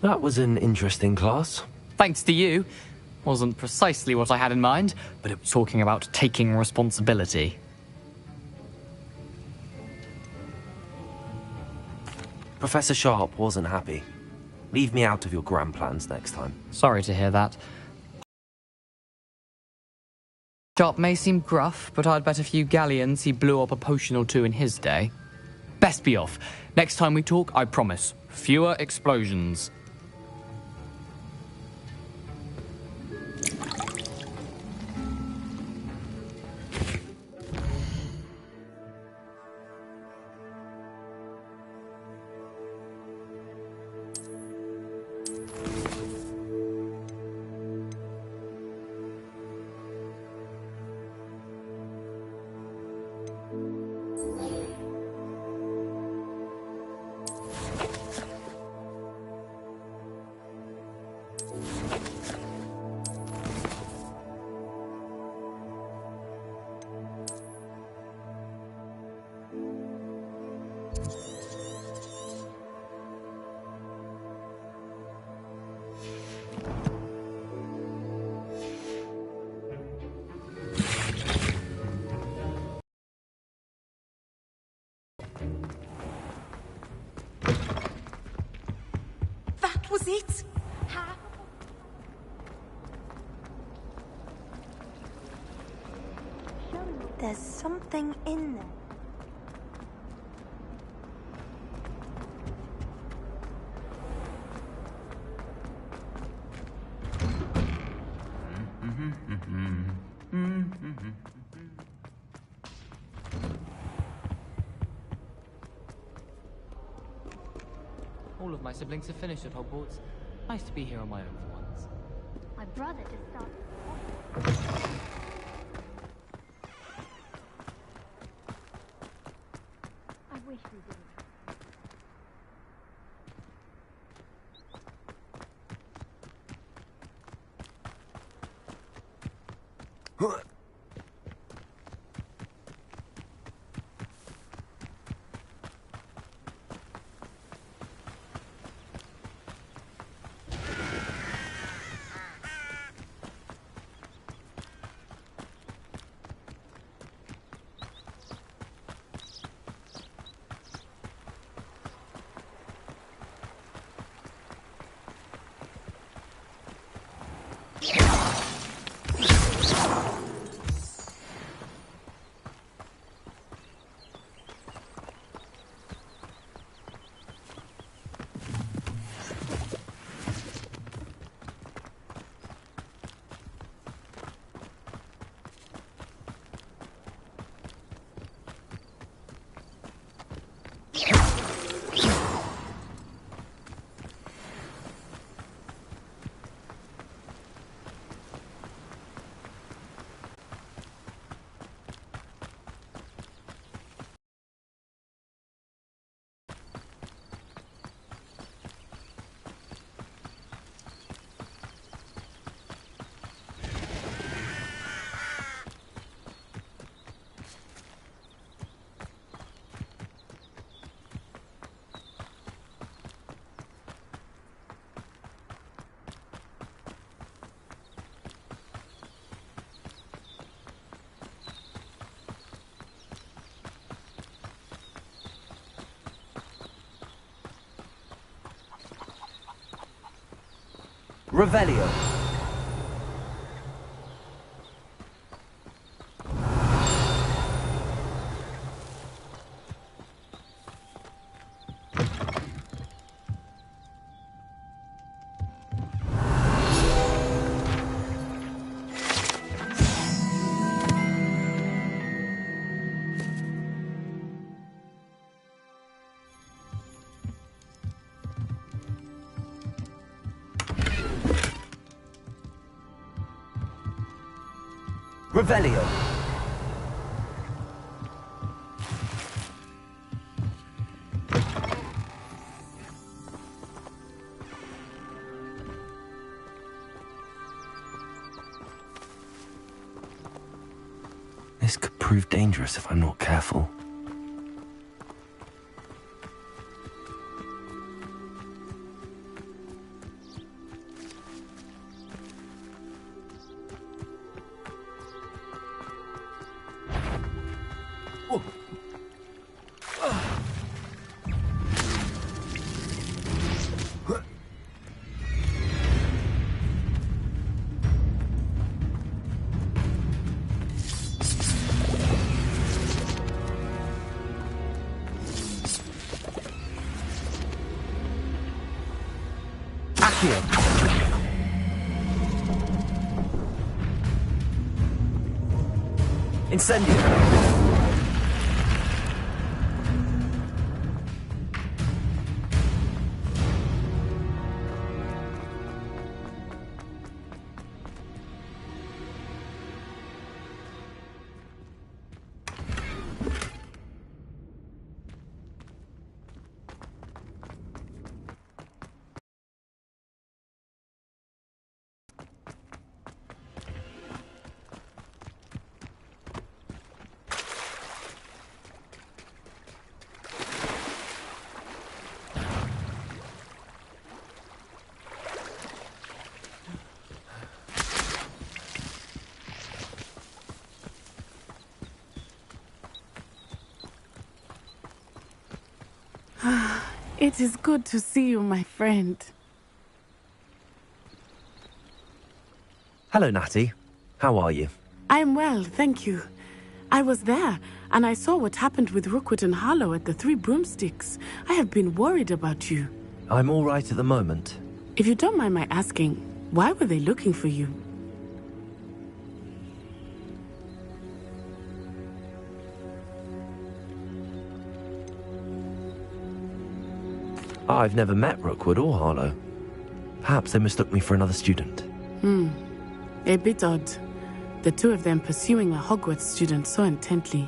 That was an interesting class. Thanks to you. Wasn't precisely what I had in mind, but it was talking about taking responsibility. Professor Sharp wasn't happy. Leave me out of your grand plans next time. Sorry to hear that. Sharp may seem gruff, but I'd bet a few galleons he blew up a potion or two in his day. Best be off. Next time we talk, I promise. Fewer explosions. Was it? There's something in there. All of my siblings have finished at Hogwarts. Nice to be here on my own for once. My brother just started. I wish we did. Revelio. Revelio. This could prove dangerous if I'm not careful. Incendio! It is good to see you, my friend. Hello, Natty. How are you? I'm well, thank you. I was there, and I saw what happened with Rookwood and Harlow at the Three Broomsticks. I have been worried about you. I'm all right at the moment. If you don't mind my asking, why were they looking for you? I've never met Rookwood or Harlow. Perhaps they mistook me for another student. A bit odd. The two of them pursuing a Hogwarts student so intently.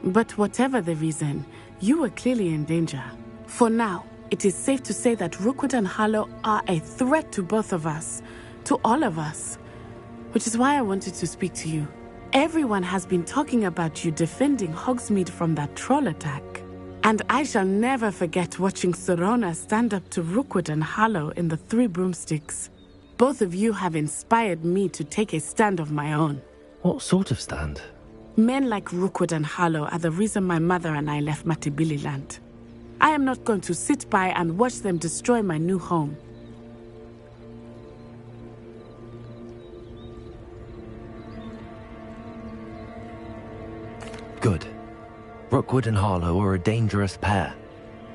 But whatever the reason, you were clearly in danger. For now, it is safe to say that Rookwood and Harlow are a threat to both of us. To all of us. Which is why I wanted to speak to you. Everyone has been talking about you defending Hogsmeade from that troll attack. And I shall never forget watching Sorona stand up to Rookwood and Harlow in the Three Broomsticks. Both of you have inspired me to take a stand of my own. What sort of stand? Men like Rookwood and Harlow are the reason my mother and I left Matabeleland. I am not going to sit by and watch them destroy my new home. Good. Rookwood and Harlow are a dangerous pair.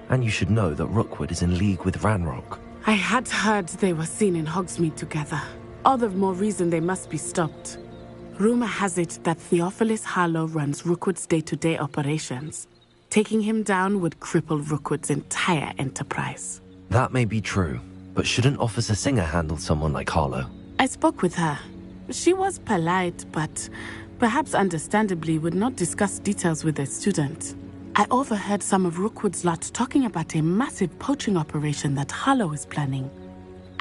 And you should know that Rookwood is in league with Ranrock. I had heard they were seen in Hogsmeade together. All the more reason they must be stopped. Rumor has it that Theophilus Harlow runs Rookwood's day-to-day operations. Taking him down would cripple Rookwood's entire enterprise. That may be true, but shouldn't Officer Singer handle someone like Harlow? I spoke with her. She was polite, but perhaps understandably would not discuss details with a student. I overheard some of Rookwood's lot talking about a massive poaching operation that Harlow is planning.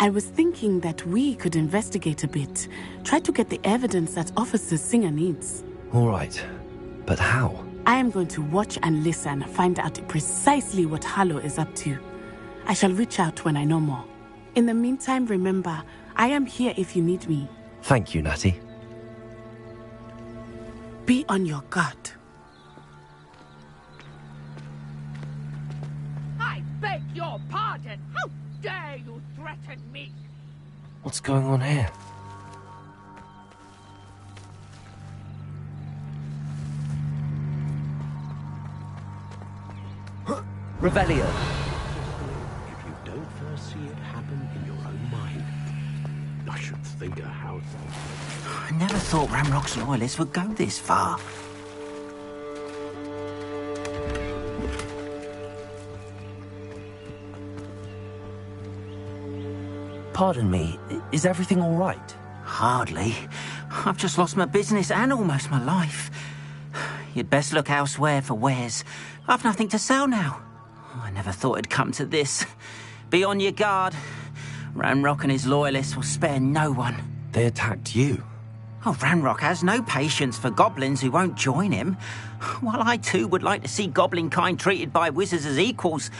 I was thinking that we could investigate a bit, try to get the evidence that Officer Singer needs. All right, but how? I am going to watch and listen, find out precisely what Harlow is up to. I shall reach out when I know more. In the meantime, remember, I am here if you need me. Thank you, Natty. Be on your guard. I beg your pardon! How dare you threaten me? What's going on here? Revelio. If you don't first see it happen in your own mind, I should think of how... I never thought Ranrock's loyalists would go this far. Pardon me, is everything all right? Hardly. I've just lost my business and almost my life. You'd best look elsewhere for wares. I've nothing to sell now. I never thought it'd come to this. Be on your guard. Ranrock and his loyalists will spare no one. They attacked you. Oh, Ranrock has no patience for goblins who won't join him. While I too would like to see goblin kind treated by wizards as equals,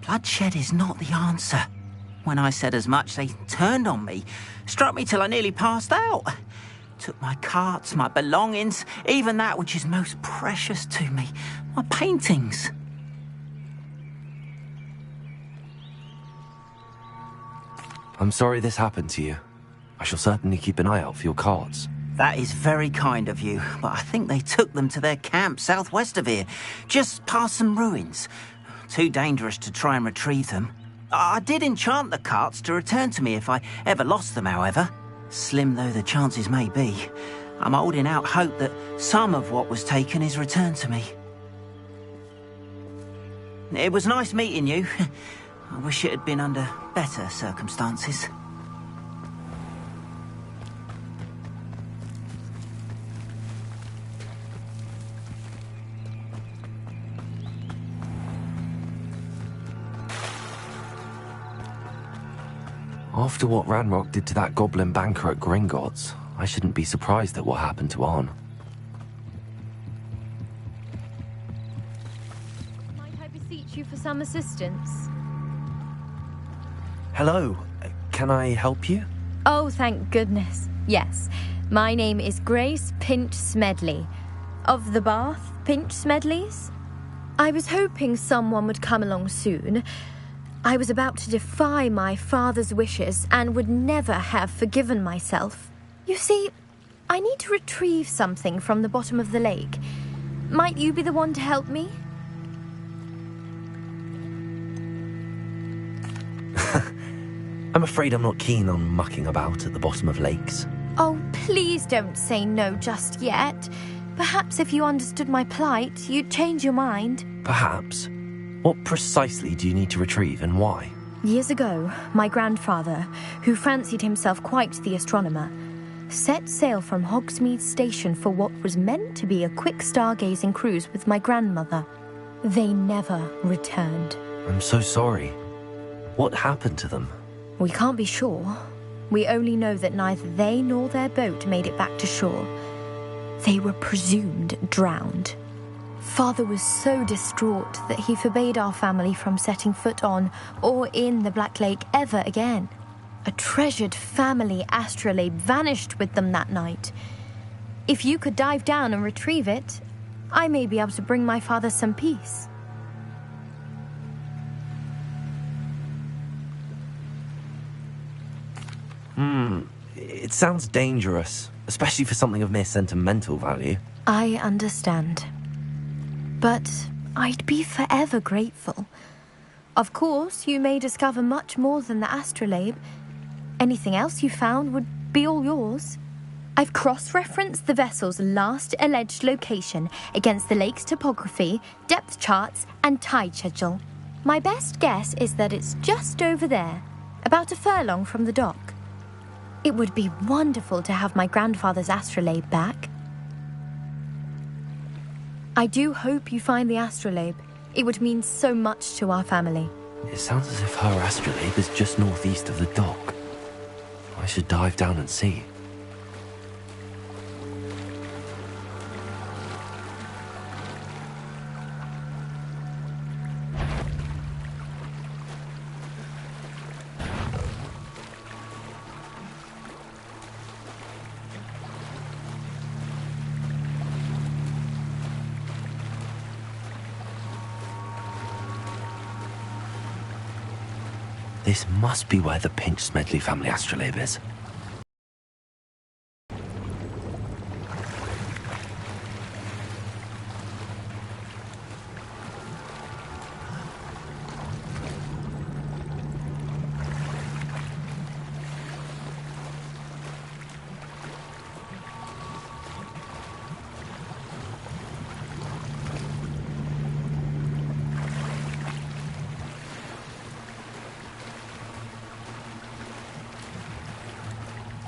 bloodshed is not the answer. When I said as much, they turned on me, struck me till I nearly passed out. Took my carts, my belongings, even that which is most precious to me, my paintings. I'm sorry this happened to you. I shall certainly keep an eye out for your carts. That is very kind of you, but I think they took them to their camp southwest of here, just past some ruins. Too dangerous to try and retrieve them. I did enchant the carts to return to me if I ever lost them, however. Slim though the chances may be, I'm holding out hope that some of what was taken is returned to me. It was nice meeting you. I wish it had been under better circumstances. After what Ranrock did to that goblin banker at Gringotts, I shouldn't be surprised at what happened to Arn. Might I beseech you for some assistance? Hello, can I help you? Oh, thank goodness. Yes. My name is Grace Pinch Smedley. Of the Bath Pinch Smedleys? I was hoping someone would come along soon. I was about to defy my father's wishes and would never have forgiven myself. You see, I need to retrieve something from the bottom of the lake. Might you be the one to help me? I'm afraid I'm not keen on mucking about at the bottom of lakes. Oh, please don't say no just yet. Perhaps if you understood my plight, you'd change your mind. Perhaps. What precisely do you need to retrieve and why? Years ago, my grandfather, who fancied himself quite the astronomer, set sail from Hogsmeade Station for what was meant to be a quick stargazing cruise with my grandmother. They never returned. I'm so sorry. What happened to them? We can't be sure. We only know that neither they nor their boat made it back to shore. They were presumed drowned. Father was so distraught that he forbade our family from setting foot on or in the Black Lake ever again. A treasured family astrolabe vanished with them that night. If you could dive down and retrieve it, I may be able to bring my father some peace. It sounds dangerous, especially for something of mere sentimental value. I understand. But I'd be forever grateful. Of course, you may discover much more than the astrolabe. Anything else you found would be all yours. I've cross-referenced the vessel's last alleged location against the lake's topography, depth charts, and tide schedule. My best guess is that it's just over there, about a furlong from the dock. It would be wonderful to have my grandfather's astrolabe back. I do hope you find the astrolabe. It would mean so much to our family. It sounds as if her astrolabe is just northeast of the dock. I should dive down and see. This must be where the Pinch Smedley family astrolabe is.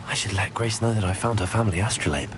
I should let Grace know that I found her family astrolabe.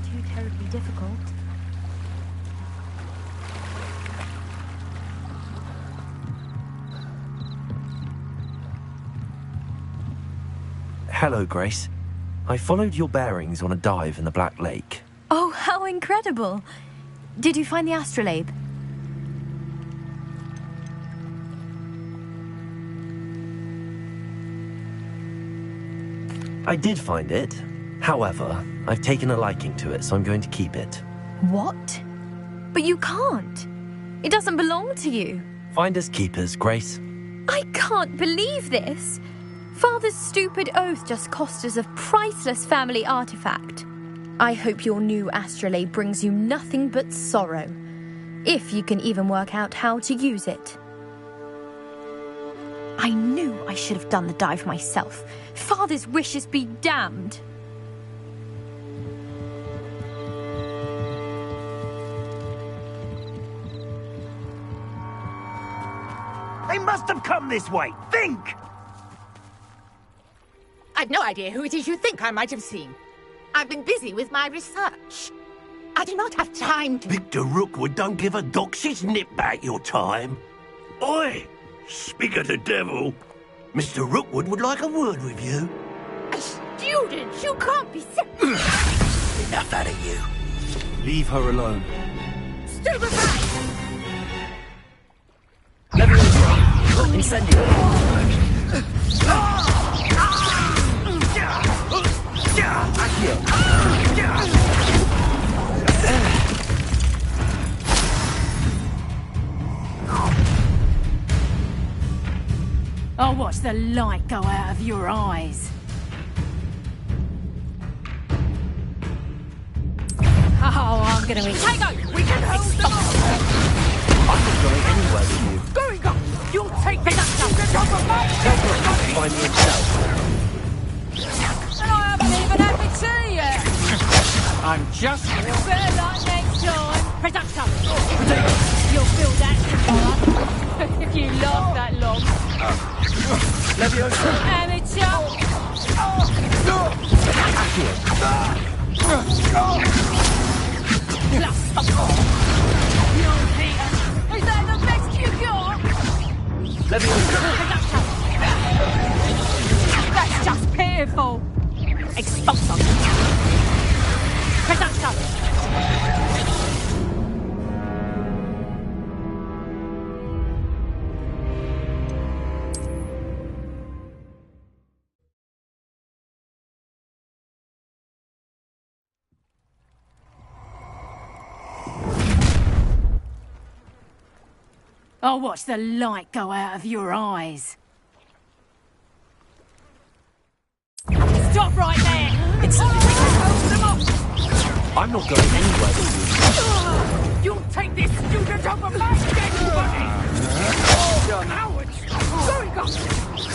too terribly difficult. Hello, Grace. I followed your bearings on a dive in the Black Lake. Oh, how incredible! Did you find the astrolabe? I did find it. However, I've taken a liking to it, so I'm going to keep it. What? But you can't. It doesn't belong to you. Finders keepers, Grace. I can't believe this. Father's stupid oath just cost us a priceless family artifact. I hope your new astrolabe brings you nothing but sorrow. If you can even work out how to use it. I knew I should have done the dive myself. Father's wishes be damned. They must have come this way. Think! I've no idea who it is you think I might have seen. I've been busy with my research. I do not have time to... Victor Rookwood don't give a doxy's nip back your time. Oi! Speak of the devil. Mr. Rookwood would like a word with you. A student? You can't be so... Enough out of you. Leave her alone. Stupefy! Incendio. I'll watch the light go out of your eyes. Oh, I'm gonna eat. Tango! We can hold them off! I'm not going anywhere with you. Going up! You'll take me up to the top of my Don't go to find me himself. And I haven't even had my tea yet! I'm just... Better luck next time! Production! You'll feel that tomorrow. If you last that long. Leviosa. Amateur! Young Peter! Is that the best you got? Leviosa. That's just pitiful! Expulso! Production! I'll watch the light go out of your eyes. Stop right there! Hold them up! I'm not going anywhere with you. You'll take this student off of my dead body! Cowards! Going up!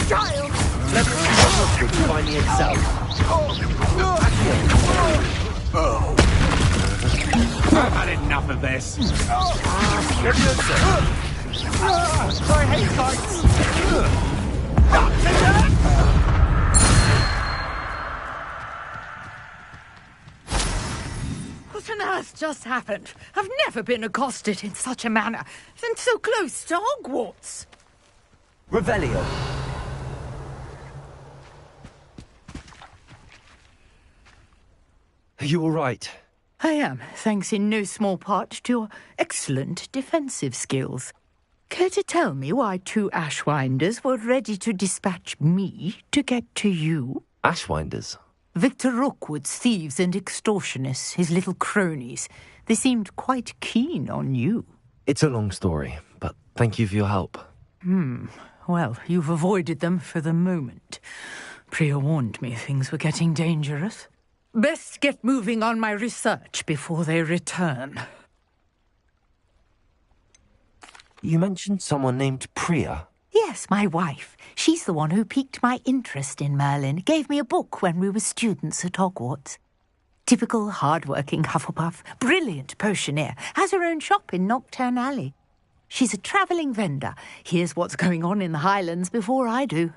Child! Leviosa Rookwood to find me himself. I've had enough of this. Leviosa. I hate fights. What on earth just happened? I've never been accosted in such a manner, and so close to Hogwarts. Revelio. Are you all right? I am, thanks in no small part to your excellent defensive skills. Care to tell me why two Ashwinders were ready to dispatch me to get to you? Ashwinders. Victor Rookwood's thieves and extortionists, his little cronies. They seemed quite keen on you. It's a long story, but thank you for your help. Well, you've avoided them for the moment. Priya warned me things were getting dangerous. Best get moving on my research before they return. You mentioned someone named Priya. Yes, my wife. She's the one who piqued my interest in Merlin. Gave me a book when we were students at Hogwarts. Typical hard-working Hufflepuff. Brilliant potioneer. Has her own shop in Knockturn Alley. She's a travelling vendor. Hears what's going on in the Highlands before I do.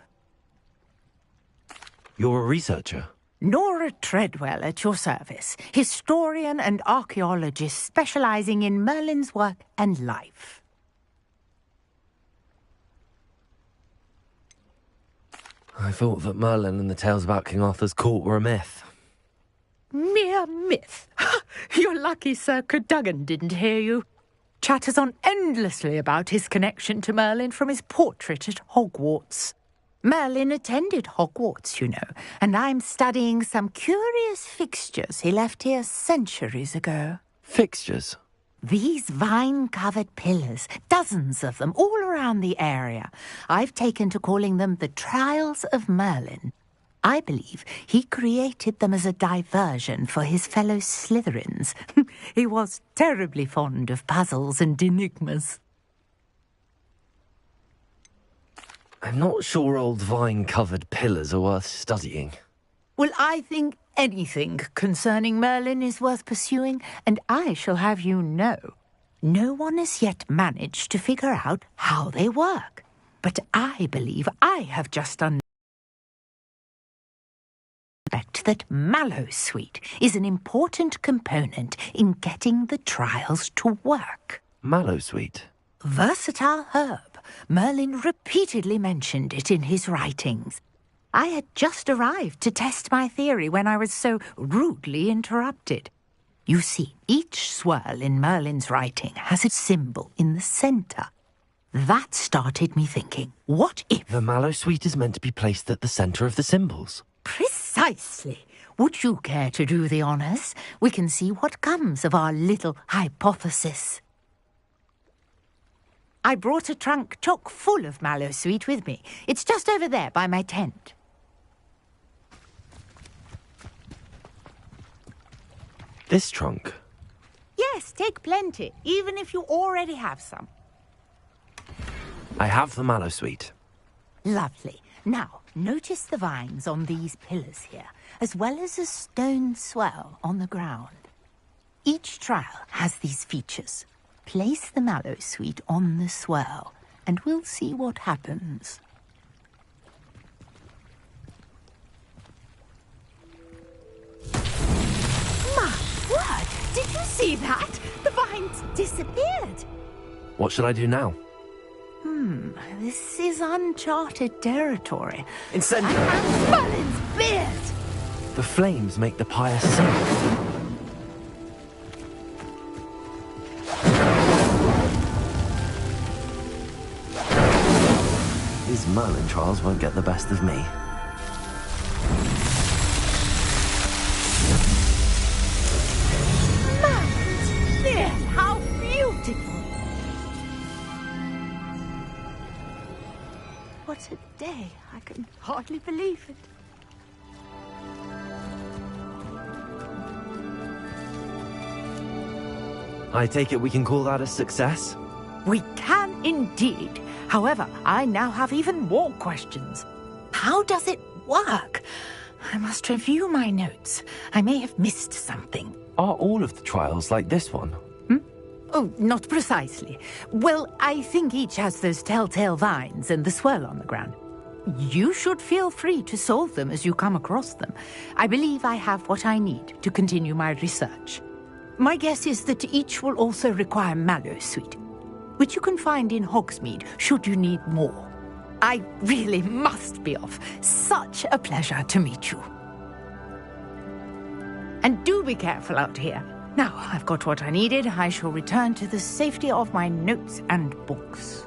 You're a researcher. Nora Treadwell at your service, historian and archaeologist specializing in Merlin's work and life. I thought that Merlin and the tales about King Arthur's court were a myth. Mere myth. You're lucky Sir Cadogan didn't hear you. Chatters on endlessly about his connection to Merlin from his portrait at Hogwarts. Merlin attended Hogwarts, you know, and I'm studying some curious fixtures he left here centuries ago. Fixtures? These vine-covered pillars, dozens of them, all around the area. I've taken to calling them the Trials of Merlin. I believe he created them as a diversion for his fellow Slytherins. He was terribly fond of puzzles and enigmas. I'm not sure old vine-covered pillars are worth studying. Well, I think anything concerning Merlin is worth pursuing, and I shall have you know, no one has yet managed to figure out how they work. But I believe I have just that Mallowsweet is an important component in getting the trials to work. Mallowsweet? Versatile herb. Merlin repeatedly mentioned it in his writings. I had just arrived to test my theory when I was so rudely interrupted. You see, each swirl in Merlin's writing has a symbol in the centre. That started me thinking, what if... The Mallowsweet is meant to be placed at the centre of the symbols. Precisely. Would you care to do the honours? We can see what comes of our little hypothesis. I brought a trunk chock full of Mallowsweet with me. It's just over there by my tent. This trunk? Yes, take plenty, even if you already have some. I have the Mallowsweet. Lovely. Now, notice the vines on these pillars here, as well as a stone swell on the ground. Each trial has these features. Place the Mallowsweet on the swell, and we'll see what happens. My word! Did you see that? The vines disappeared. What should I do now? This is uncharted territory. Incendiary! I found Merlin's beard! The flames make the pyre sing. These Merlin trials won't get the best of me. Merlin's beard! How beautiful! What a day. I can hardly believe it. I take it we can call that a success? We can indeed. However, I now have even more questions. How does it work? I must review my notes. I may have missed something. Are all of the trials like this one? Oh, not precisely. Well, I think each has those telltale vines and the swirl on the ground. You should feel free to solve them as you come across them. I believe I have what I need to continue my research. My guess is that each will also require Mallowsweet, which you can find in Hogsmeade should you need more. I really must be off. Such a pleasure to meet you. And do be careful out here. Now I've got what I needed. I shall return to the safety of my notes and books.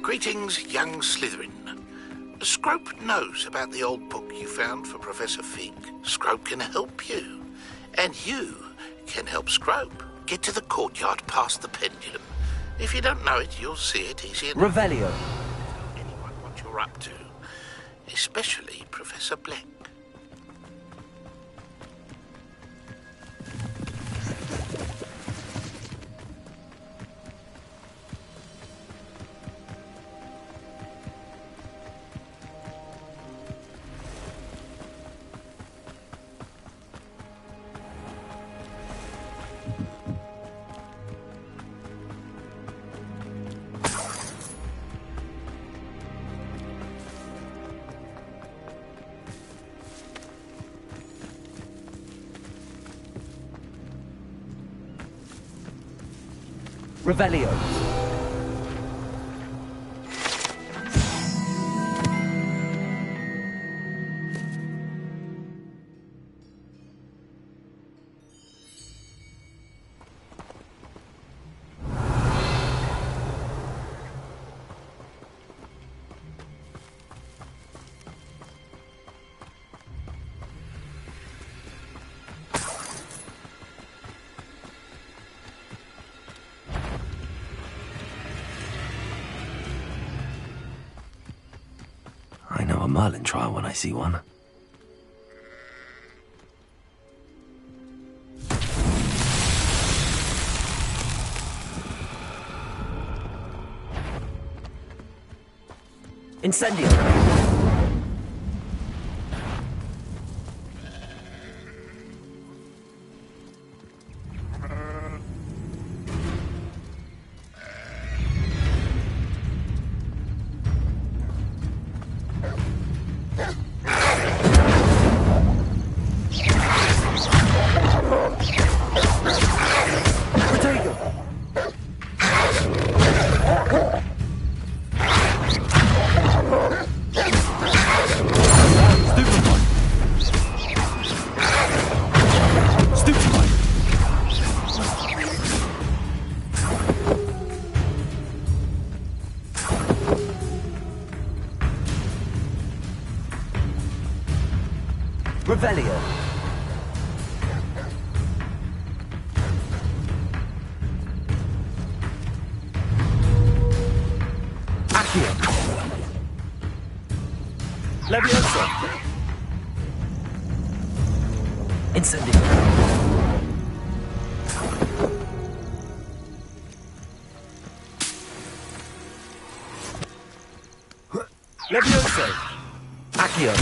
Greetings, young Slytherin. Scrope knows about the old book you found for Professor Fig. Scrope can help you. And you can help Scrope get to the courtyard past the pendulum. If you don't know it, you'll see it easy enough. Revelio. Anyone what you're up to, especially Professor Black. Revelio. I know a Merlin trial when I see one. Incendio! Revelio. Accio. Levioso. Incendio. Levioso. Accio.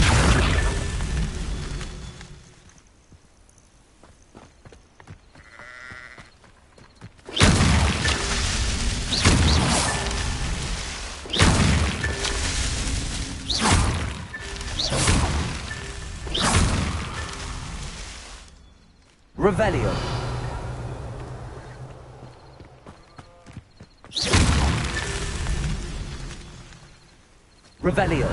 Revelio. Revelio.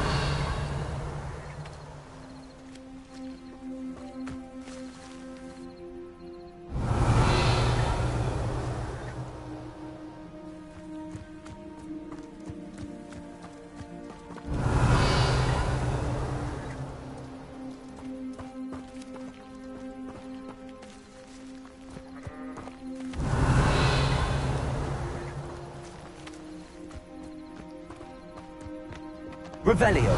Revelio.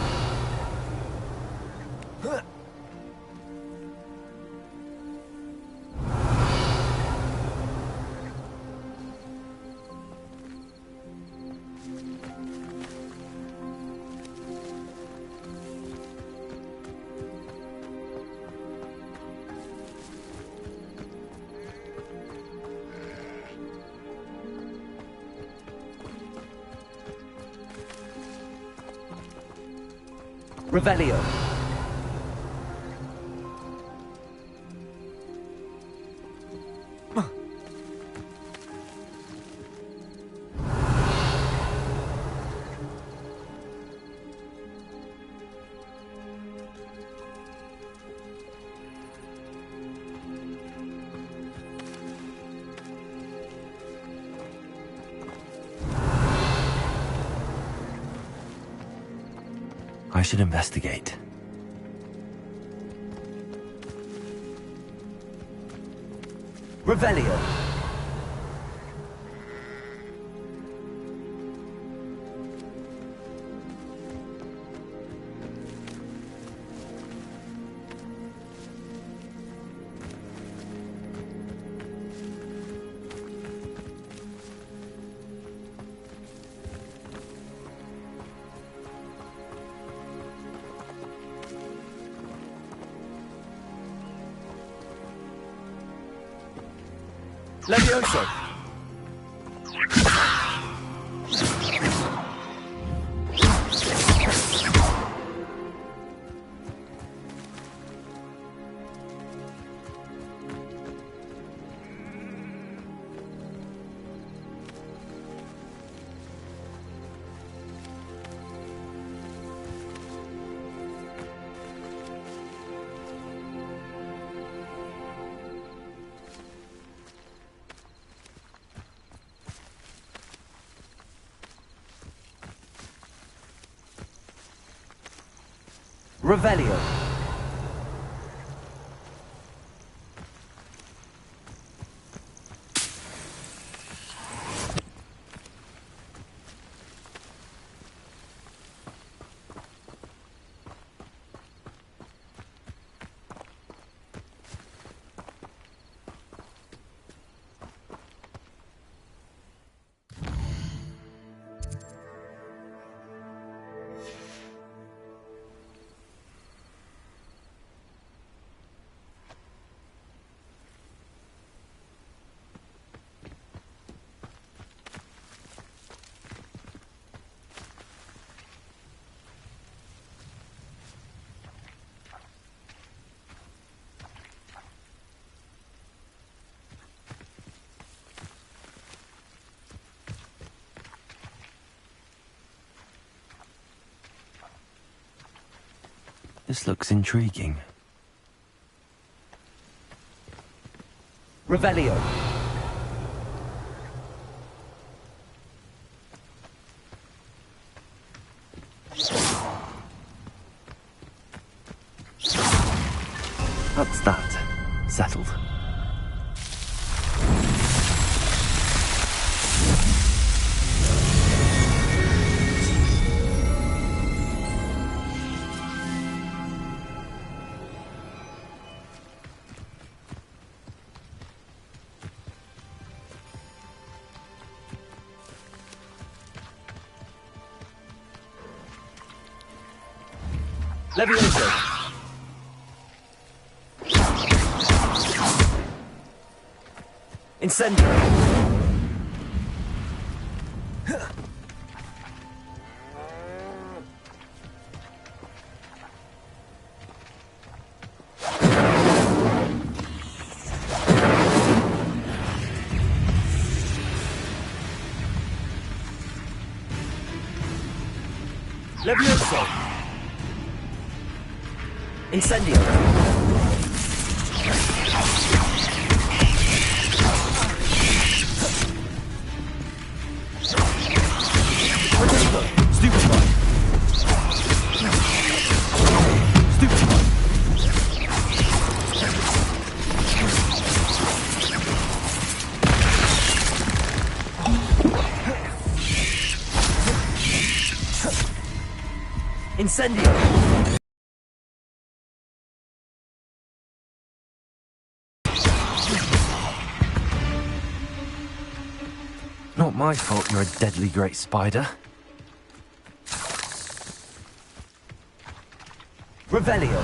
Revelio. I should investigate. Revelio. Levioso. Revelio. This looks intriguing. Revelio. That's that. Settled. Levioso. Incendio. Levioso. Incendio. Stupefy. Stupefy. Incendio. Not my fault you're a deadly great spider. Revelio.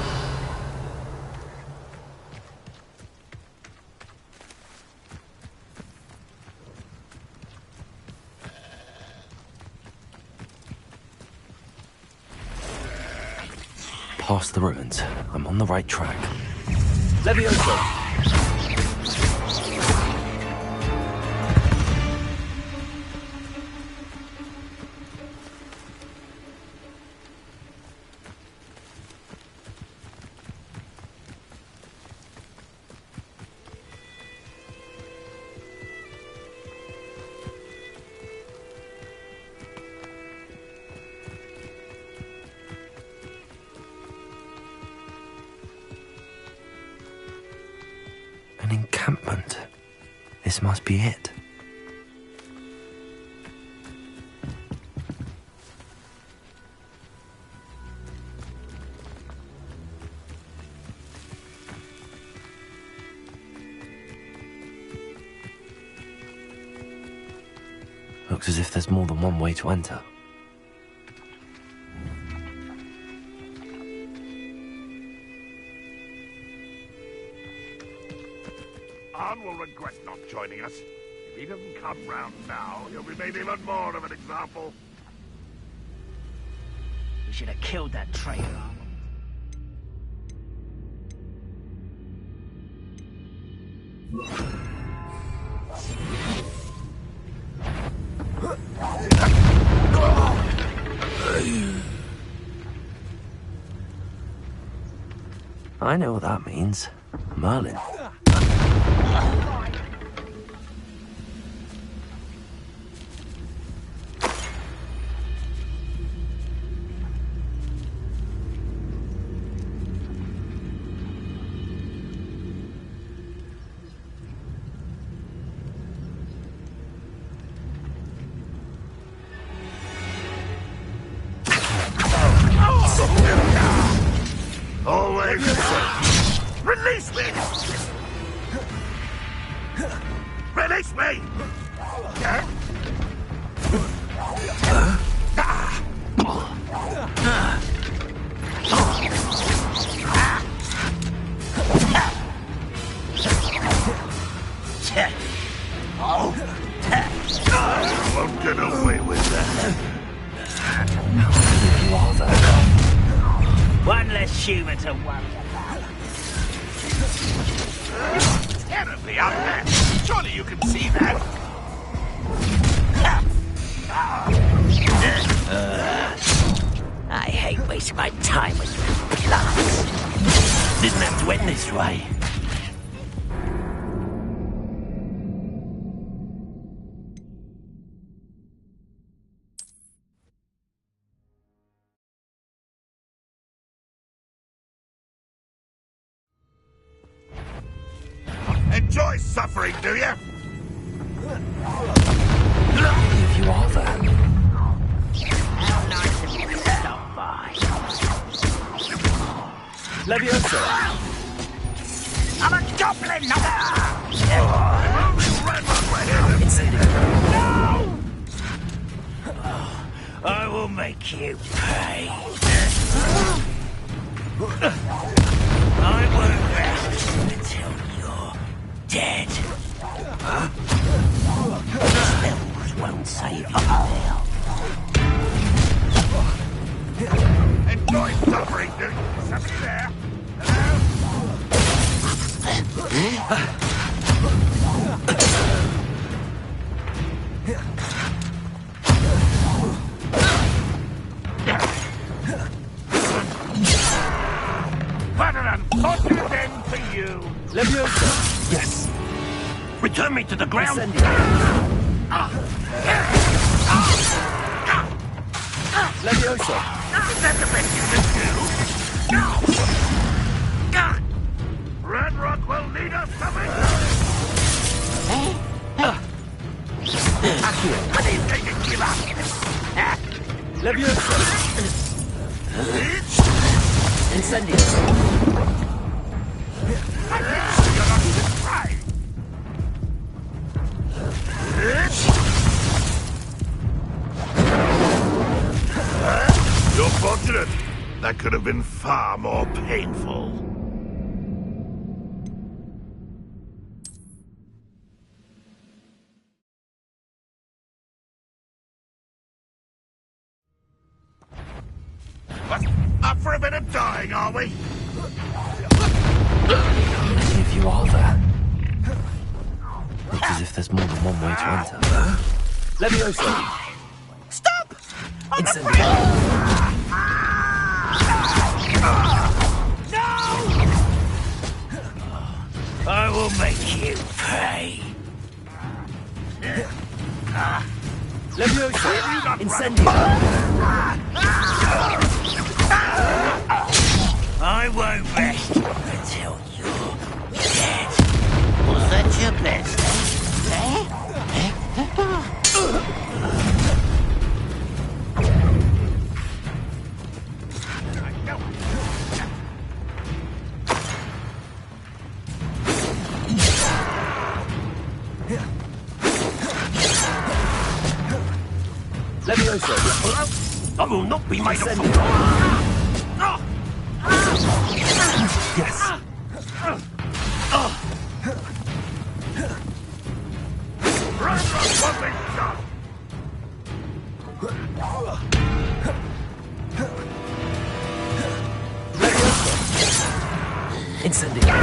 Past the ruins. I'm on the right track. Levioso. An encampment. This must be it. Looks as if there's more than one way to enter. Arn will regret not joining us. If he doesn't come round now, he'll be made even more of an example. We should have killed that traitor. I know what that means. Merlin. get away with that. You are there. One less human to worry about. Terribly up there. Surely you can see that. I hate wasting my time with plants. Didn't have to end this way. Enjoy suffering, do you? If you are there. How nice of you to stop by. Leviosa! I'm a goblin, not I will make you pay. I won't rest until you're dead. Spells won't save you now. Enjoy suffering, do you? Somebody there? What an unfortunate end for you! Leviosa! Yes. Return me to the ground. Leviosa! Is that the best you can do? Red Rock will lead us to victory! Accio! I didn't think you'd give up! Leviosa! Incendio! You're not even trying! You're fortunate. That could have been far more painful. What? Up for a bit of dying, are we? If you are there. Looks as if there's more than one way to enter. Leviosa! Stop! Incendio! No! I will make you pay. Leviosa! Incendio! I won't rest until you're dead. Was that your best? Leviosa! I will not be made a fool. Yes! Incendio!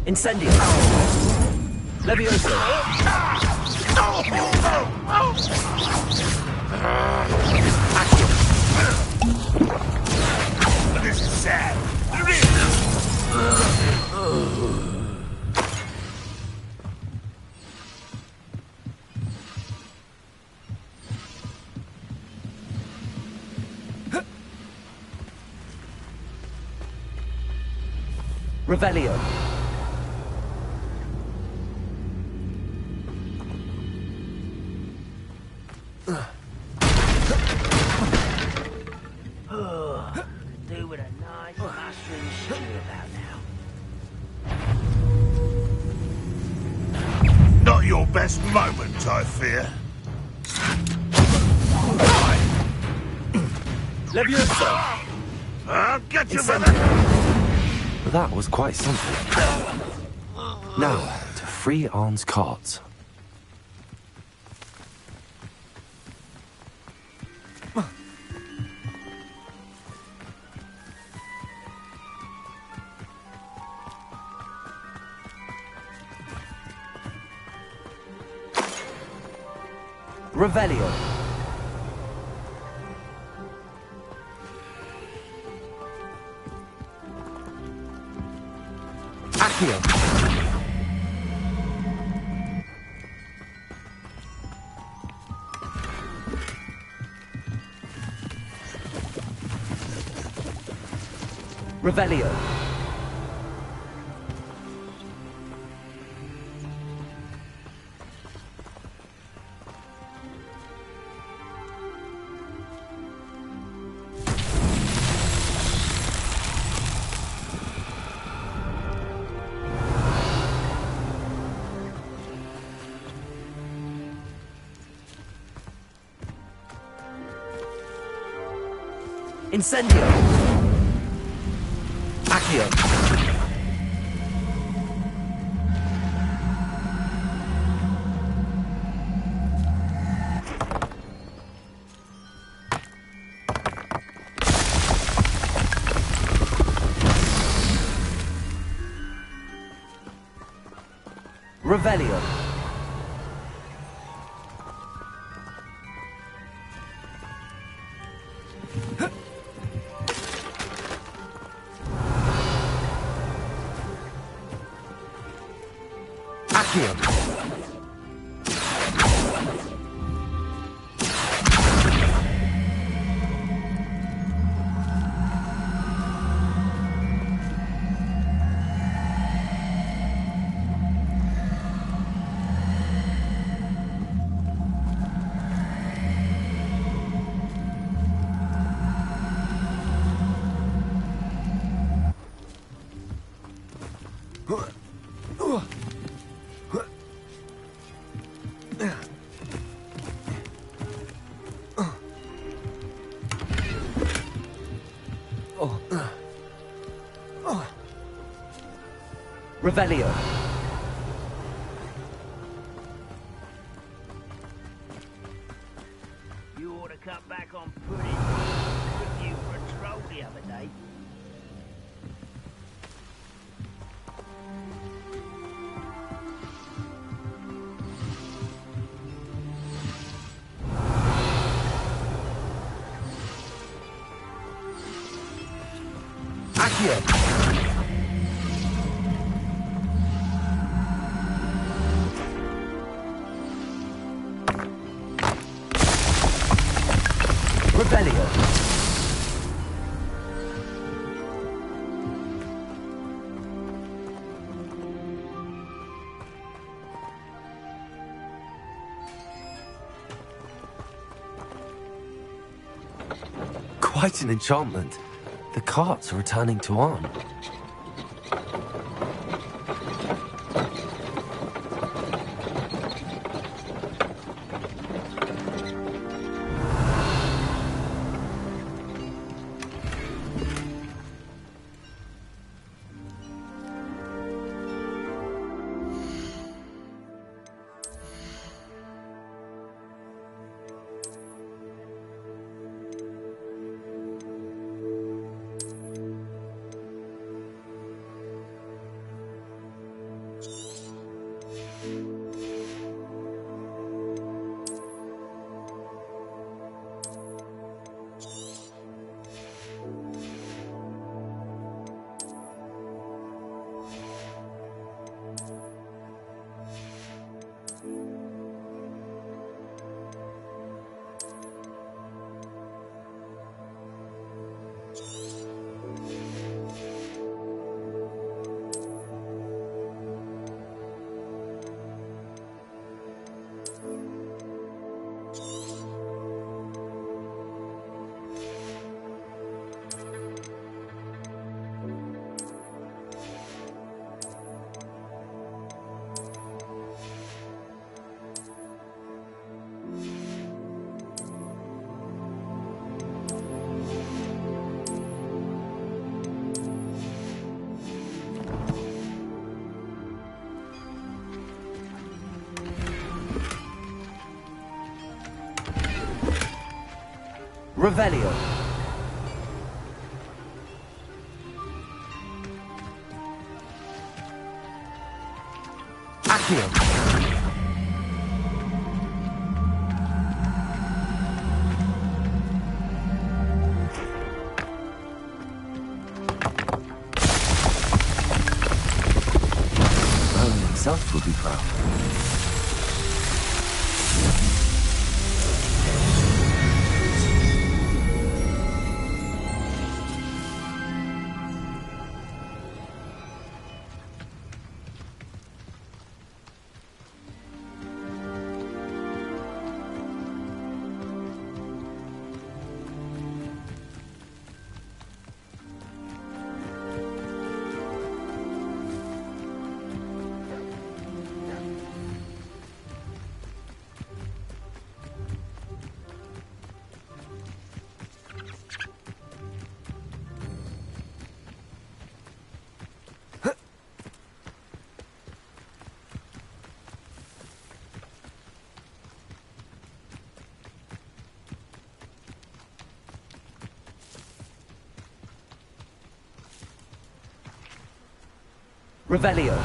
Incendio! Leviosa! This is sad. Revelio! Do with a nice mushroom. and singing about now? Not your best moment, I fear. Leviosa! I'll get you, brother! That was quite something. Now, to free Arn's carts. Revelio. Accio. Revelio. Incendio. Accio. Revelio. Accio. Revelio. You ought to cut back on pudding. Took you for a troll the other day. Accio. Revelio. Quite an enchantment. The carts are returning to Arn. Revelio. Accio. Merlin himself would be proud. Revelio.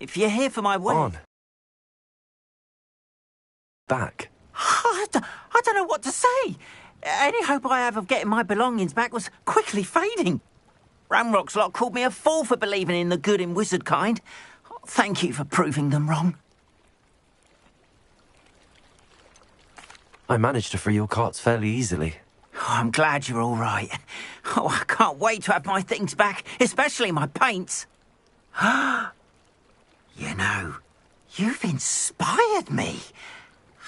If you're here for my wedding... On. Back. I don't know what to say. Any hope I have of getting my belongings back was quickly fading. Ramrock's lot called me a fool for believing in the good in wizard kind. Thank you for proving them wrong. I managed to free your carts fairly easily. Oh, I'm glad you're all right. Oh, I can't wait to have my things back, especially my paints. You know, you've inspired me.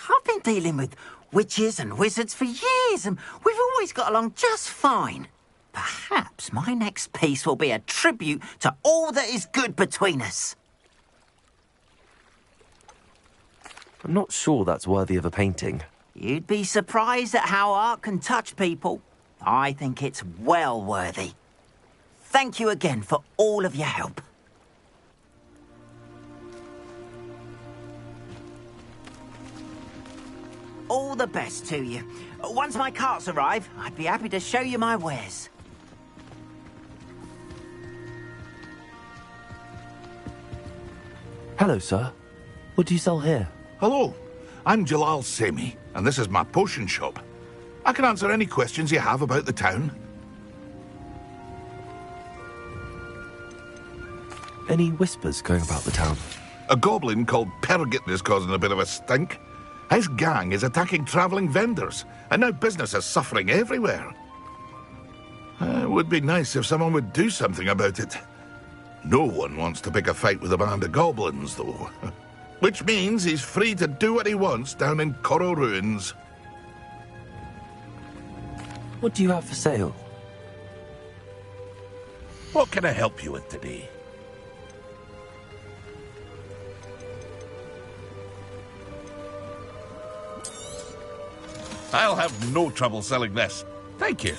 I've been dealing with witches and wizards for years, and we've always got along just fine. Perhaps my next piece will be a tribute to all that is good between us. I'm not sure that's worthy of a painting. You'd be surprised at how art can touch people. I think it's well worthy. Thank you again for all of your help. All the best to you. Once my carts arrive, I'd be happy to show you my wares. Hello, sir. What do you sell here? Hello, I'm Jalal Semi, and this is my potion shop. I can answer any questions you have about the town. Any whispers going about the town? A goblin called Pergit is causing a bit of a stink. His gang is attacking travelling vendors, and now business is suffering everywhere. It would be nice if someone would do something about it. No one wants to pick a fight with a band of goblins, though. Which means he's free to do what he wants down in Coral Ruins. What do you have for sale? What can I help you with today? I'll have no trouble selling this. Thank you.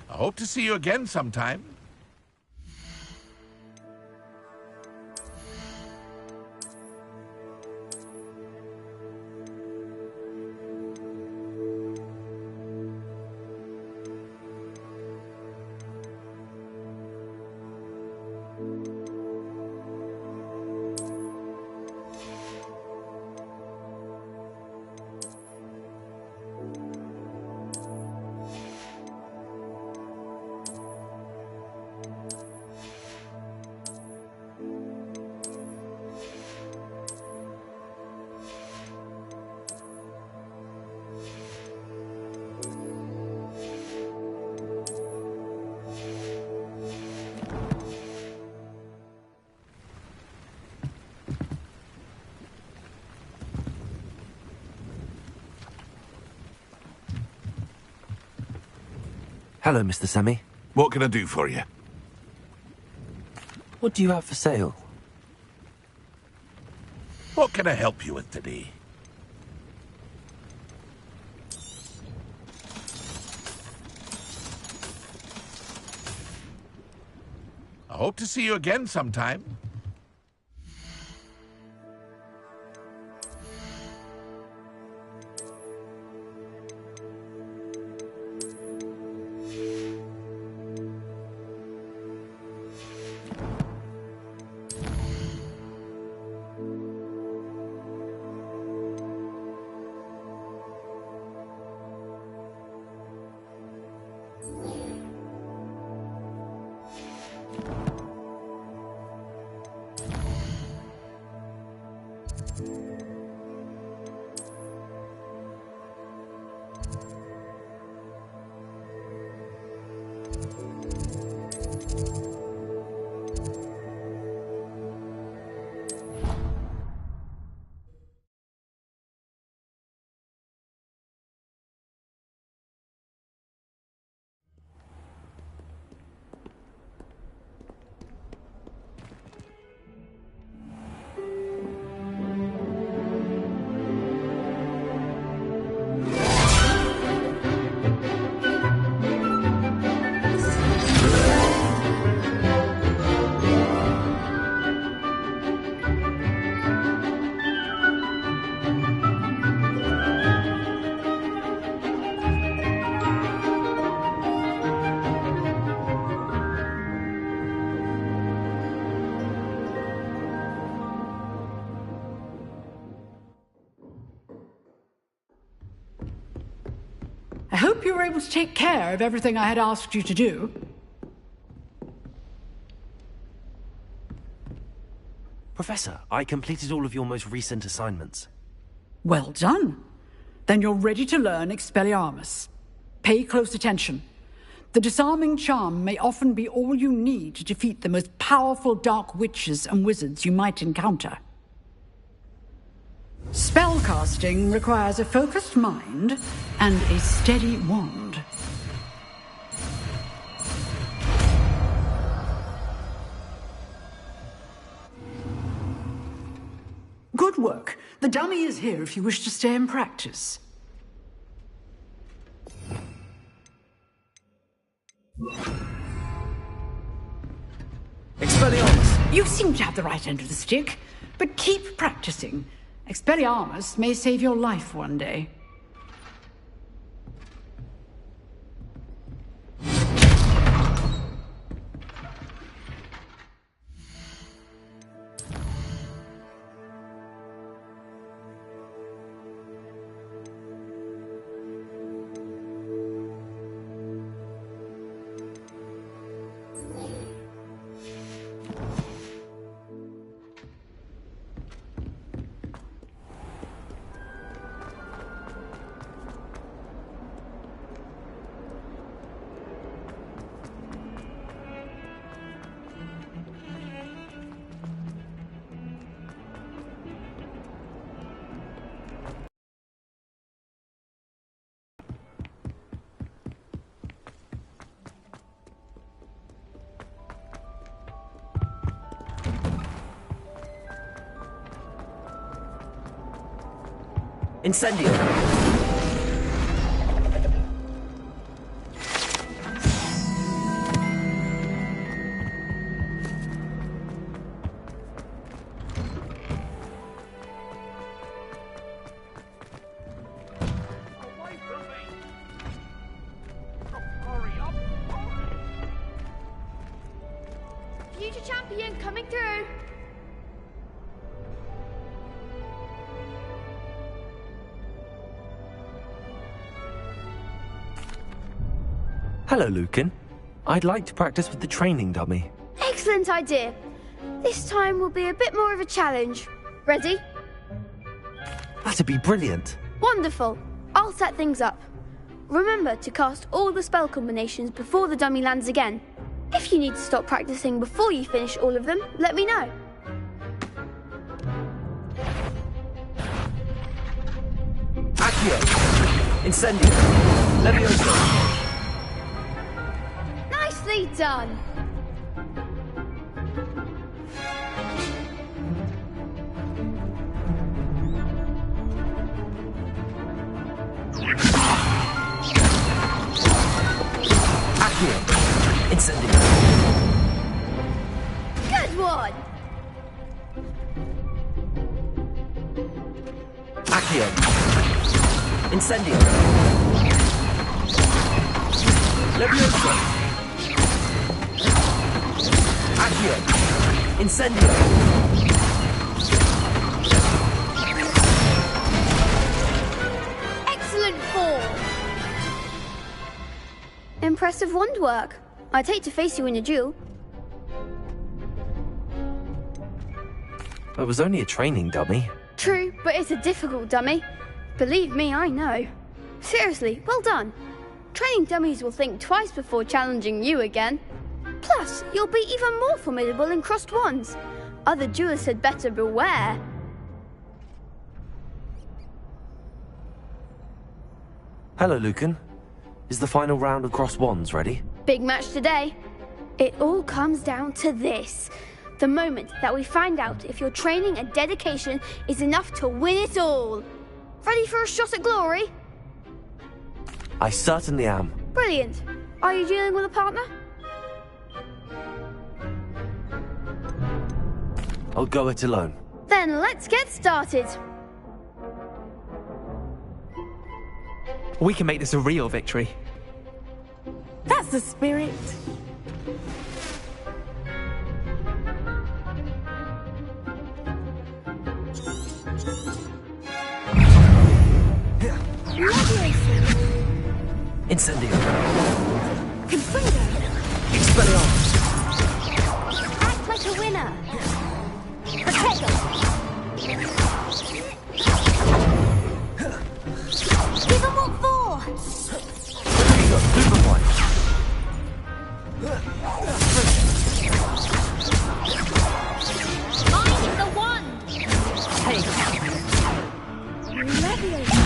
I hope to see you again sometime. Hello, Mr. Semi. What can I do for you? What do you have for sale? What can I help you with today? I hope to see you again sometime. I hope you were able to take care of everything I had asked you to do. Professor, I completed all of your most recent assignments. Well done. Then you're ready to learn Expelliarmus. Pay close attention. The disarming charm may often be all you need to defeat the most powerful dark witches and wizards you might encounter. Spellcasting requires a focused mind and a steady wand. Good work. The dummy is here if you wish to stay and practice. Expelliarmus! You seem to have the right end of the stick, but keep practicing. Expelliarmus may save your life one day. Incendio! Future champion coming through. Hello, Lucan. I'd like to practice with the training dummy. Excellent idea. This time will be a bit more of a challenge. Ready? That'd be brilliant. Wonderful. I'll set things up. Remember to cast all the spell combinations before the dummy lands again. If you need to stop practicing before you finish all of them, let me know. Accio! Incendio! Levioso! Nicely done. Accio. Incendio. Good one. Accio. Incendio. Levioso. Accio. Incendio. Excellent form. Impressive wand work. I'd hate to face you in a duel. It was only a training dummy. True, but it's a difficult dummy. Believe me, I know. Seriously, well done. Training dummies will think twice before challenging you again. Plus, you'll be even more formidable in crossed wands. Other duelists had better beware. Hello, Lucan. Is the final round of crossed wands ready? Big match today. It all comes down to this. The moment that we find out if your training and dedication is enough to win it all. Ready for a shot at glory? I certainly am. Brilliant. Are you dealing with a partner? I'll go it alone. Then let's get started. We can make this a real victory. That's the spirit. Incendio. Confringo. Expelliarmus. Act like a winner. Protego. Give them what for. Superboy. Mine is the one. Hey, Leviosa.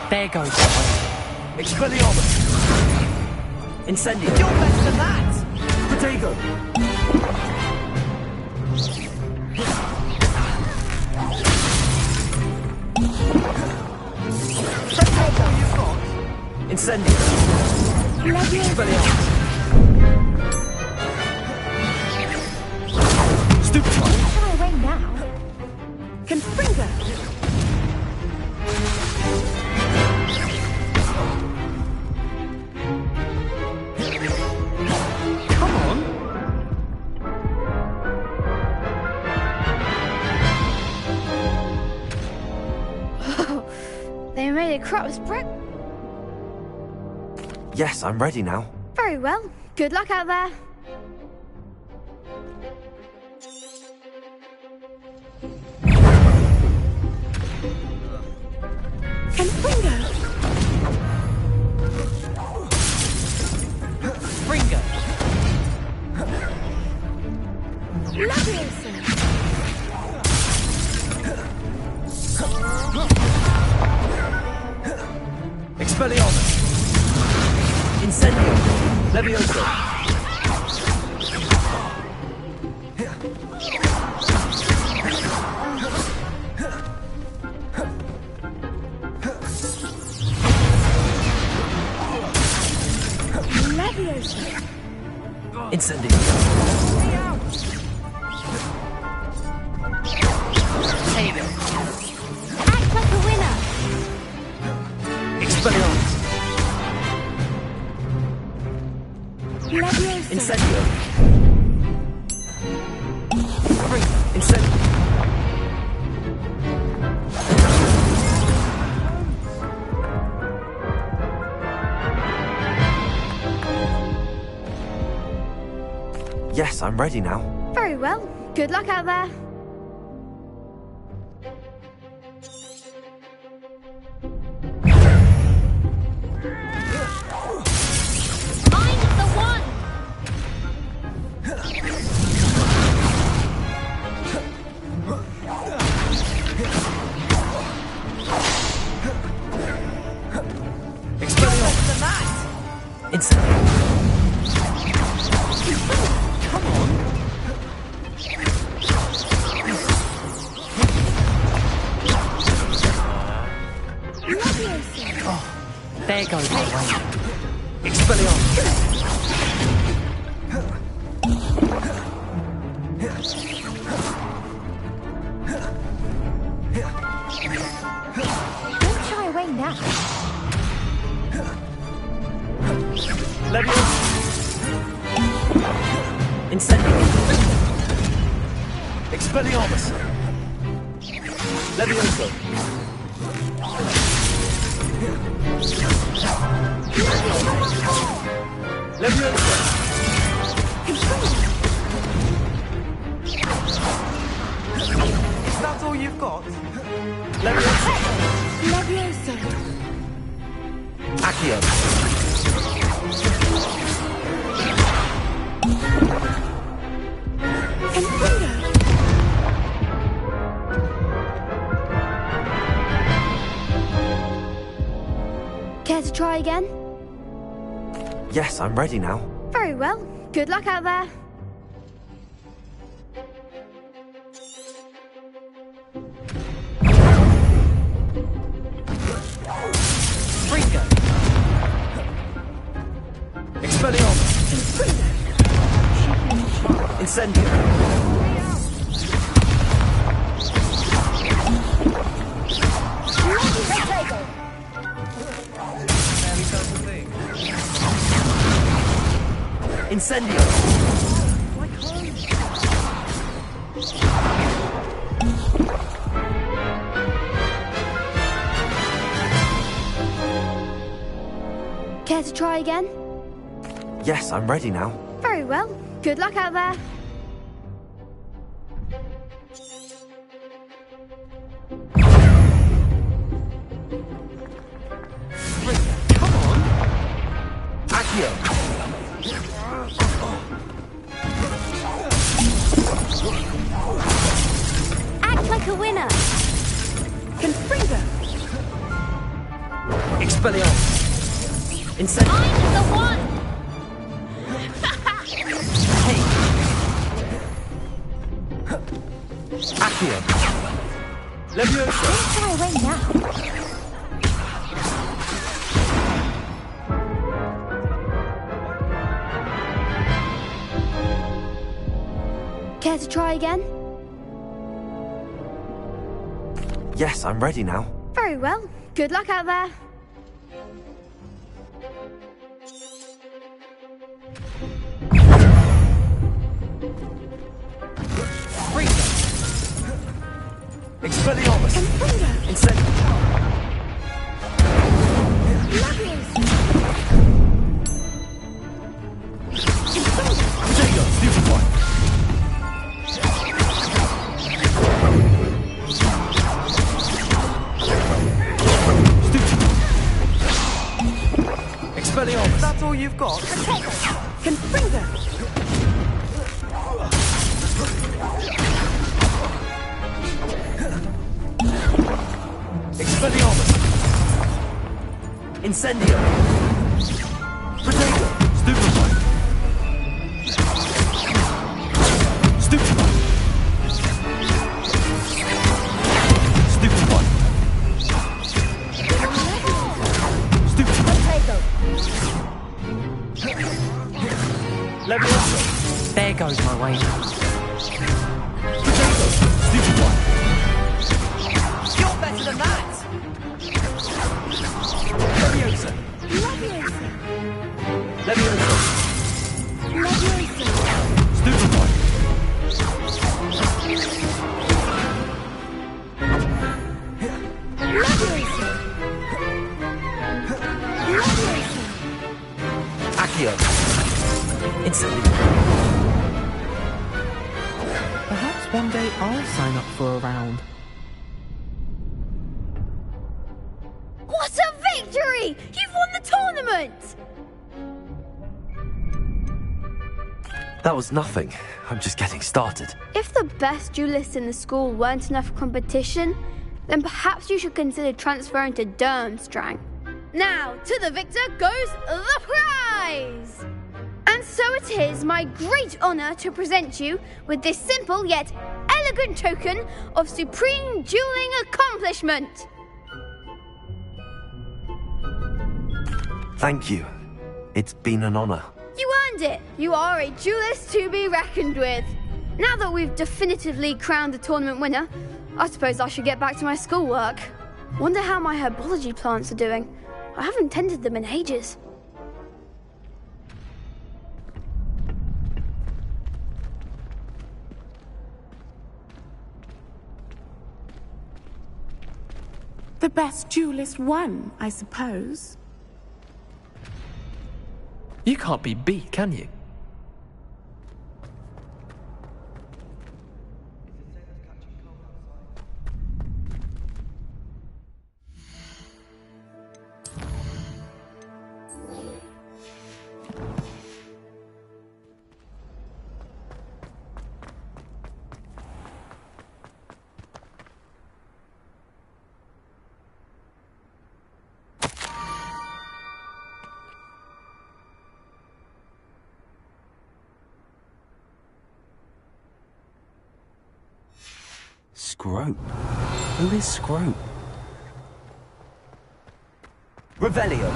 there goes. Expelliarmus. Incendio. You're better than that. Protego. Incendio. Expelliarmus. Stupid one. Far away now. Confringo. Come on. They made a crop spread. Yes, I'm ready now. Very well. Good luck out there. Confringo. Ringo. Leviosa. Expelliarmus. Incendio. Levioso. Leviosa. Incendio. There you go. Act like a winner. Expelliarmus. Leviosa. Incendio. Incendio. Yes, I'm ready now. Very well. Good luck out there. Mine is the one. Expelliarmus. Better than that. Incendio. Come on. Oh, there goes my way. Expelliarmus. Don't shy away now. Leviosa. Incendio. Expelliarmus. Leviosa. Leviosa. Is that all you've got? Leviosa. Leviosa. Accio. Care to try again? Yes, I'm ready now. Very well. Good luck out there. Fringo. Expelliarmus. Incendio. Incendio. Care to try again? Yes, I'm ready now. Very well. Good luck out there. Come on. Accio. Act like a winner. Confringo. Expelliarmus. Incendio. I'm the one. Accio. Leviosa. Don't shy away now. Care to try again? Yes, I'm ready now. Very well. Good luck out there. Fringo. Expelliarmus. Incendio. Potato. Stupid one. Expelliarmus. That's all you've got? Confringo. Expelliarmus. Incendio. Potato. Stupid one. Stupid one. Stupid one. Stupid one. Leviosa. There goes my way. Potato. Stupid one. You're better than that. Leviosa. Leviosa. Stupid one. Accio. Instantly. Perhaps one day I'll sign up for a round. What a victory! You've won the tournament! That was nothing. I'm just getting started. If the best duelists in the school weren't enough competition, then perhaps you should consider transferring to Durmstrang. Now, to the victor goes the prize! And so it is my great honour to present you with this simple yet elegant token of supreme dueling accomplishment. Thank you. It's been an honor. You earned it. You are a duelist to be reckoned with. Now that we've definitively crowned the tournament winner, I suppose I should get back to my schoolwork. Wonder how my herbology plants are doing. I haven't tended them in ages. The best duelist won, I suppose. You can't be beat, can you? Scrope? Who is Scrope? Revelio.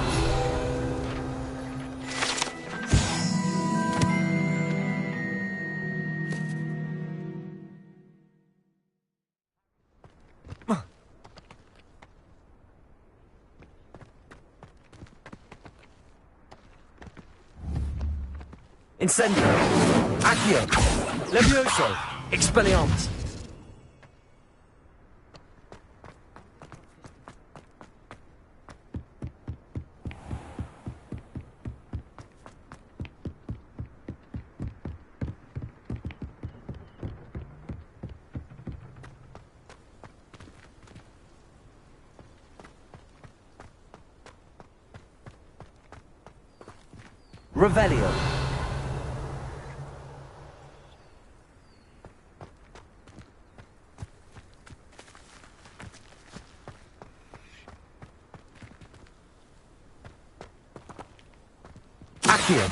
Incendio. Accio. Levioso. Expelliarmus. Revelio. Accio.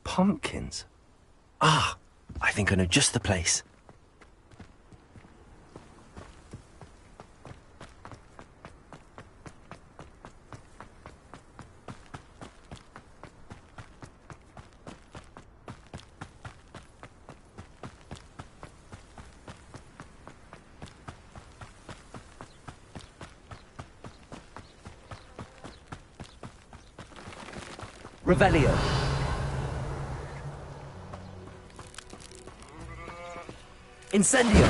Pumpkins? Ah, I think I know just the place. Revelio. Incendio.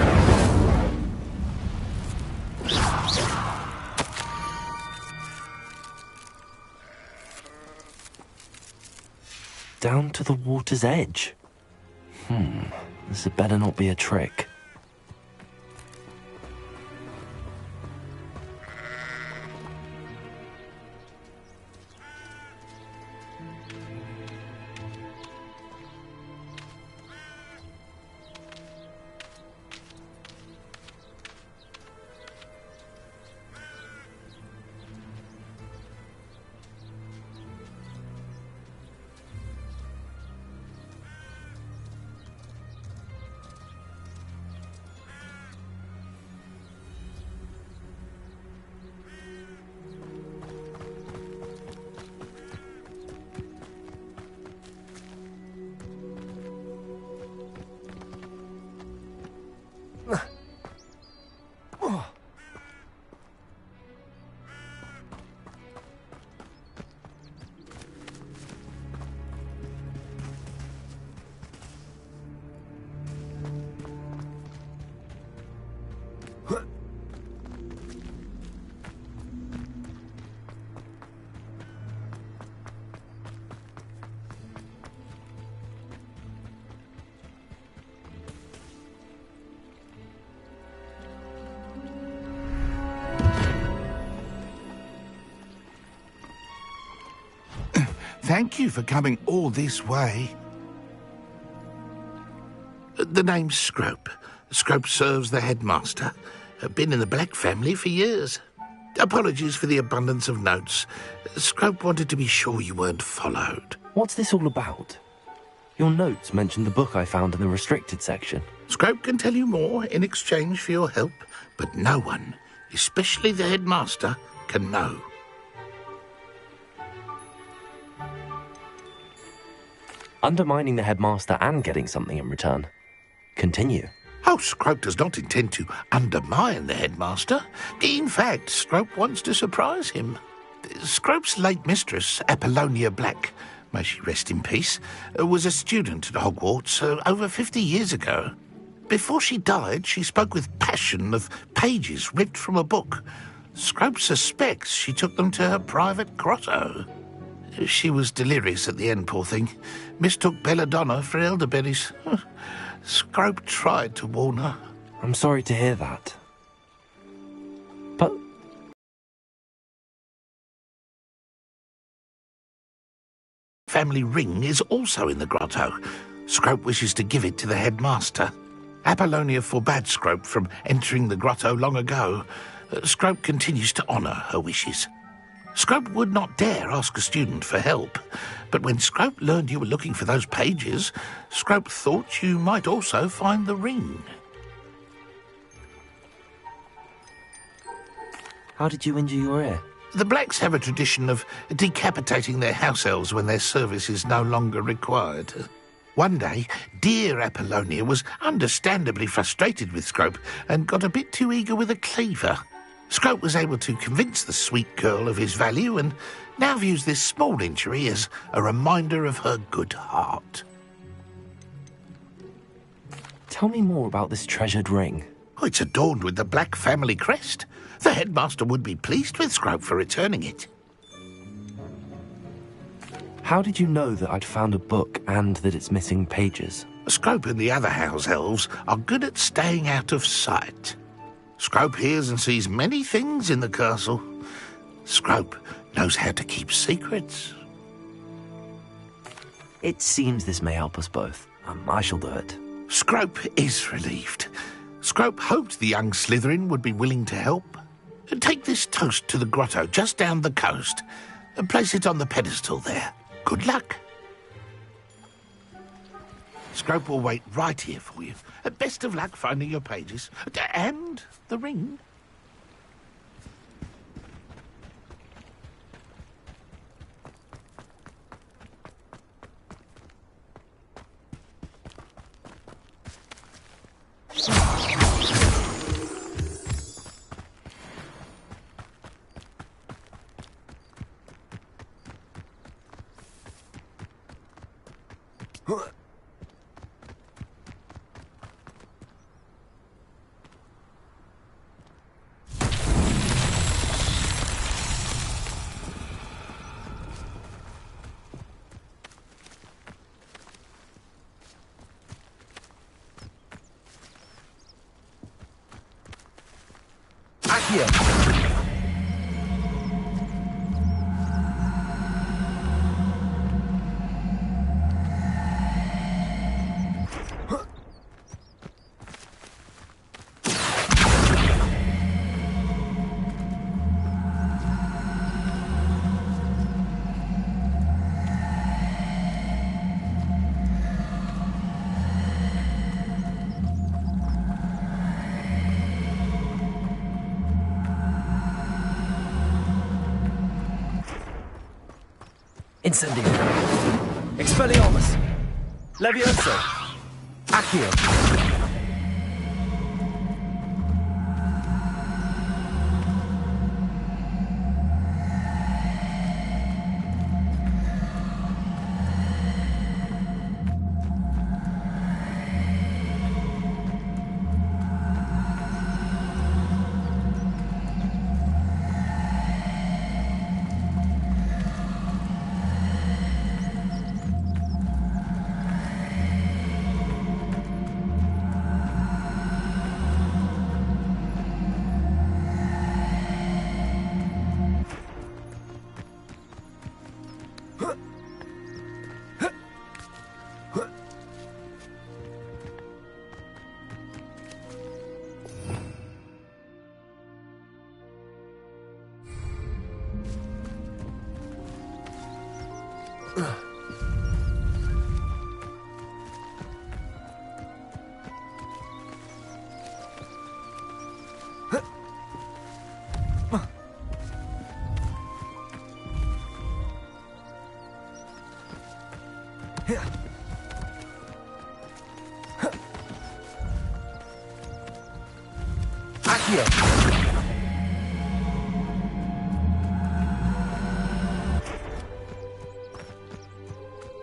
Down to the water's edge. This had better not be a trick. Thank you for coming all this way. The name's Scrope. Scrope serves the headmaster. Been in the Black family for years. Apologies for the abundance of notes. Scrope wanted to be sure you weren't followed. What's this all about? Your notes mentioned the book I found in the restricted section. Scrope can tell you more in exchange for your help, but no one, especially the headmaster, can know. Undermining the headmaster and getting something in return. Continue. Oh, Scrope does not intend to undermine the headmaster. In fact, Scrope wants to surprise him. Scrope's late mistress, Apollonia Black, may she rest in peace, was a student at Hogwarts over 50 years ago. Before she died, she spoke with passion of pages ripped from a book. Scrope suspects she took them to her private grotto. She was delirious at the end, poor thing. Mistook belladonna for elderberries. Scrope tried to warn her. I'm sorry to hear that. But... family ring is also in the grotto. Scrope wishes to give it to the headmaster. Apollonia forbade Scrope from entering the grotto long ago. Scrope continues to honour her wishes. Scrope would not dare ask a student for help, but when Scrope learned you were looking for those pages, Scrope thought you might also find the ring. How did you injure your ear? The Blacks have a tradition of decapitating their house elves when their service is no longer required. One day, dear Apollonia was understandably frustrated with Scrope and got a bit too eager with a cleaver. Scrope was able to convince the sweet girl of his value and now views this small injury as a reminder of her good heart. Tell me more about this treasured ring. Oh, it's adorned with the Black family crest. The headmaster would be pleased with Scrope for returning it. How did you know that I'd found a book and that it's missing pages? Scrope and the other house elves are good at staying out of sight. Scrope hears and sees many things in the castle. Scrope knows how to keep secrets. It seems this may help us both. I shall do it. Scrope is relieved. Scrope hoped the young Slytherin would be willing to help. Take this toast to the grotto just down the coast and place it on the pedestal there. Good luck. Scrope will wait right here for you. Best of luck finding your pages. And the ring. Here. Incendio. Expelliarmus. Levioso. Accio.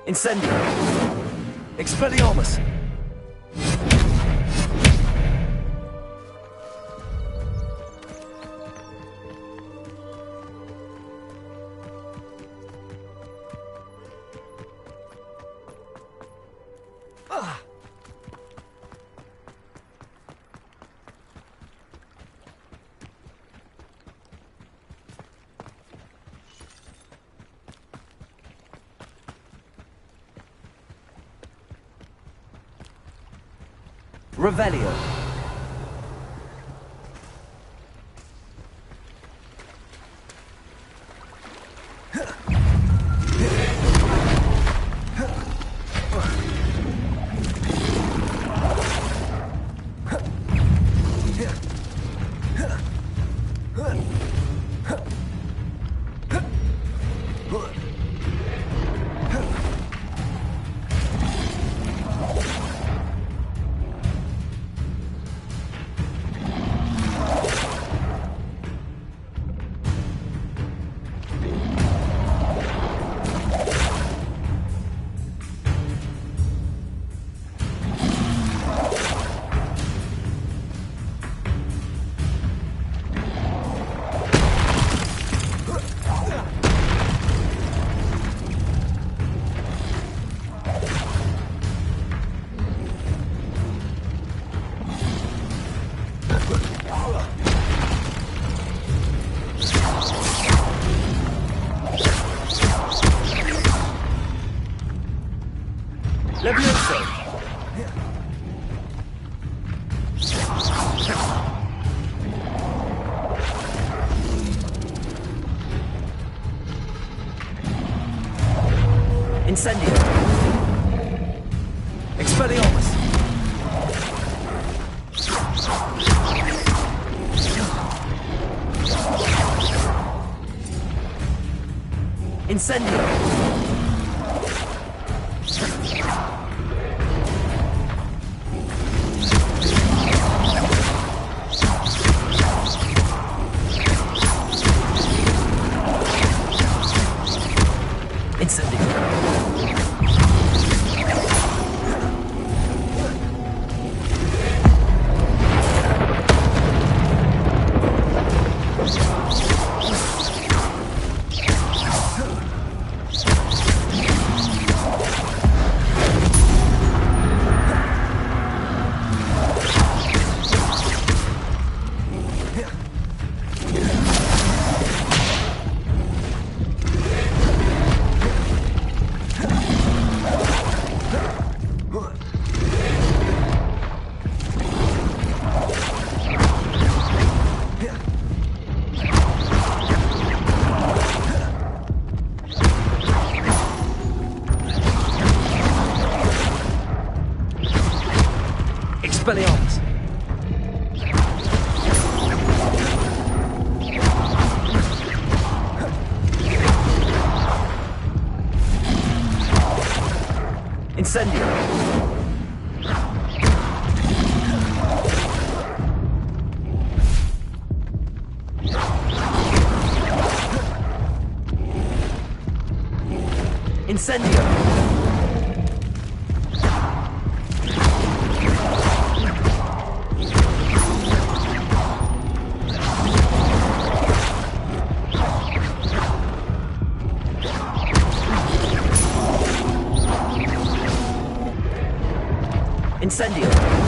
Incendio! Expelliarmus! Revelio. Levioso! Incendio! Expelliarmus! Incendio! Expelliarmus! Incendio! Incendio! Incendio!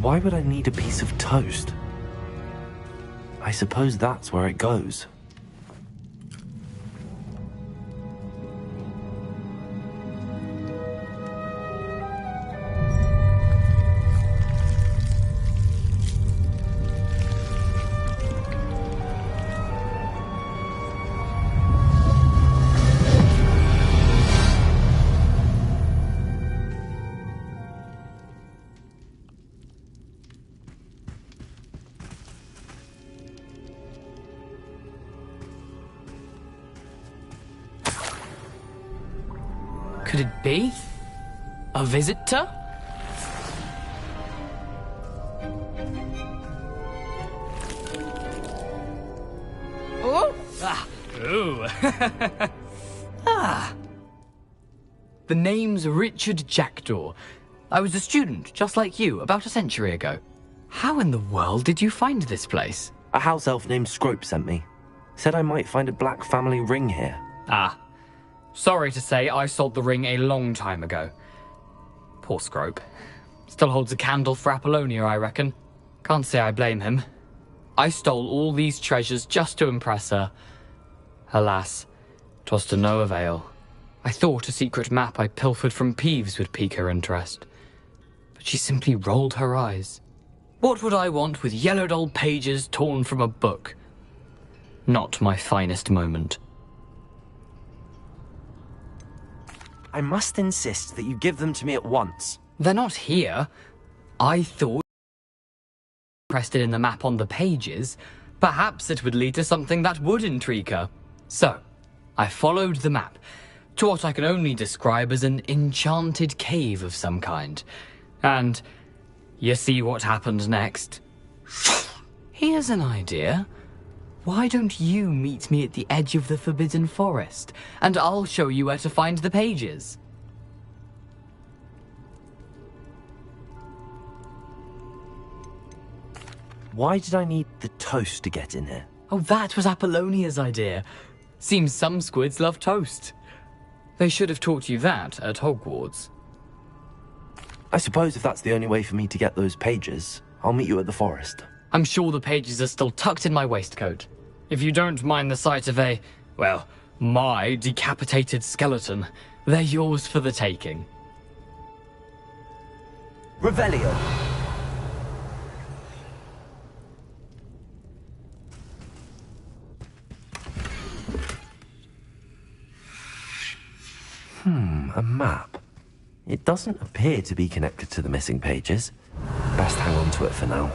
Why would I need a piece of toast? I suppose that's where it goes. Could it be? A visitor? Oh! Ah! Ooh! Ah! The name's Richard Jackdaw. I was a student, just like you, about a century ago. How in the world did you find this place? A house elf named Scrope sent me. Said I might find a black family ring here. Ah. Sorry to say, I sold the ring a long time ago. Poor Scrope. Still holds a candle for Apollonia, I reckon. Can't say I blame him. I stole all these treasures just to impress her. Alas, 'twas to no avail. I thought a secret map I pilfered from Peeves would pique her interest. But she simply rolled her eyes. What would I want with yellowed old pages torn from a book? Not my finest moment. I must insist that you give them to me at once. They're not here. I thought interested in the map on the pages. Perhaps it would lead to something that would intrigue her. So, I followed the map to what I can only describe as an enchanted cave of some kind. And you see what happened next? Here's an idea. Why don't you meet me at the edge of the Forbidden Forest, and I'll show you where to find the pages. Why did I need the toast to get in here? Oh, that was Apollonia's idea. Seems some squids love toast. They should have taught you that at Hogwarts. I suppose if that's the only way for me to get those pages, I'll meet you at the forest. I'm sure the pages are still tucked in my waistcoat. If you don't mind the sight of my decapitated skeleton, they're yours for the taking. Revelio. A map. It doesn't appear to be connected to the missing pages. Best hang on to it for now.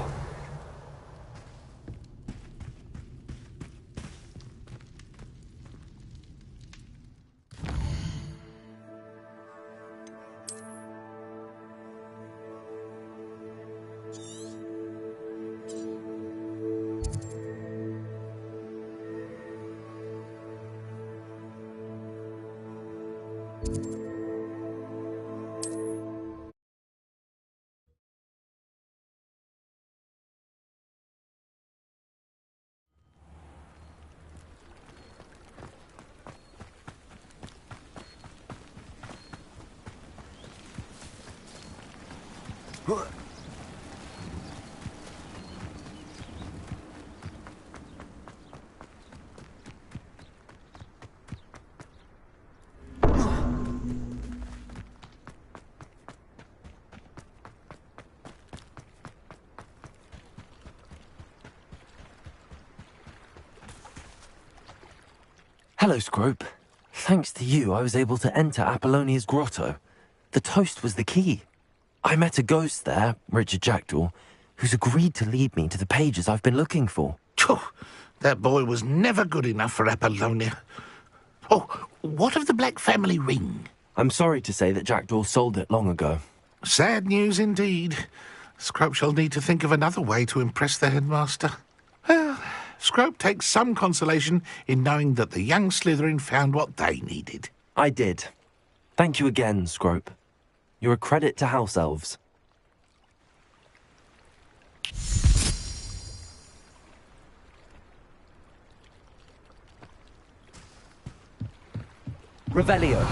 Hello, Scrope. Thanks to you, I was able to enter Apollonia's grotto. The toast was the key. I met a ghost there, Richard Jackdaw, who's agreed to lead me to the pages I've been looking for. That boy was never good enough for Apollonia. Oh, what of the Black family ring? I'm sorry to say that Jackdaw sold it long ago. Sad news indeed. Scrope shall need to think of another way to impress the headmaster. Well, Scrope takes some consolation in knowing that the young Slytherin found what they needed. I did. Thank you again, Scrope. You're a credit to house elves. Revelio.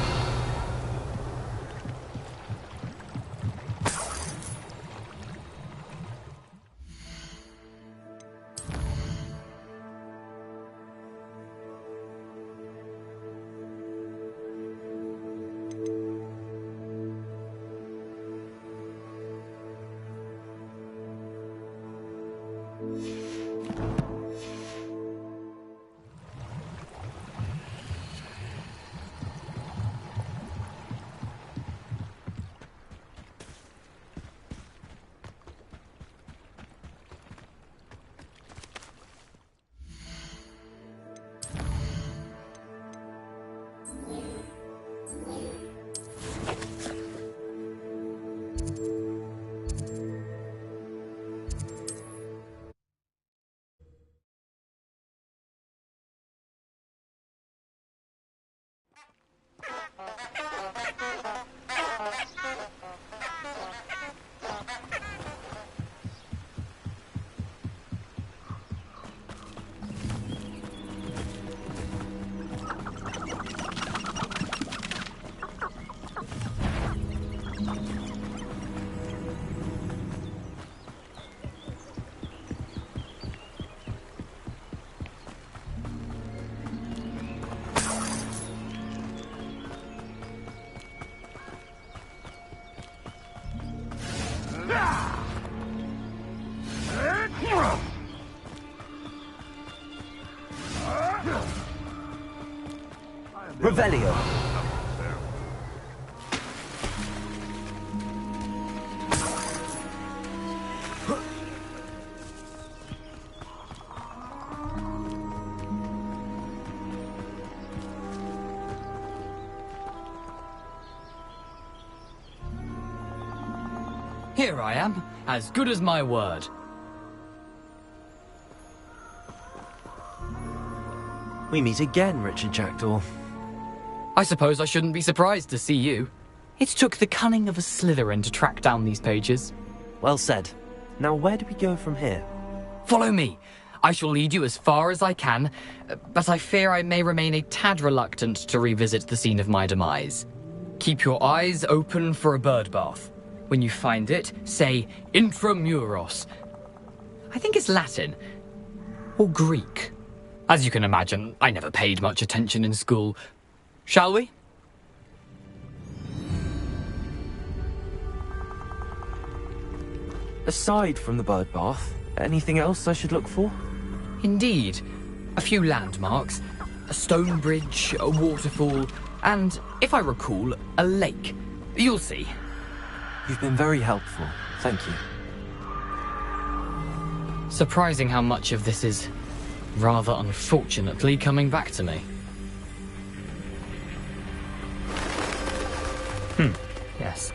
Revelio. Here I am, as good as my word. We meet again, Richard Jackdaw. I suppose I shouldn't be surprised to see you. It took the cunning of a Slytherin to track down these pages. Well said. Now where do we go from here? Follow me. I shall lead you as far as I can, but I fear I may remain a tad reluctant to revisit the scene of my demise. Keep your eyes open for a bird bath. When you find it, say intramuros. I think it's Latin. Or Greek. As you can imagine, I never paid much attention in school. Shall we? Aside from the bird bath, anything else I should look for? Indeed. A few landmarks, a stone bridge, a waterfall, and, if I recall, a lake. You'll see. You've been very helpful. Thank you. Surprising how much of this is, rather unfortunately, coming back to me. Yes.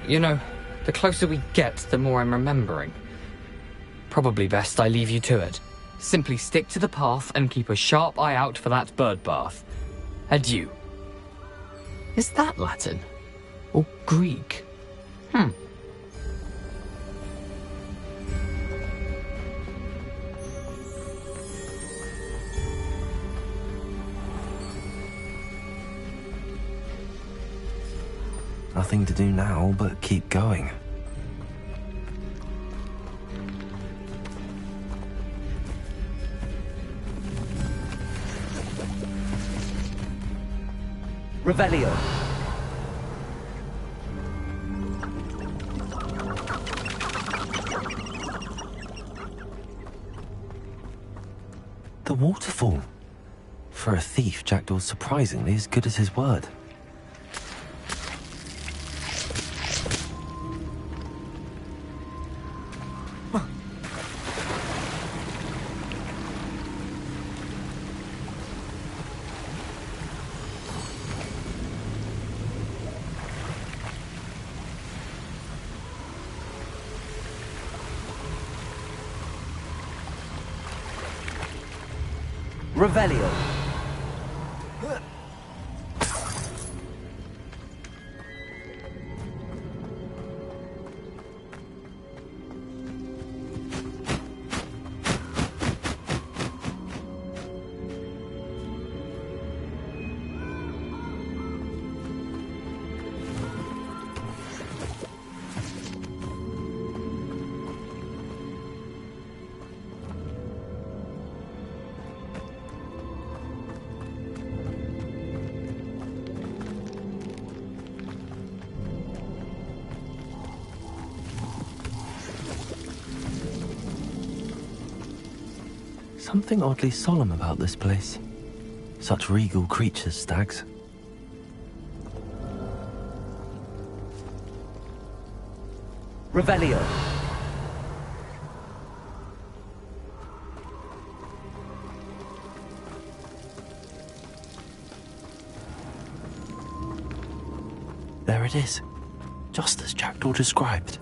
You know, the closer we get, the more I'm remembering. Probably best I leave you to it. Simply stick to the path and keep a sharp eye out for that bird bath. Adieu. Is that Latin? Or Greek? Nothing to do now but keep going. Revelio. The waterfall. For a thief, Jackdaw's surprisingly as good as his word. Revelio. Something oddly solemn about this place. Such regal creatures, stags. Revelio. There it is. Just as Jackdaw described.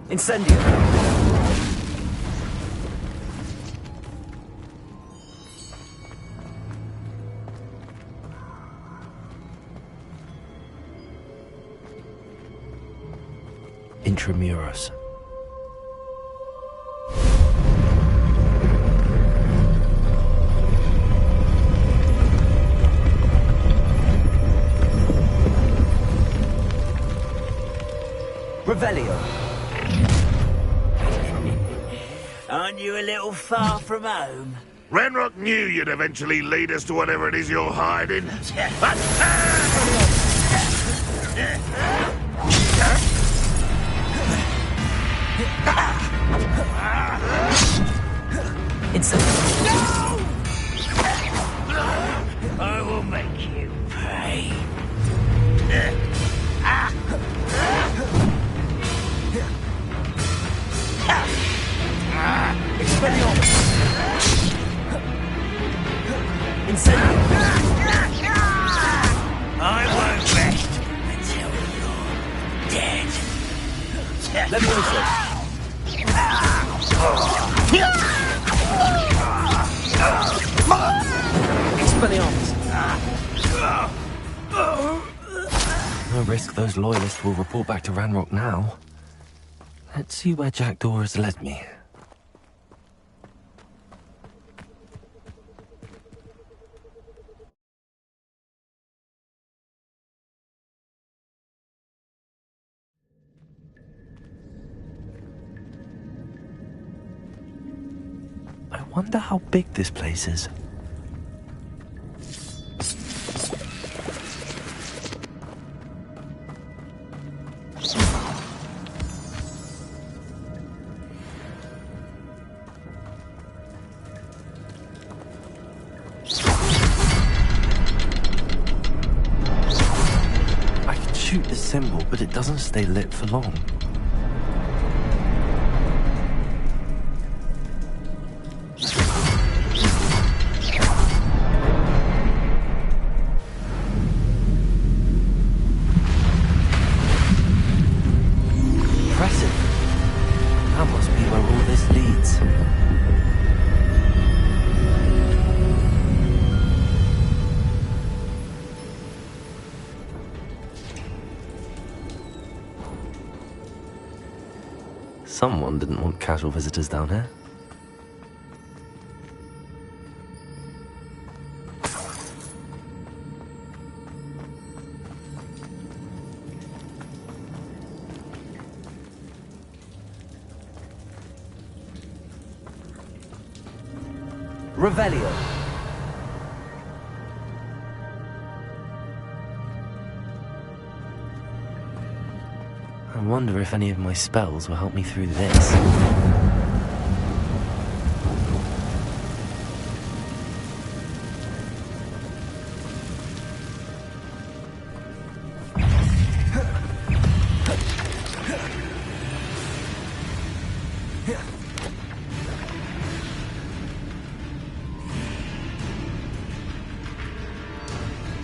Incendio! Intramuros. Revelio. Aren't you a little far from home? Ranrock knew you'd eventually lead us to whatever it is you're hiding. It's I will make you pay. Expelliarmus! Incendio! I won't rest until you're dead. Levioso! Expelliarmus! No risk those loyalists will report back to Ranrock now. Let's see where Jackdaw has led me. I wonder how big this place is. I can shoot the symbol, but it doesn't stay lit for long. Someone didn't want casual visitors down here. Revelio. I wonder if any of my spells will help me through this.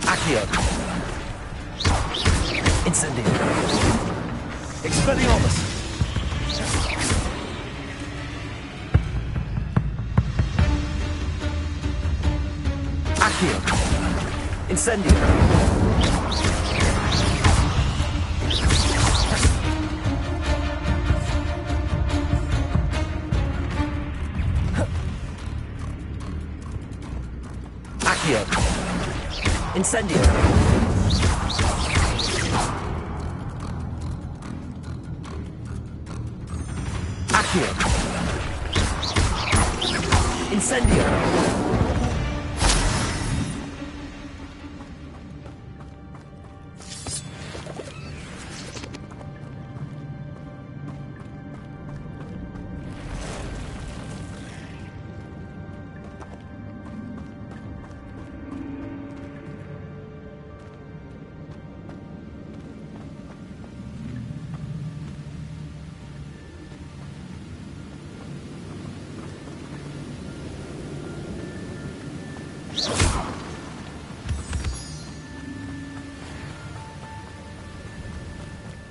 Accio. Incendio. Expelliarmus! Accio! Incendio! Accio! Incendio! Incendio!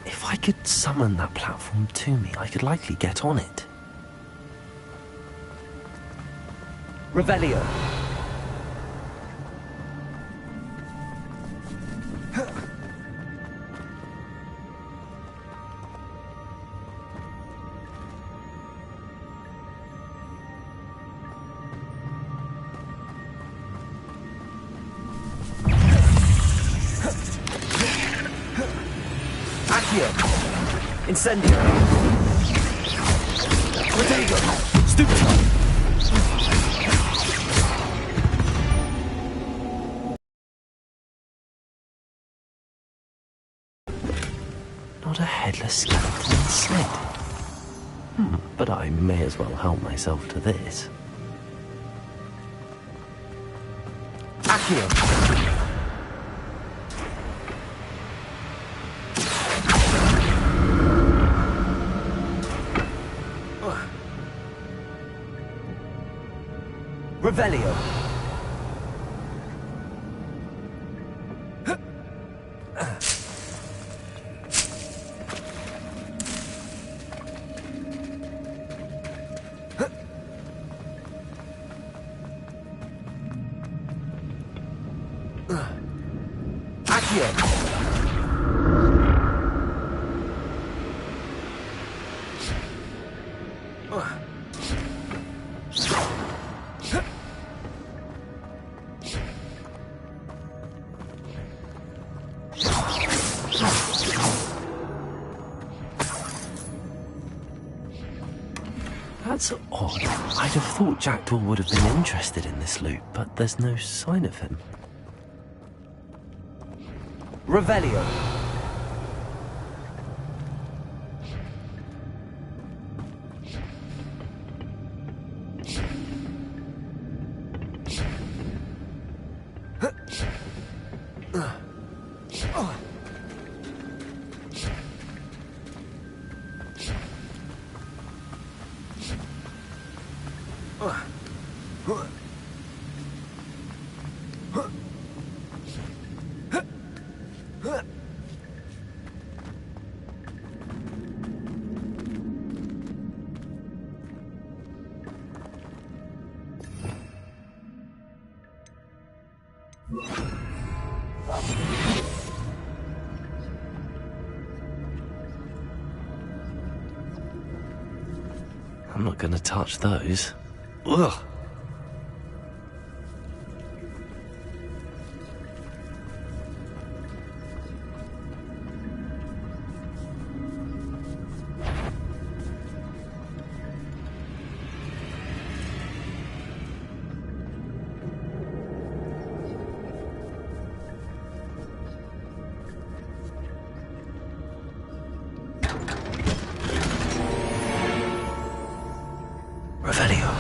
If I could summon that platform to me, I could likely get on it. Revelio. Accio! Incendio! Protego! Stupid! Not a headless skeleton instead. But I may as well help myself to this. Accio! Revelio! That's odd. I'd have thought Jackdaw would have been interested in this loot, but there's no sign of him. Revelio. I'm not gonna touch those. Ugh! Revelio.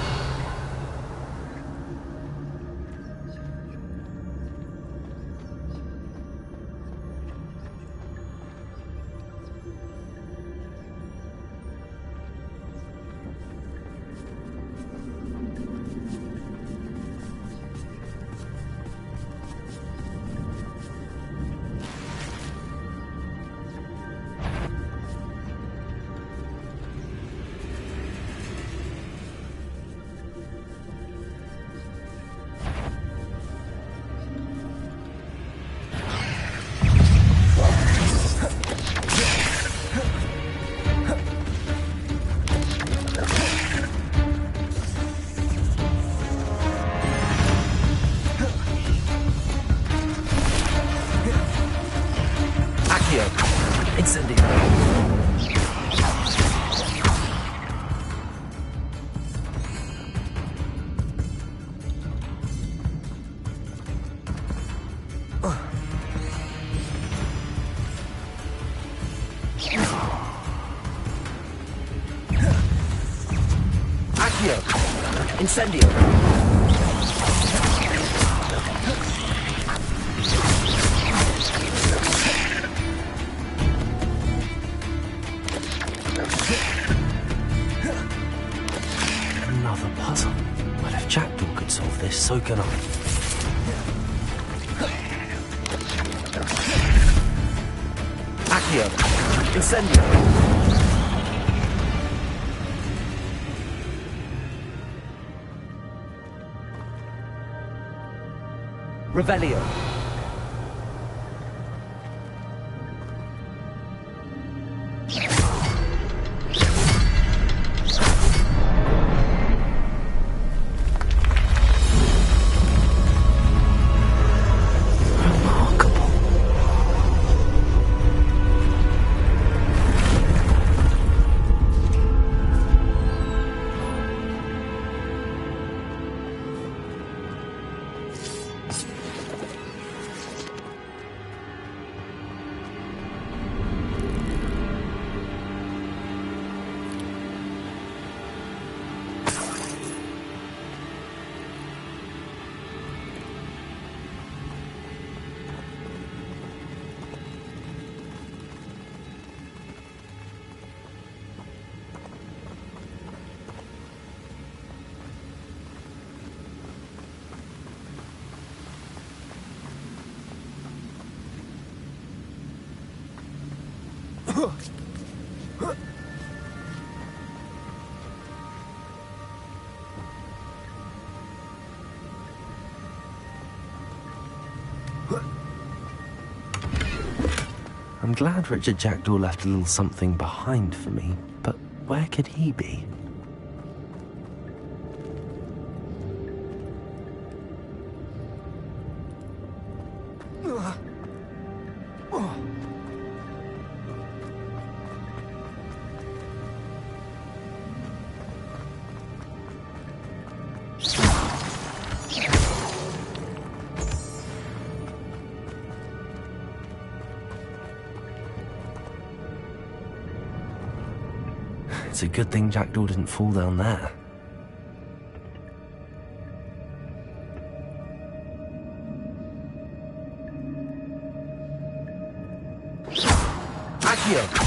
Incendio. Accio. Incendio. Another puzzle. But if Jackdaw could solve this, so can I. Accio. Incendio. Revelio. I'm glad Richard Jackdaw left a little something behind for me, but where could he be? It's a good thing Jackdaw didn't fall down there. Accio!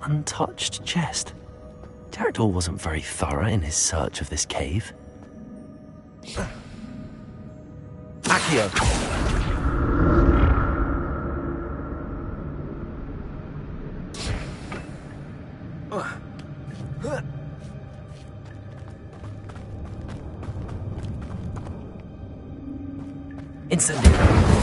Untouched chest. Jackdaw wasn't very thorough in his search of this cave. Accio! Incendio!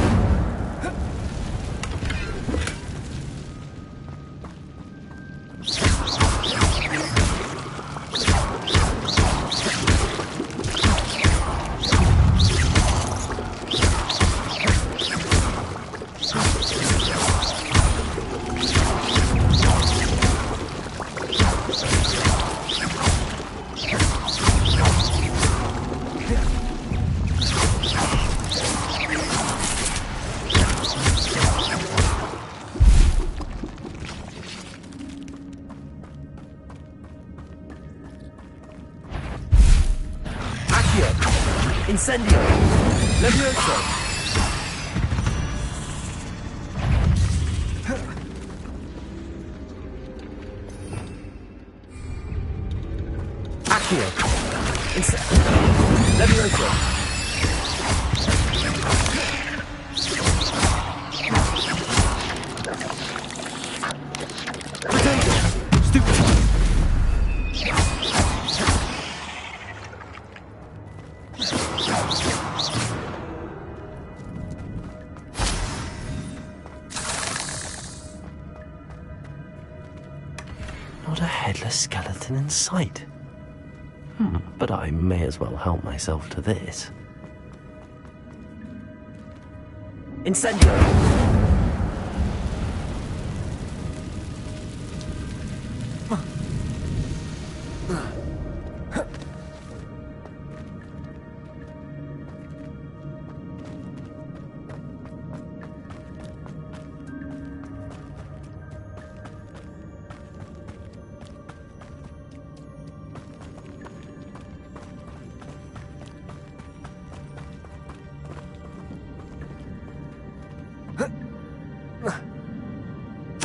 Incendio! Levioso! Accio! Levioso! Not a headless skeleton in sight. But I may as well help myself to this. Incendio!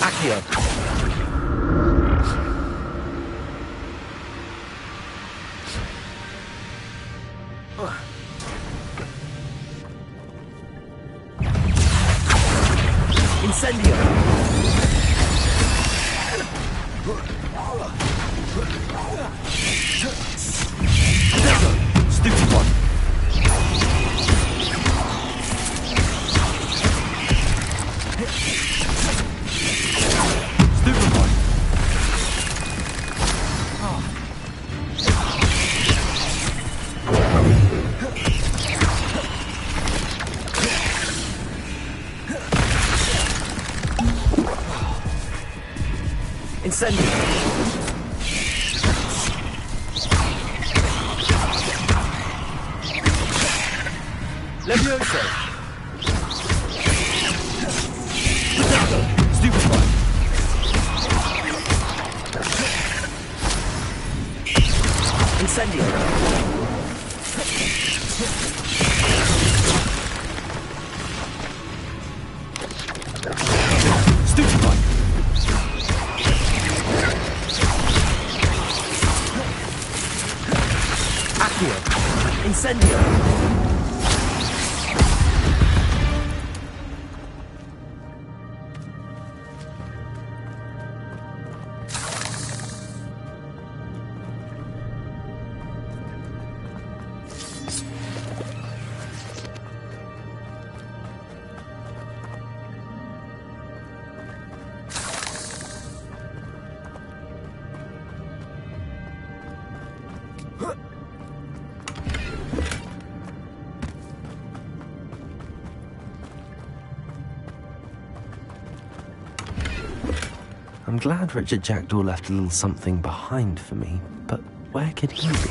Accio! Incendio! Stupid one! Incendio! Levioso! Stupid one! Incendio! Stupefy! Accio! Incendio! I'm glad Richard Jackdaw left a little something behind for me, but where could he be?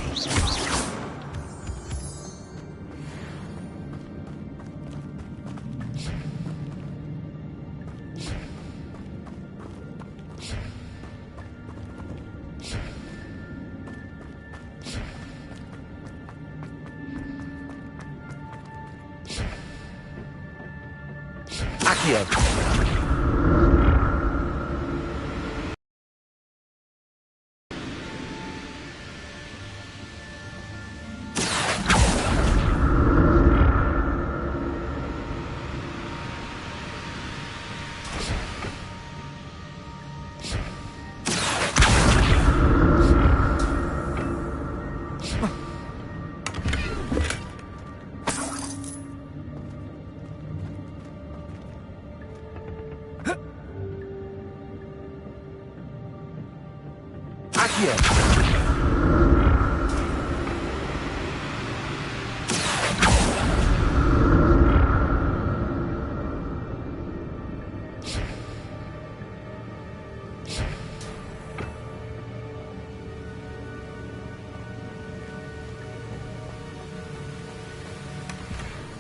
Accio!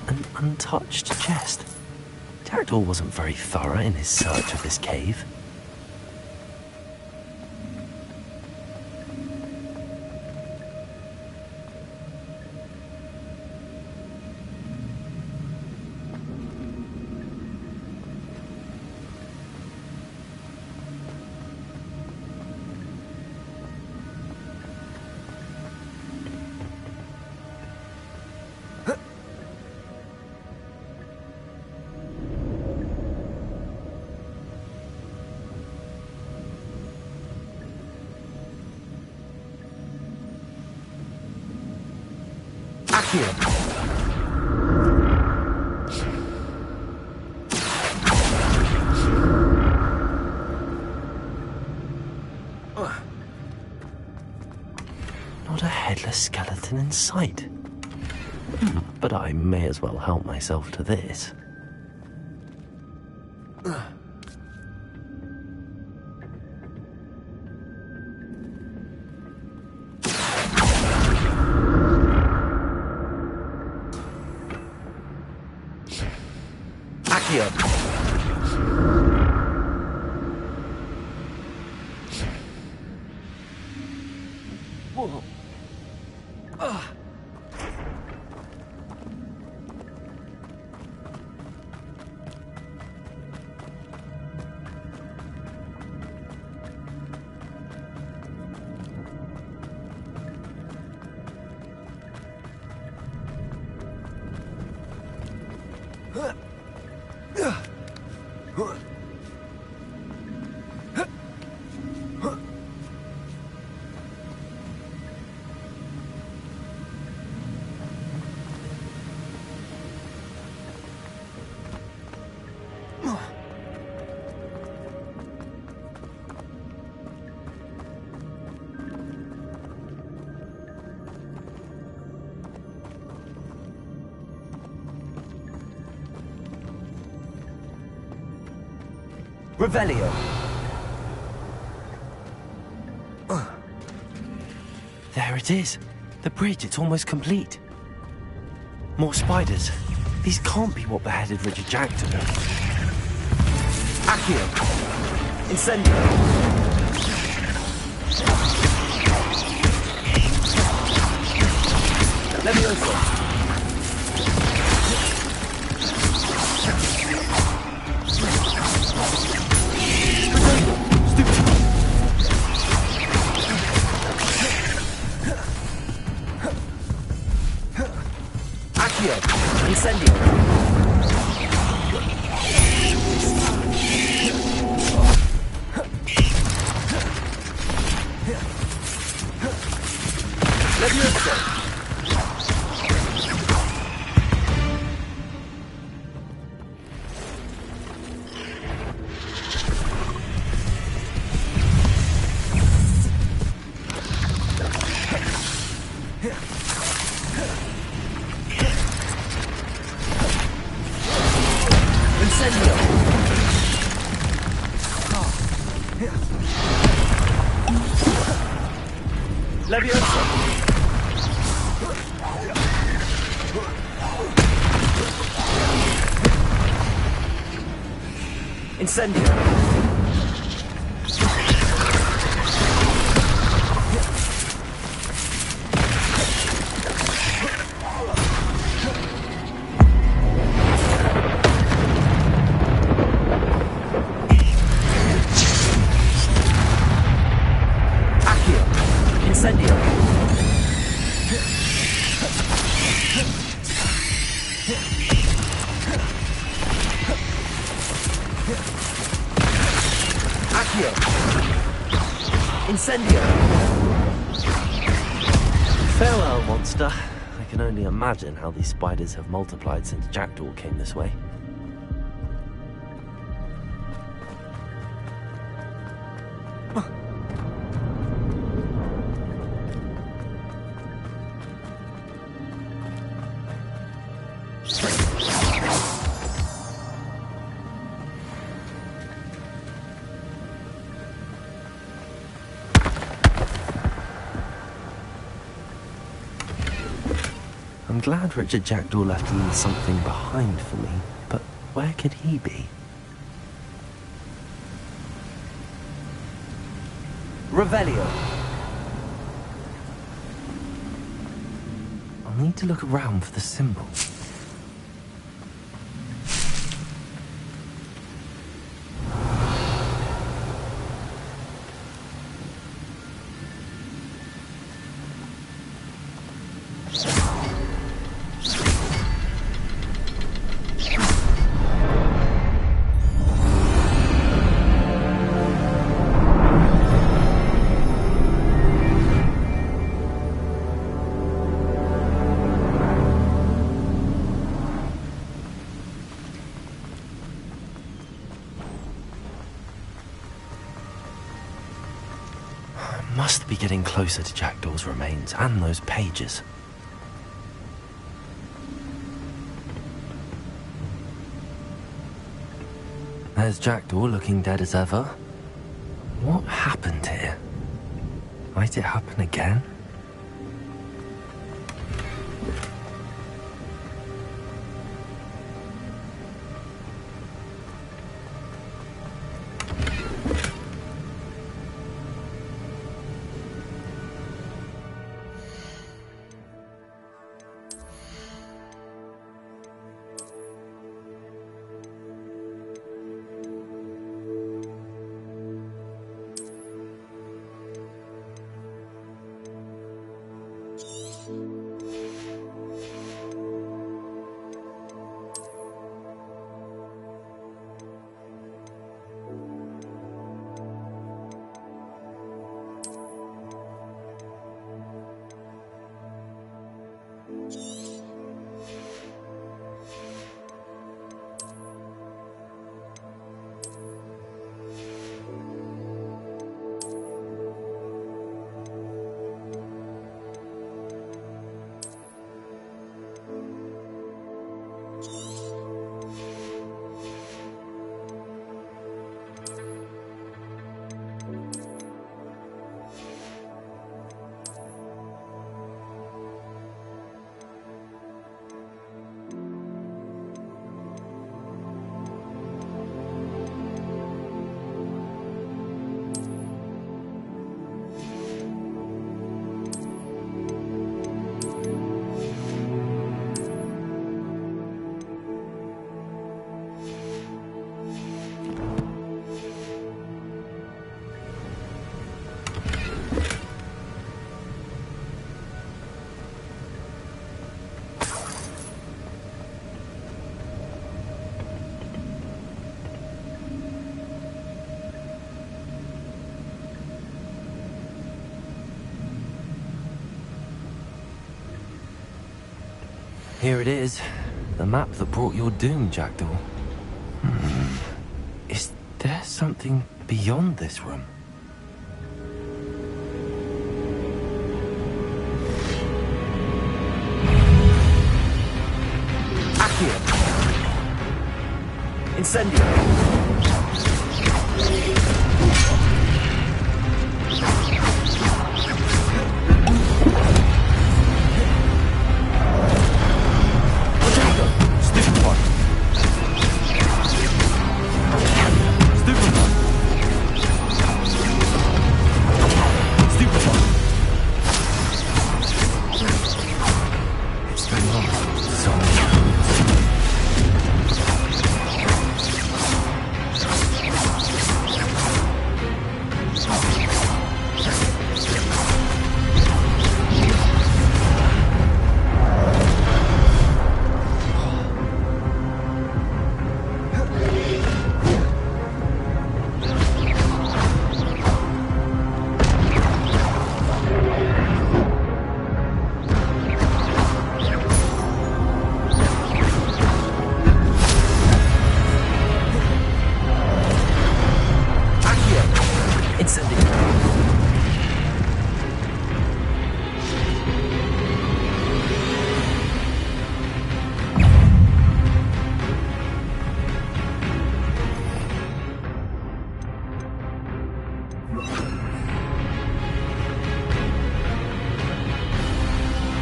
An untouched chest. Jackdaw wasn't very thorough in his search of this cave. Accio! Not a headless skeleton in sight. But I may as well help myself to this. Accio! Whoa. Revelio. There it is. The bridge, it's almost complete. More spiders. These can't be what beheaded Richard Jackdaw. Accio. Incendio. Levioso. Accio! Incendio! Levioso! Levioso! Incendio! Accio! Incendio! Accio! Incendio! Farewell, monster. I can only imagine how these spiders have multiplied since Jackdaw came this way. I'm glad Richard Jackdaw left a little something behind for me, but where could he be? Revelio! I'll need to look around for the symbol. Must be getting closer to Jackdaw's remains and those pages. There's Jackdaw looking dead as ever. What happened here? Might it happen again? Here it is. The map that brought your doom, Jackdaw. Is there something beyond this room? Accio! Incendio!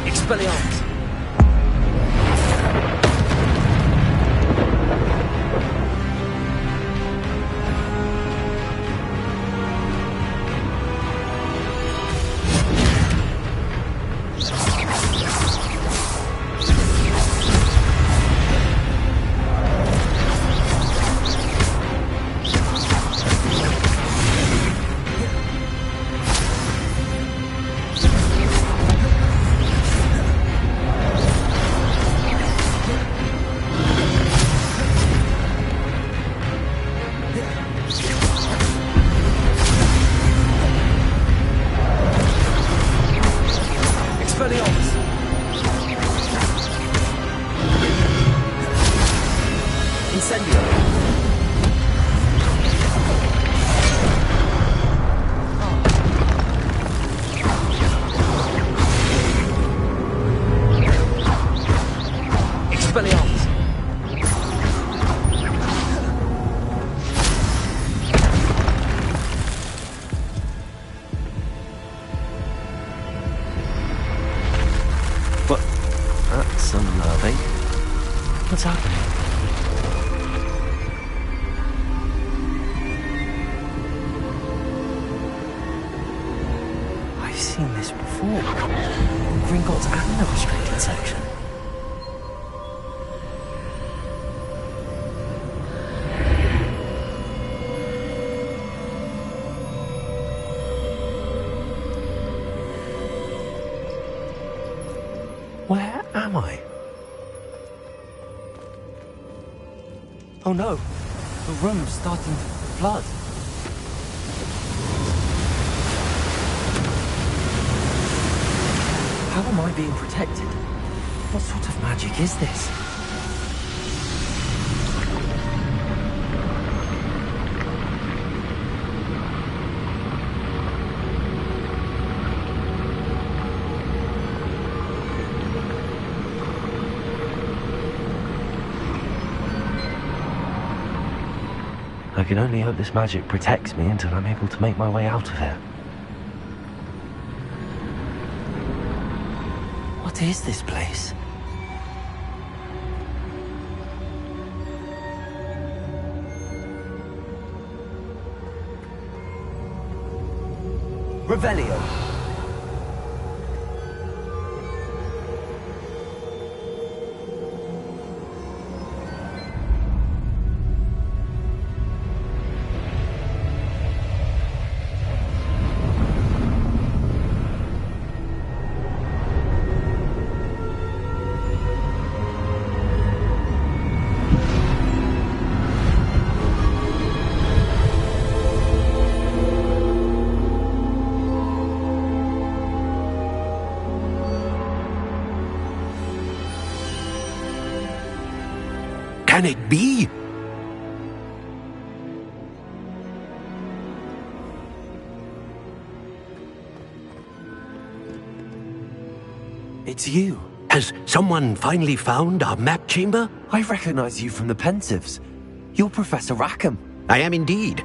Expelliarmus! What's happening? I've seen this before. Gringotts and the restricted section. Where am I? Oh no, the room's starting to flood. How am I being protected? What sort of magic is this? I can only hope this magic protects me until I'm able to make my way out of here. What is this place? Revelio. can it be? It's you. Has someone finally found our map chamber? I recognize you from the Pensieves. You're Professor Rackham. I am indeed.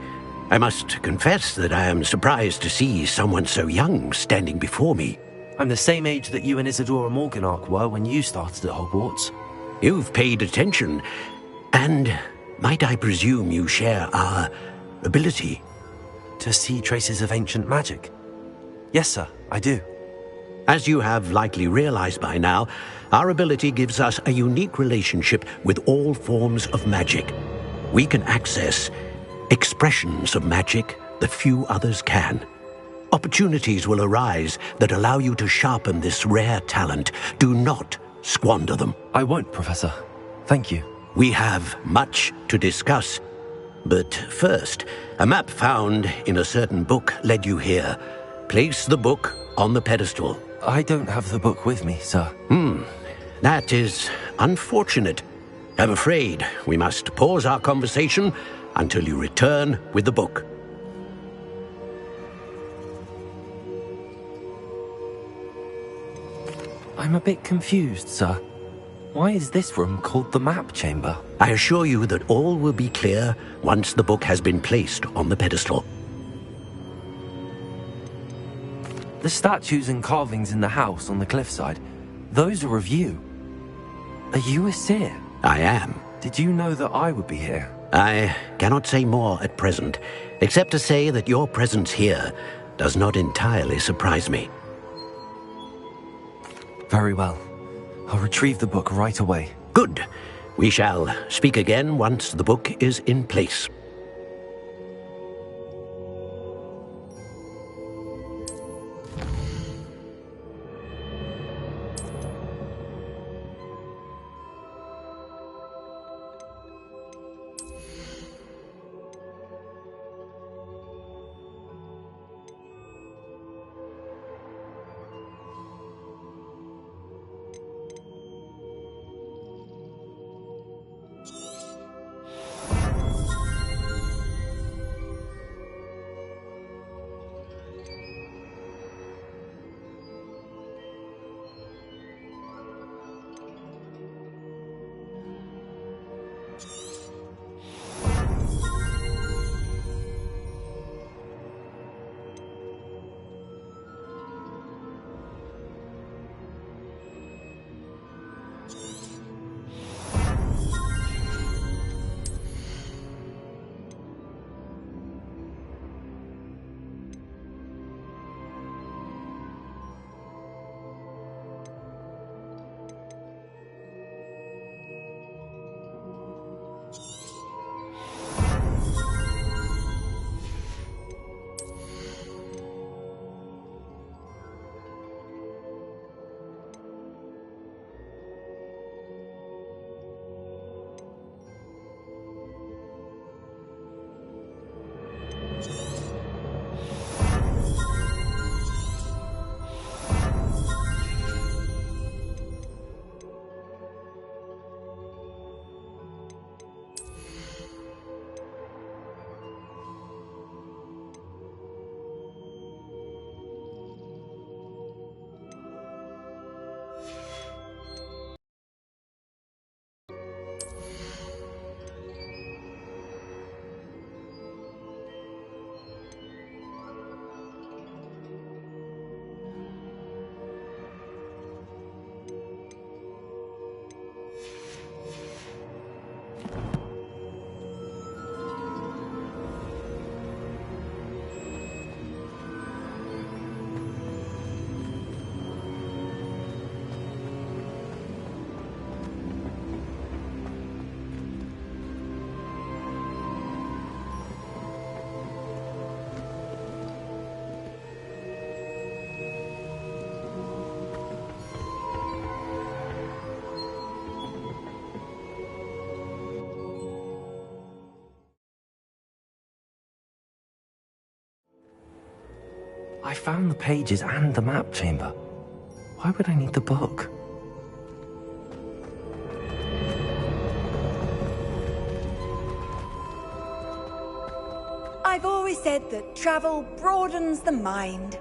I must confess that I am surprised to see someone so young standing before me. I'm the same age that you and Isadora Morganach were when you started at Hogwarts. You've paid attention, and might I presume you share our ability? To see traces of ancient magic? Yes, sir, I do. As you have likely realized by now, our ability gives us a unique relationship with all forms of magic. We can access expressions of magic that few others can. Opportunities will arise that allow you to sharpen this rare talent. Do not squander them. I won't, Professor. Thank you. We have much to discuss. But first, a map found in a certain book led you here. Place the book on the pedestal. I don't have the book with me, sir. That is unfortunate. I'm afraid we must pause our conversation until you return with the book. I'm a bit confused, sir. Why is this room called the map chamber? I assure you that all will be clear once the book has been placed on the pedestal. The statues and carvings in the house on the cliffside, those are of you. Are you a seer? I am. Did you know that I would be here? I cannot say more at present, except to say that your presence here does not entirely surprise me. Very well. I'll retrieve the book right away. Good. We shall speak again once the book is in place. I found the pages and the map chamber. Why would I need the book? always said that travel broadens the mind.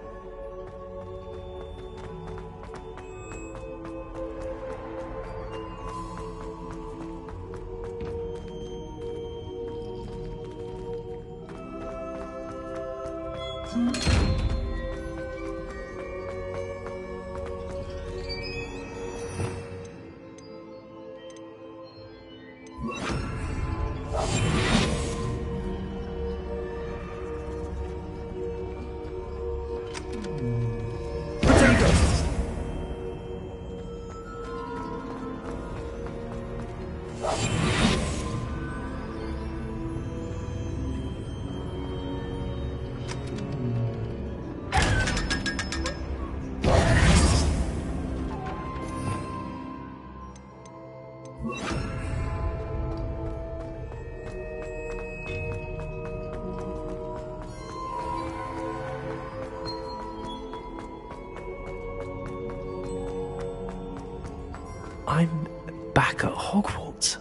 I'm back at Hogwarts.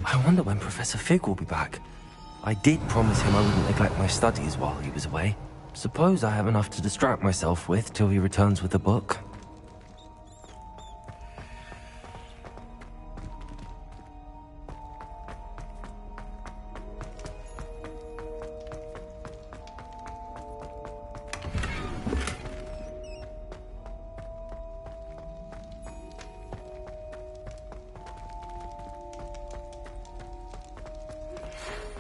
I wonder when Professor Fig will be back. I did promise him I wouldn't neglect my studies while he was away. Suppose I have enough to distract myself with till he returns with a book.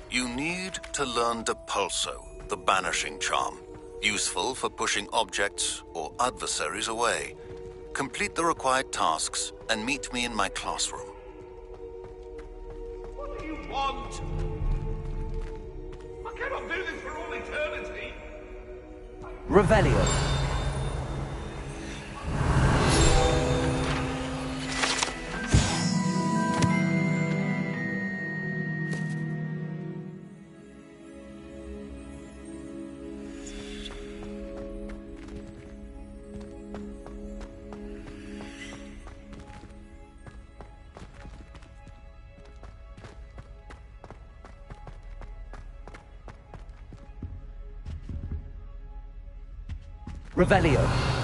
You need to learn Depulso, the banishing charm. Useful for pushing objects or adversaries away. Complete the required tasks and meet me in my classroom. What do you want? I cannot do this for all eternity. Revelio. Revelio.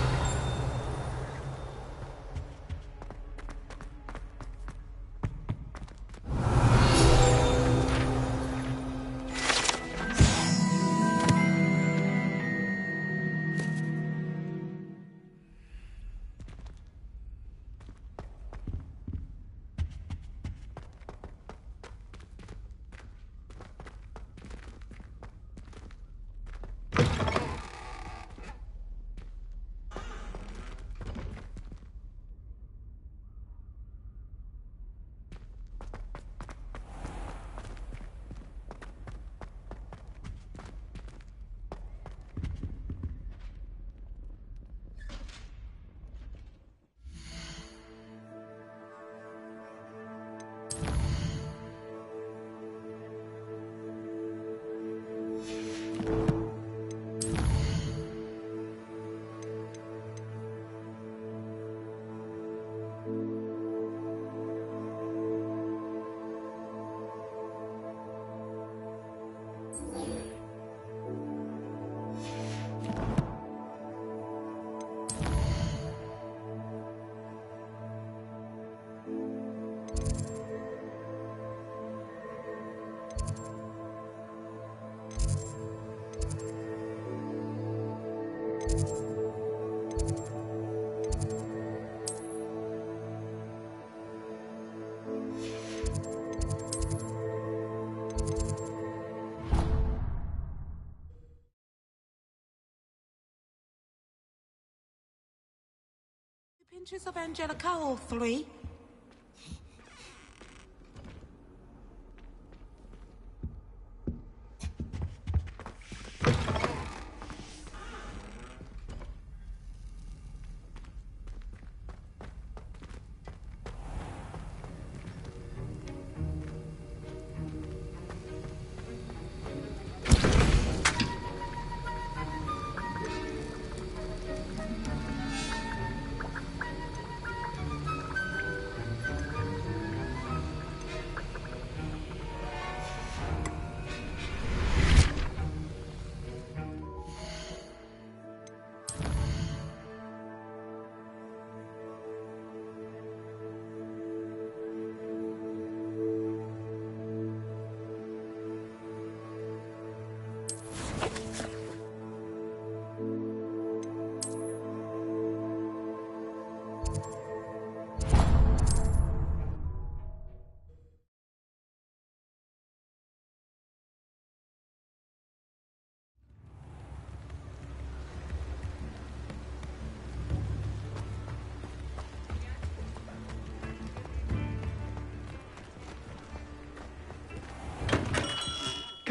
Pinches of Angelica, all three.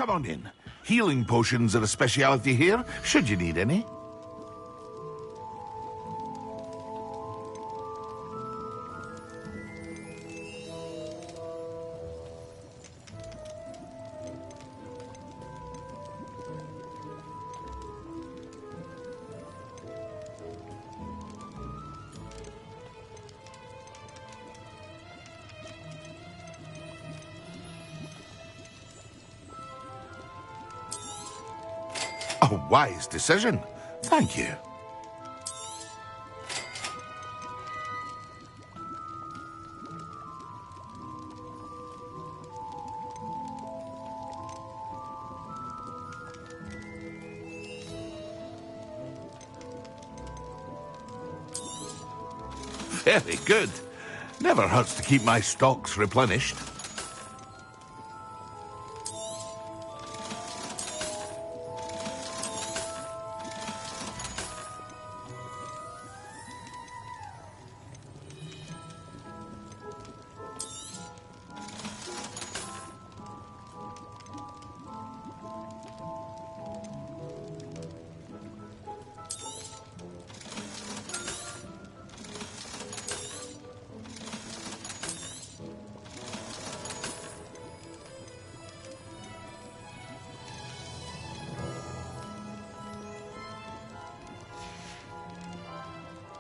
come on in. Healing potions are a speciality here, should you need any. A wise decision. Thank you. Very good. Never hurts to keep my stocks replenished.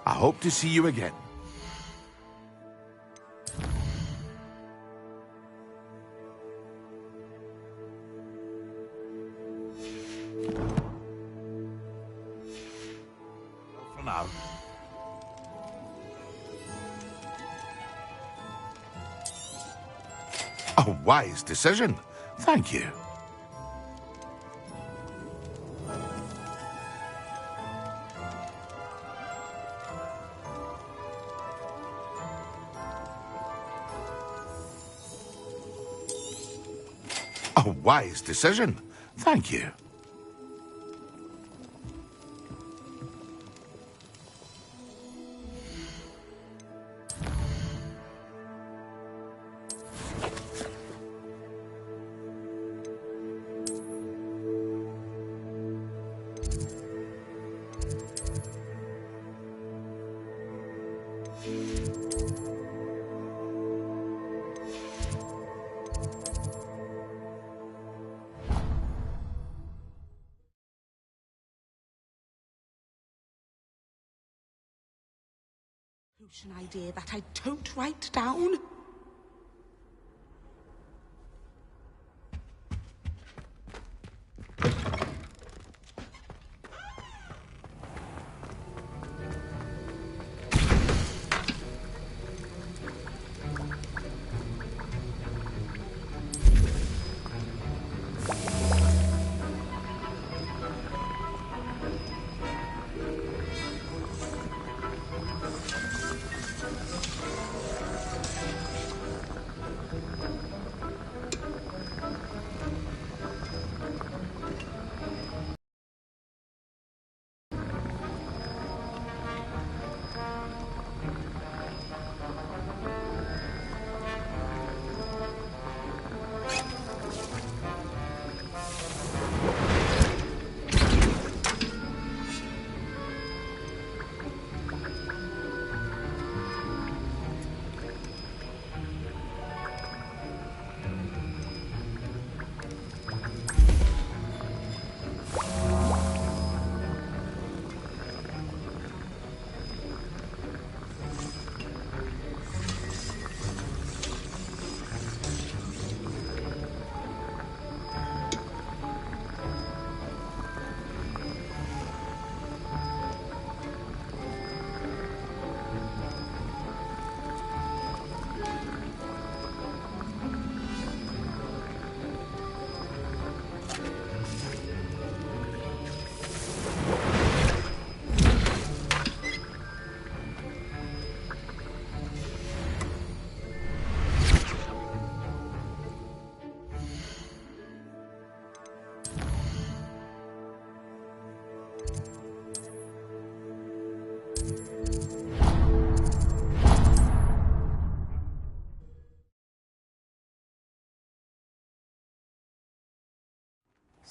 I hope to see you again. For now. A wise decision. Thank you. A wise decision. Thank you. Potion idea that I don't write down.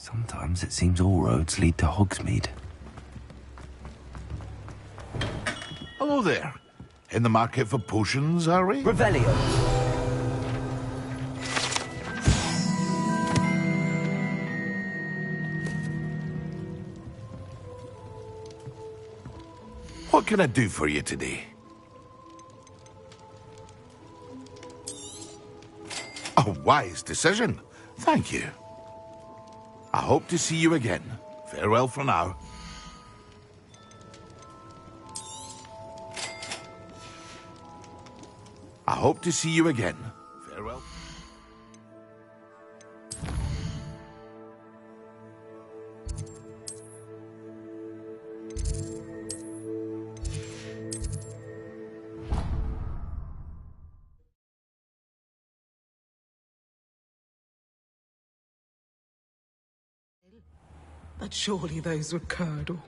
Sometimes it seems all roads lead to Hogsmeade. Hello there. In the market for potions, are we? Revelio. What can I do for you today? A wise decision. Thank you. I hope to see you again. Farewell for now. I hope to see you again. Farewell. But surely those were curdle.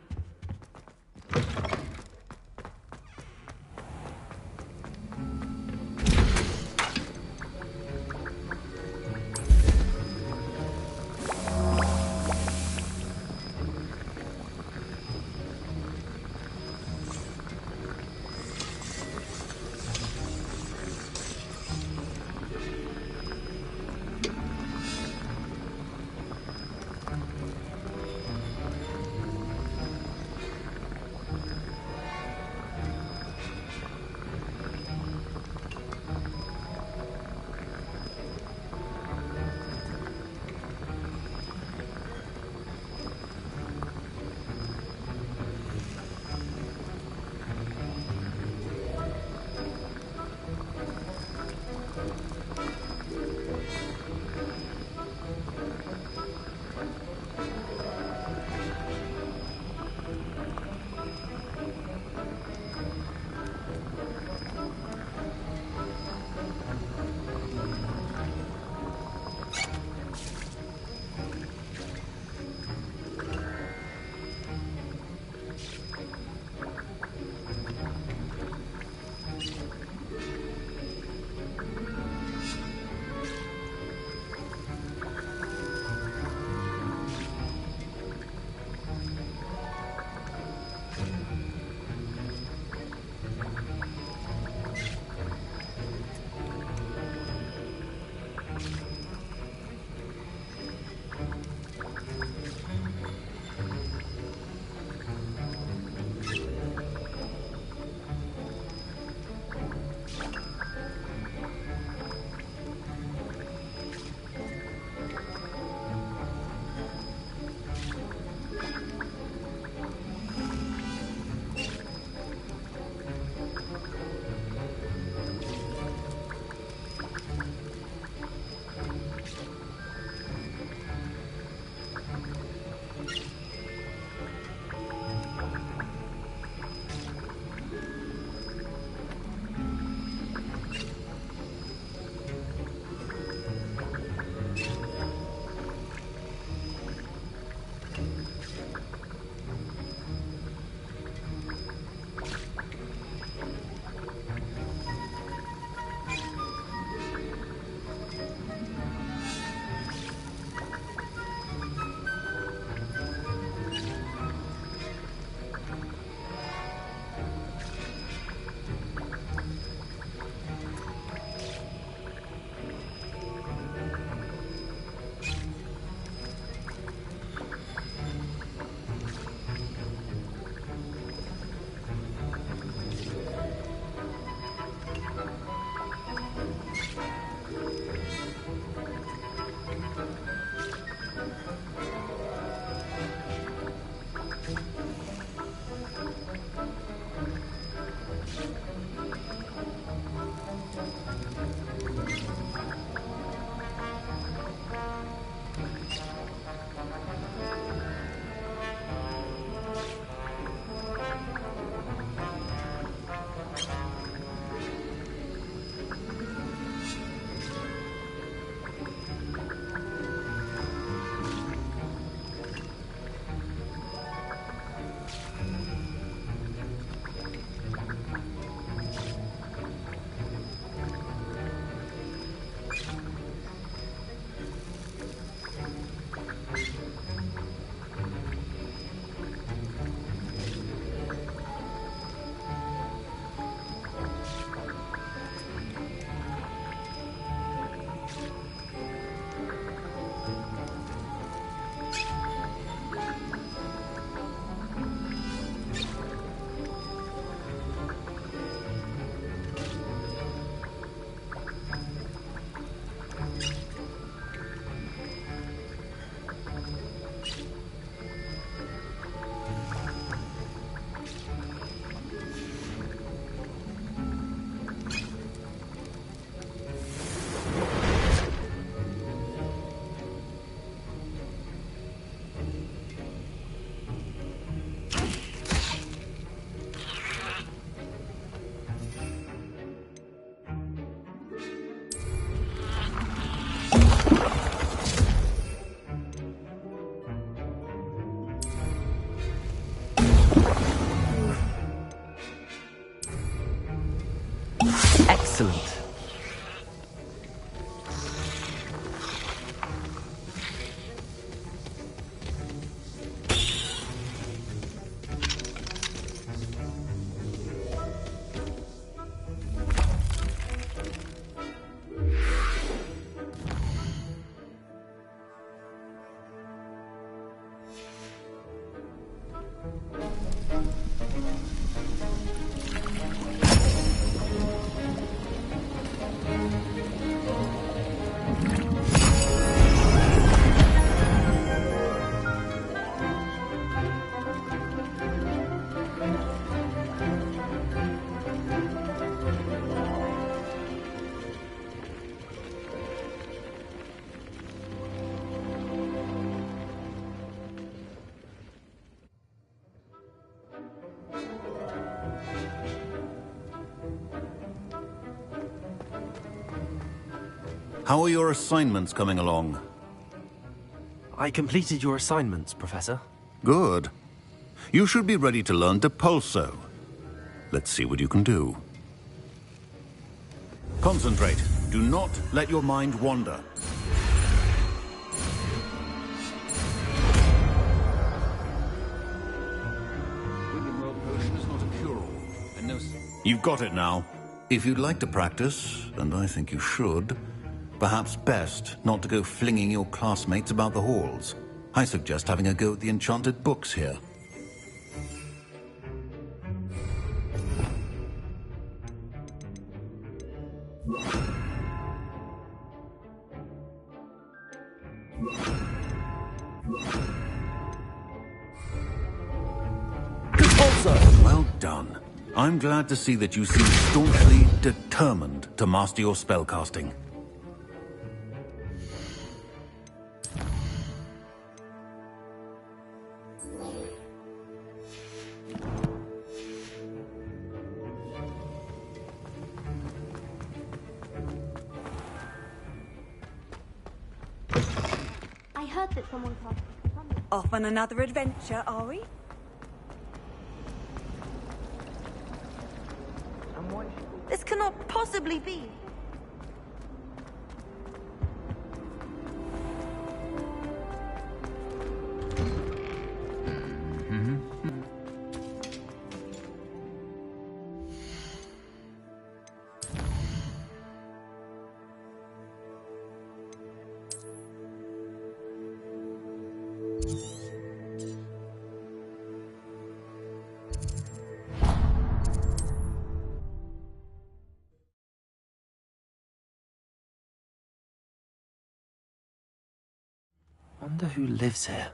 Excellent. How are your assignments coming along? I completed your assignments, Professor. Good. You should be ready to learn Depulso. Let's see what you can do. Concentrate. Do not let your mind wander. You've got it now. If you'd like to practice, and I think you should, perhaps best not to go flinging your classmates about the halls. I suggest having a go at the enchanted books here. Well done. I'm glad to see that you seem staunchly determined to master your spellcasting. I heard that someone cast. Off on another adventure, are we? This cannot possibly be. Wonder who lives here.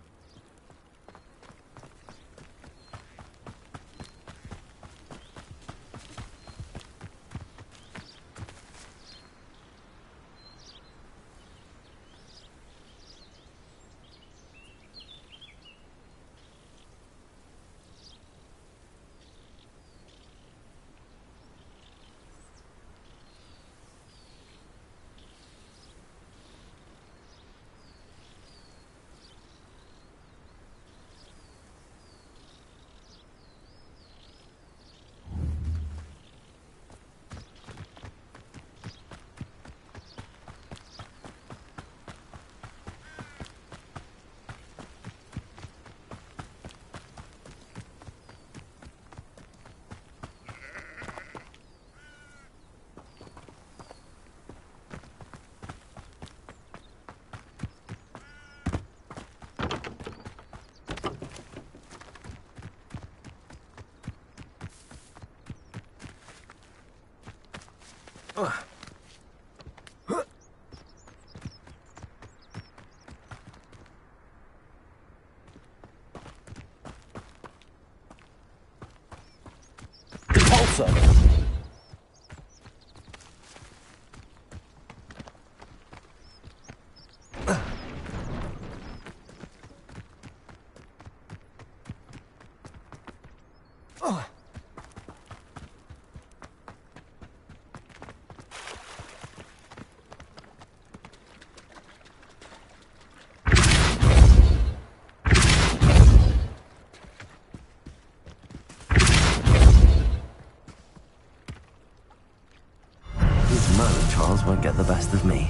trials won't get the best of me.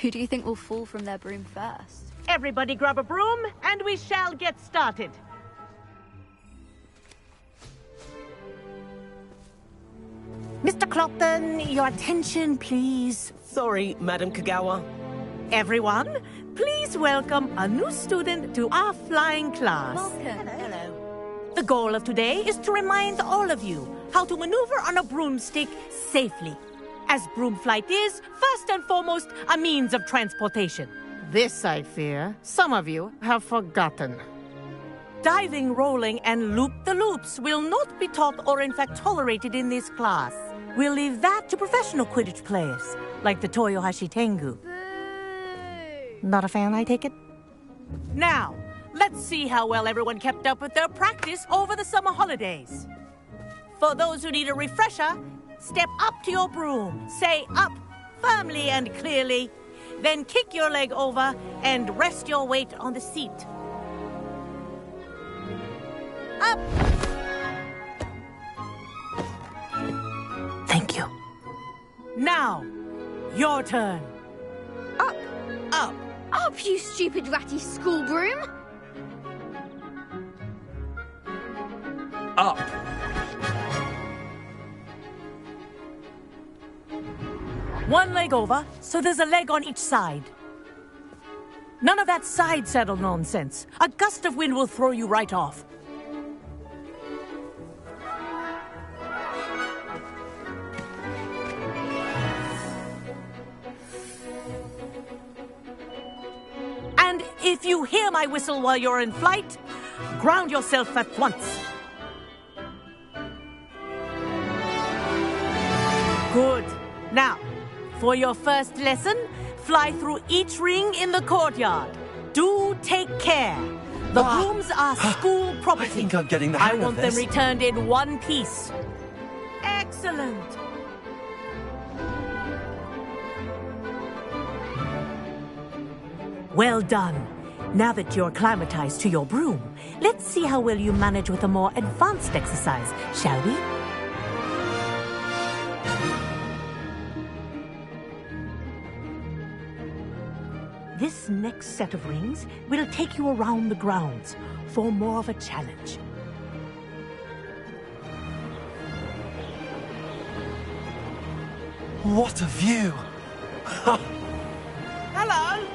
Who do you think will fall from their broom first? Everybody grab a broom, and we shall get started. Mr. Clopton, your attention, please. Sorry, Madam Kagawa. Everyone, please welcome a new student to our flying class. Welcome. Hello. The goal of today is to remind all of you how to maneuver on a broomstick safely, as broom flight is, first and foremost, a means of transportation. This, I fear, some of you have forgotten. Diving, rolling, and loop-the-loops will not be taught or in fact tolerated in this class. We'll leave that to professional Quidditch players, like the Toyohashi Tengu. Not a fan, I take it? Now, let's see how well everyone kept up with their practice over the summer holidays. For those who need a refresher, step up to your broom, say up firmly and clearly, then kick your leg over and rest your weight on the seat. Up! Thank you. Now, your turn. Up! Up! Up, you stupid ratty school broom! Up! One leg over, so there's a leg on each side. None of that side saddle nonsense. A gust of wind will throw you right off. And if you hear my whistle while you're in flight, ground yourself at once. Good. Now, for your first lesson, fly through each ring in the courtyard. Do take care. The brooms are school property. I think I'm getting the hang I want of this. them returned in one piece. Excellent. Well done. Now that you're acclimatized to your broom, let's see how well you manage with a more advanced exercise, shall we? This next set of rings will take you around the grounds for more of a challenge. What a view! Hello!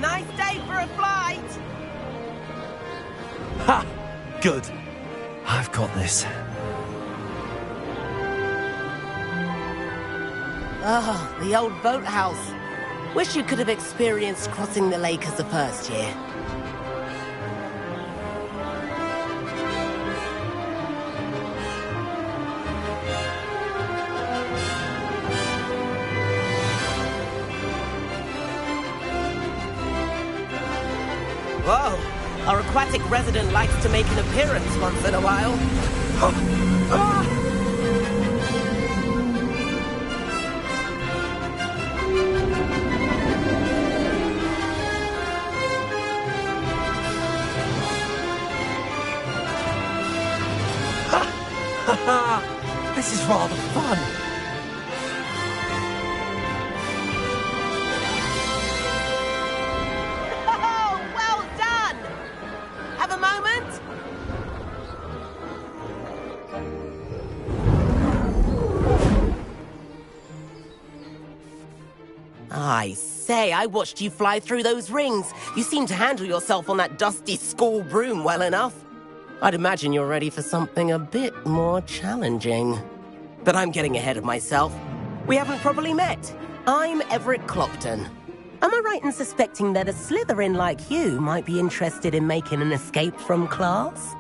Nice day for a flight! Ha! Good. I've got this. Oh, the old boathouse. Wish you could have experienced crossing the lake as a first year. Whoa! Our aquatic resident likes to make an appearance once in a while. This is rather fun. Oh, well done! Have a moment? I say, I watched you fly through those rings. You seem to handle yourself on that dusty school broom well enough. I'd imagine you're ready for something a bit more challenging. But I'm getting ahead of myself. We haven't properly met. I'm Everett Clopton. Am I right in suspecting that a Slytherin like you might be interested in making an escape from class?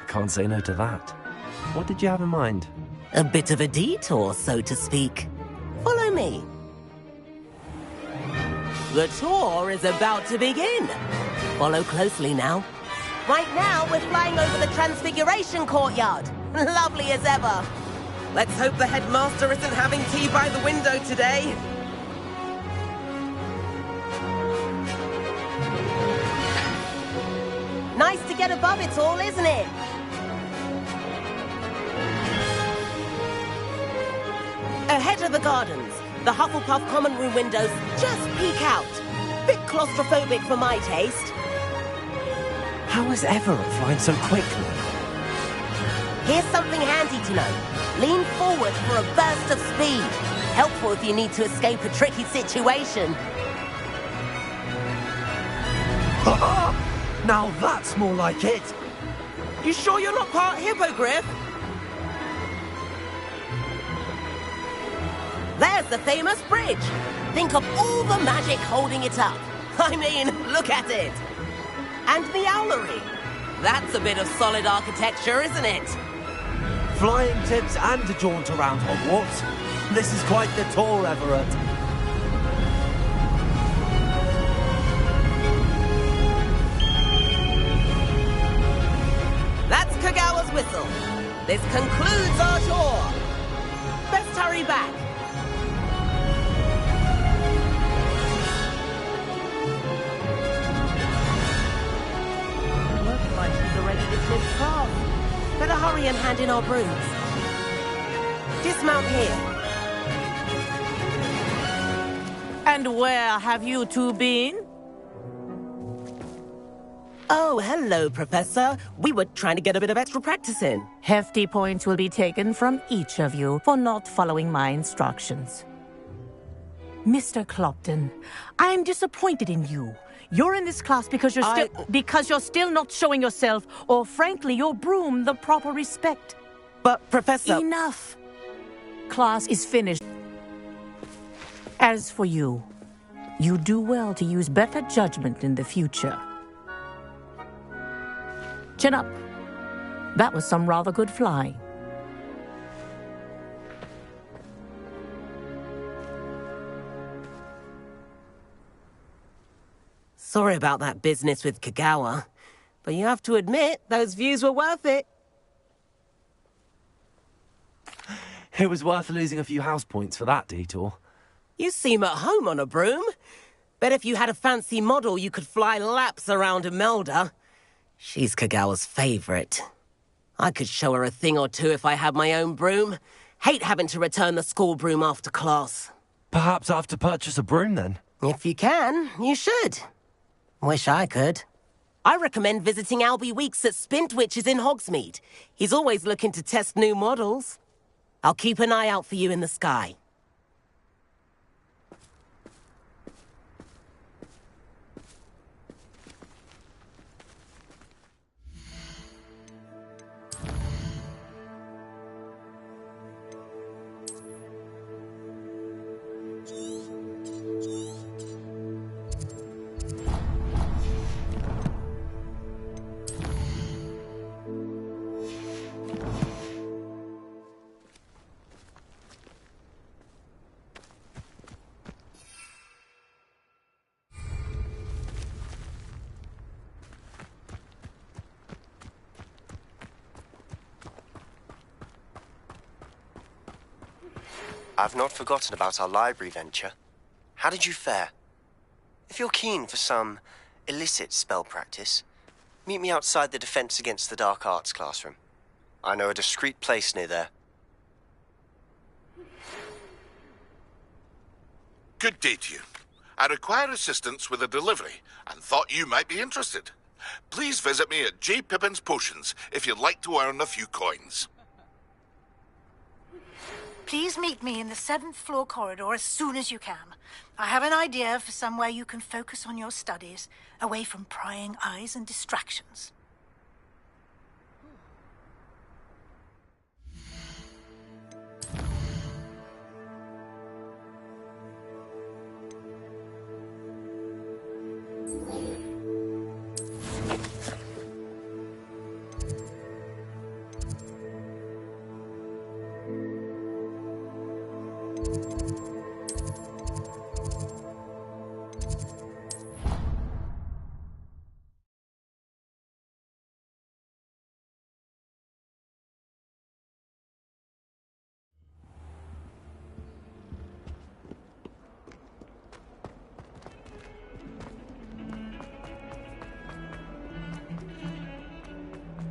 Can't say no to that. What did you have in mind? A bit of a detour, so to speak. Follow me. The tour is about to begin. Follow closely now. Right now, we're flying over the Transfiguration Courtyard. Lovely as ever. Let's hope the headmaster isn't having tea by the window today. Nice to get above it all, isn't it? Ahead of the gardens, the Hufflepuff common room windows just peek out. Bit claustrophobic for my taste. How is Everett flying so quickly? Here's something handy to know. Lean forward for a burst of speed. Helpful if you need to escape a tricky situation. Now that's more like it. You sure you're not part hippogriff? There's the famous bridge. Think of all the magic holding it up. I mean, look at it. And the owlery. That's a bit of solid architecture, isn't it? Flying tips and a jaunt around Hogwarts. This is quite the tour, Everett. That's Kagawa's whistle. This concludes our tour. Best hurry back. Looks like she's already dismissed class. Better hurry and hand in our brooms. Dismount here. And where have you two been? Oh, hello, Professor. We were trying to get a bit of extra practice in. Hefty points will be taken from each of you for not following my instructions. Mr. Clopton, I'm disappointed in you. You're in this class because you're still not showing yourself, or frankly, your broom the proper respect. But, Professor... Enough. Class is finished. As for you, you do well to use better judgment in the future. Chin up. That was some rather good flying. Sorry about that business with Kagawa, but you have to admit, those views were worth it. It was worth losing a few house points for that detour. You seem at home on a broom. Bet if you had a fancy model, you could fly laps around Imelda. She's Kagawa's favorite. I could show her a thing or two if I had my own broom. Hate having to return the school broom after class. Perhaps I have to purchase a broom then? If you can, you should. Wish I could. I recommend visiting Albie Weeks at Spintwitches in Hogsmeade. He's always looking to test new models. I'll keep an eye out for you in the sky. I've not forgotten about our library venture. How did you fare? If you're keen for some illicit spell practice, meet me outside the Defense Against the Dark Arts classroom. I know a discreet place near there. Good day to you. I require assistance with a delivery and thought you might be interested. Please visit me at J. Pippin's Potions if you'd like to earn a few coins. Please meet me in the 7th floor corridor as soon as you can. I have an idea for somewhere you can focus on your studies, away from prying eyes and distractions.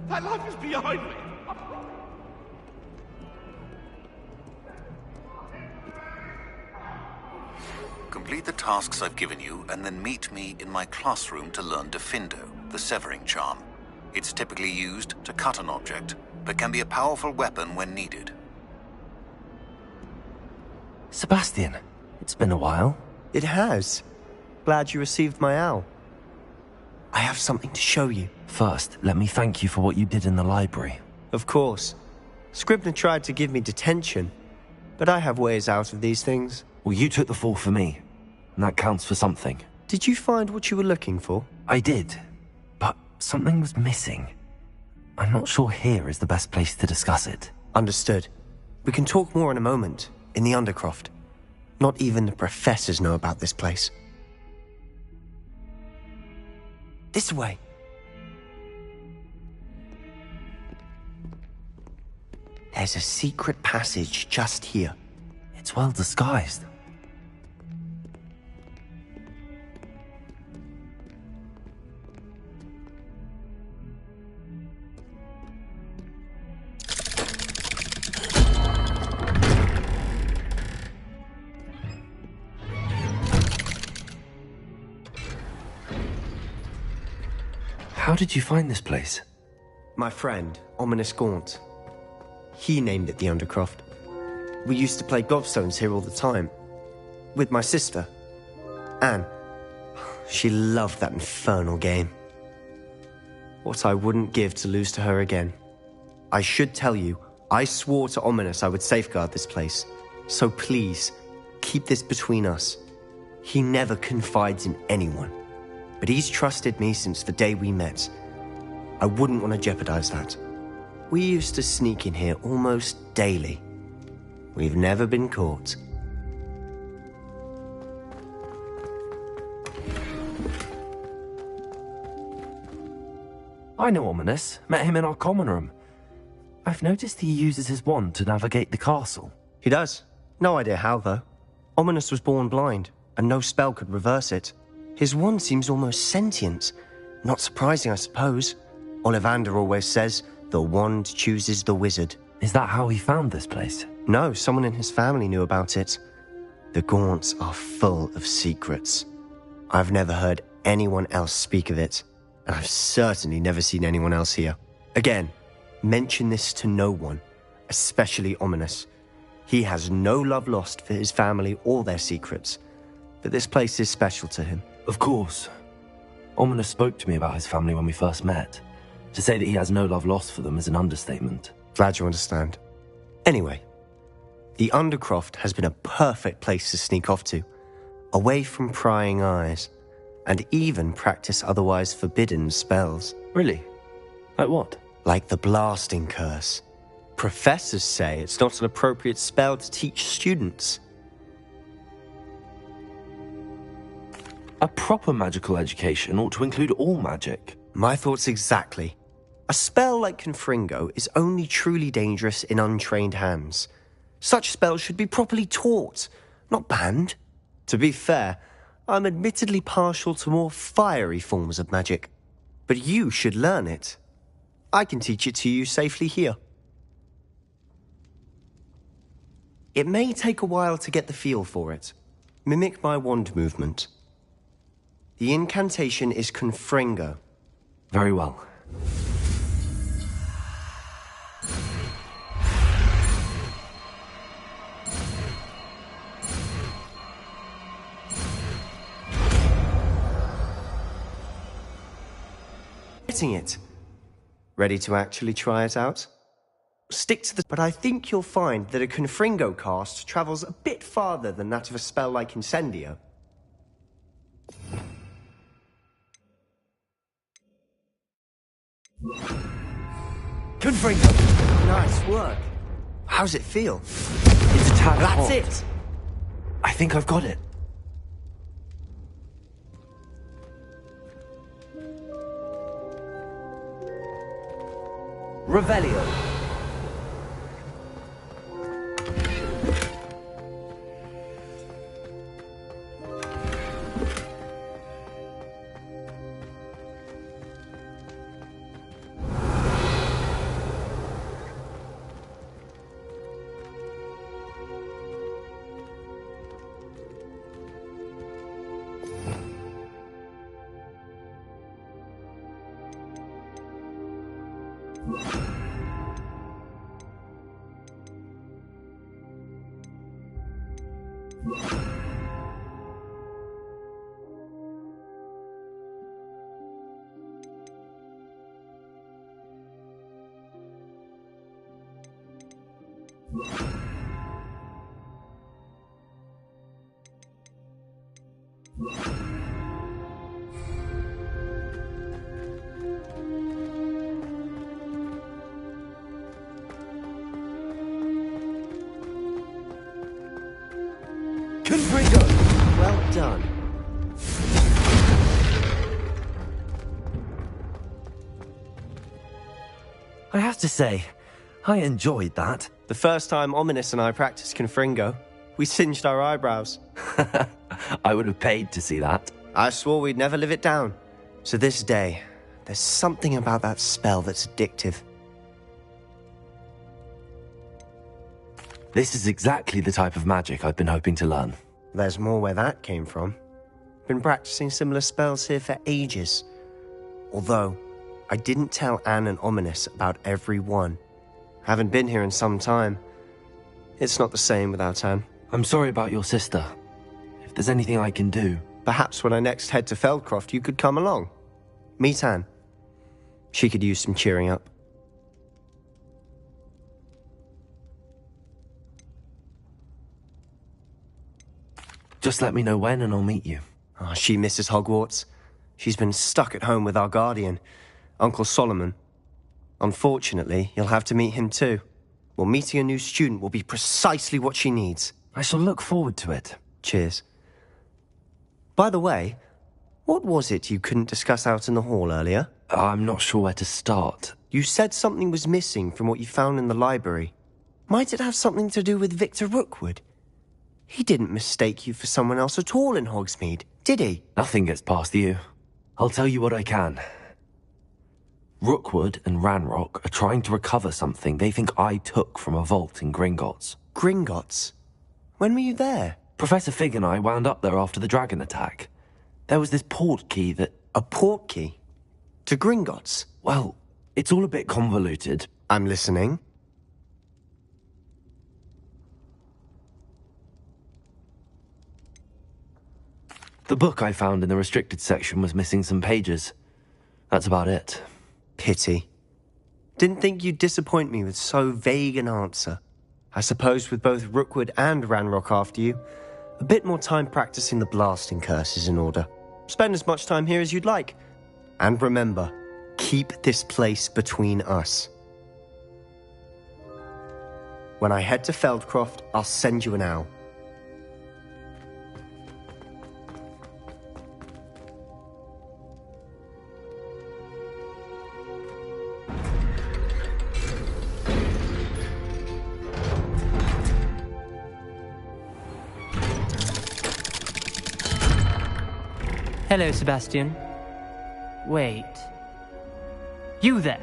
That life is behind me. Complete the tasks I've given you, and then meet me in my classroom to learn Defindo, the severing charm. It's typically used to cut an object, but can be a powerful weapon when needed. Sebastian, it's been a while. It has. Glad you received my owl. I have something to show you. First, let me thank you for what you did in the library. Of course. Scribner tried to give me detention, but I have ways out of these things. Well, you took the fall for me, and that counts for something. Did you find what you were looking for? I did, but something was missing. I'm not sure here is the best place to discuss it. Understood. We can talk more in a moment, in the Undercroft. Not even the professors know about this place. This way. There's a secret passage just here. It's well disguised. How did you find this place? My friend, Ominous Gaunt. He named it the Undercroft. We used to play gobstones here all the time. With my sister, Anne. She loved that infernal game. What I wouldn't give to lose to her again. I should tell you, I swore to Ominous I would safeguard this place. So please, keep this between us. He never confides in anyone. But he's trusted me since the day we met. I wouldn't want to jeopardize that. We used to sneak in here almost daily. We've never been caught. I know Ominous. Met him in our common room. I've noticed he uses his wand to navigate the castle. He does. No idea how, though. Ominous was born blind, and no spell could reverse it. His wand seems almost sentient. Not surprising, I suppose. Ollivander always says, the wand chooses the wizard. Is that how he found this place? No, someone in his family knew about it. The Gaunts are full of secrets. I've never heard anyone else speak of it, and I've certainly never seen anyone else here. Again, mention this to no one, especially Ominous. He has no love lost for his family or their secrets, but this place is special to him. Of course. Ominous spoke to me about his family when we first met. To say that he has no love lost for them is an understatement. Glad you understand. Anyway, the Undercroft has been a perfect place to sneak off to, away from prying eyes, and even practice otherwise forbidden spells. Really? Like what? Like the blasting curse. Professors say it's not an appropriate spell to teach students. A proper magical education ought to include all magic. My thoughts exactly. A spell like Confringo is only truly dangerous in untrained hands. Such spells should be properly taught, not banned. To be fair, I'm admittedly partial to more fiery forms of magic. But you should learn it. I can teach it to you safely here. It may take a while to get the feel for it. Mimic my wand movement. The incantation is Confringo. Very well. getting it. Ready to actually try it out? Stick to the... But I think you'll find that a Confringo cast travels a bit farther than that of a spell like Incendio. Confringo! Nice work. How's it feel? It's a tad That's hot. it! I think I've got it. Revelio. Confringo! Well done. I have to say, I enjoyed that. The first time Ominous and I practiced Confringo, we singed our eyebrows. I would have paid to see that. I swore we'd never live it down. So this day, there's something about that spell that's addictive. This is exactly the type of magic I've been hoping to learn. There's more where that came from. Been practicing similar spells here for ages. Although, I didn't tell Anne and Ominous about every one. Haven't been here in some time. It's not the same without Anne. I'm sorry about your sister. If there's anything I can do... Perhaps when I next head to Feldcroft, you could come along. Meet Anne. She could use some cheering up. Just let me know when and I'll meet you. Oh, she misses Hogwarts. She's been stuck at home with our guardian, Uncle Solomon. Unfortunately, you'll have to meet him too. Well, meeting a new student will be precisely what she needs. I shall look forward to it. Cheers. By the way, what was it you couldn't discuss out in the hall earlier? I'm not sure where to start. You said something was missing from what you found in the library. Might it have something to do with Victor Rookwood? He didn't mistake you for someone else at all in Hogsmeade, did he? Nothing gets past you. I'll tell you what I can. Rookwood and Ranrock are trying to recover something they think I took from a vault in Gringotts. Gringotts? When were you there? Professor Fig and I wound up there after the dragon attack. There was this port key that... A port key? To Gringotts? Well, it's all a bit convoluted. I'm listening. The book I found in the restricted section was missing some pages. That's about it. Pity. Didn't think you'd disappoint me with so vague an answer. I suppose with both Rookwood and Ranrock after you, a bit more time practicing the blasting curse is in order. Spend as much time here as you'd like. And remember, keep this place between us. When I head to Feldcroft, I'll send you an owl. Hello, Sebastian. Wait. You there?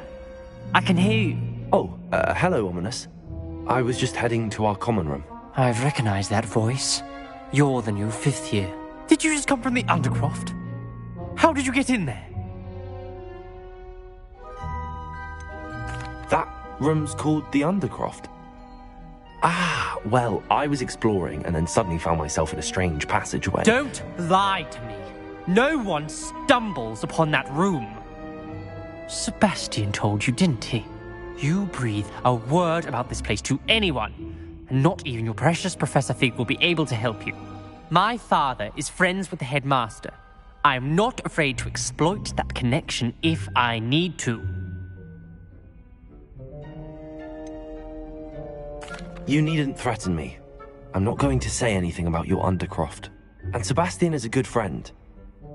I can hear you. Oh, hello, Ominous. I was just heading to our common room. I've recognized that voice. You're the new 5th year. Did you just come from the Undercroft? How did you get in there? That room's called the Undercroft. Ah, well, I was exploring and then suddenly found myself in a strange passageway. Don't lie to me. No one stumbles upon that room. Sebastian told you, didn't he? You breathe a word about this place to anyone, and not even your precious Professor Fig will be able to help you. My father is friends with the headmaster. I am not afraid to exploit that connection if I need to. You needn't threaten me. I'm not going to say anything about your Undercroft. And Sebastian is a good friend.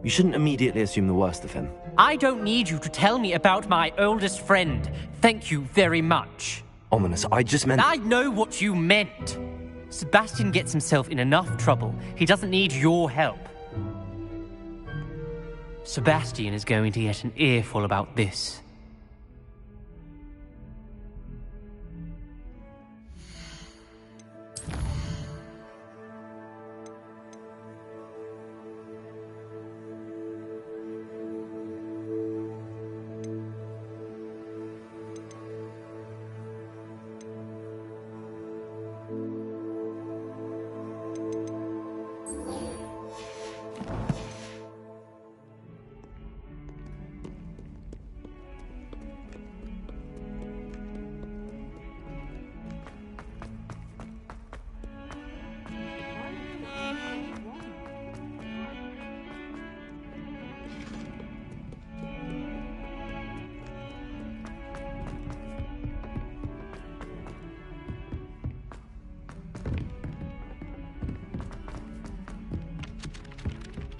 You shouldn't immediately assume the worst of him. I don't need you to tell me about my oldest friend. Thank you very much. Ominous, I just meant... I know what you meant. Sebastian gets himself in enough trouble. He doesn't need your help. Sebastian is going to get an earful about this.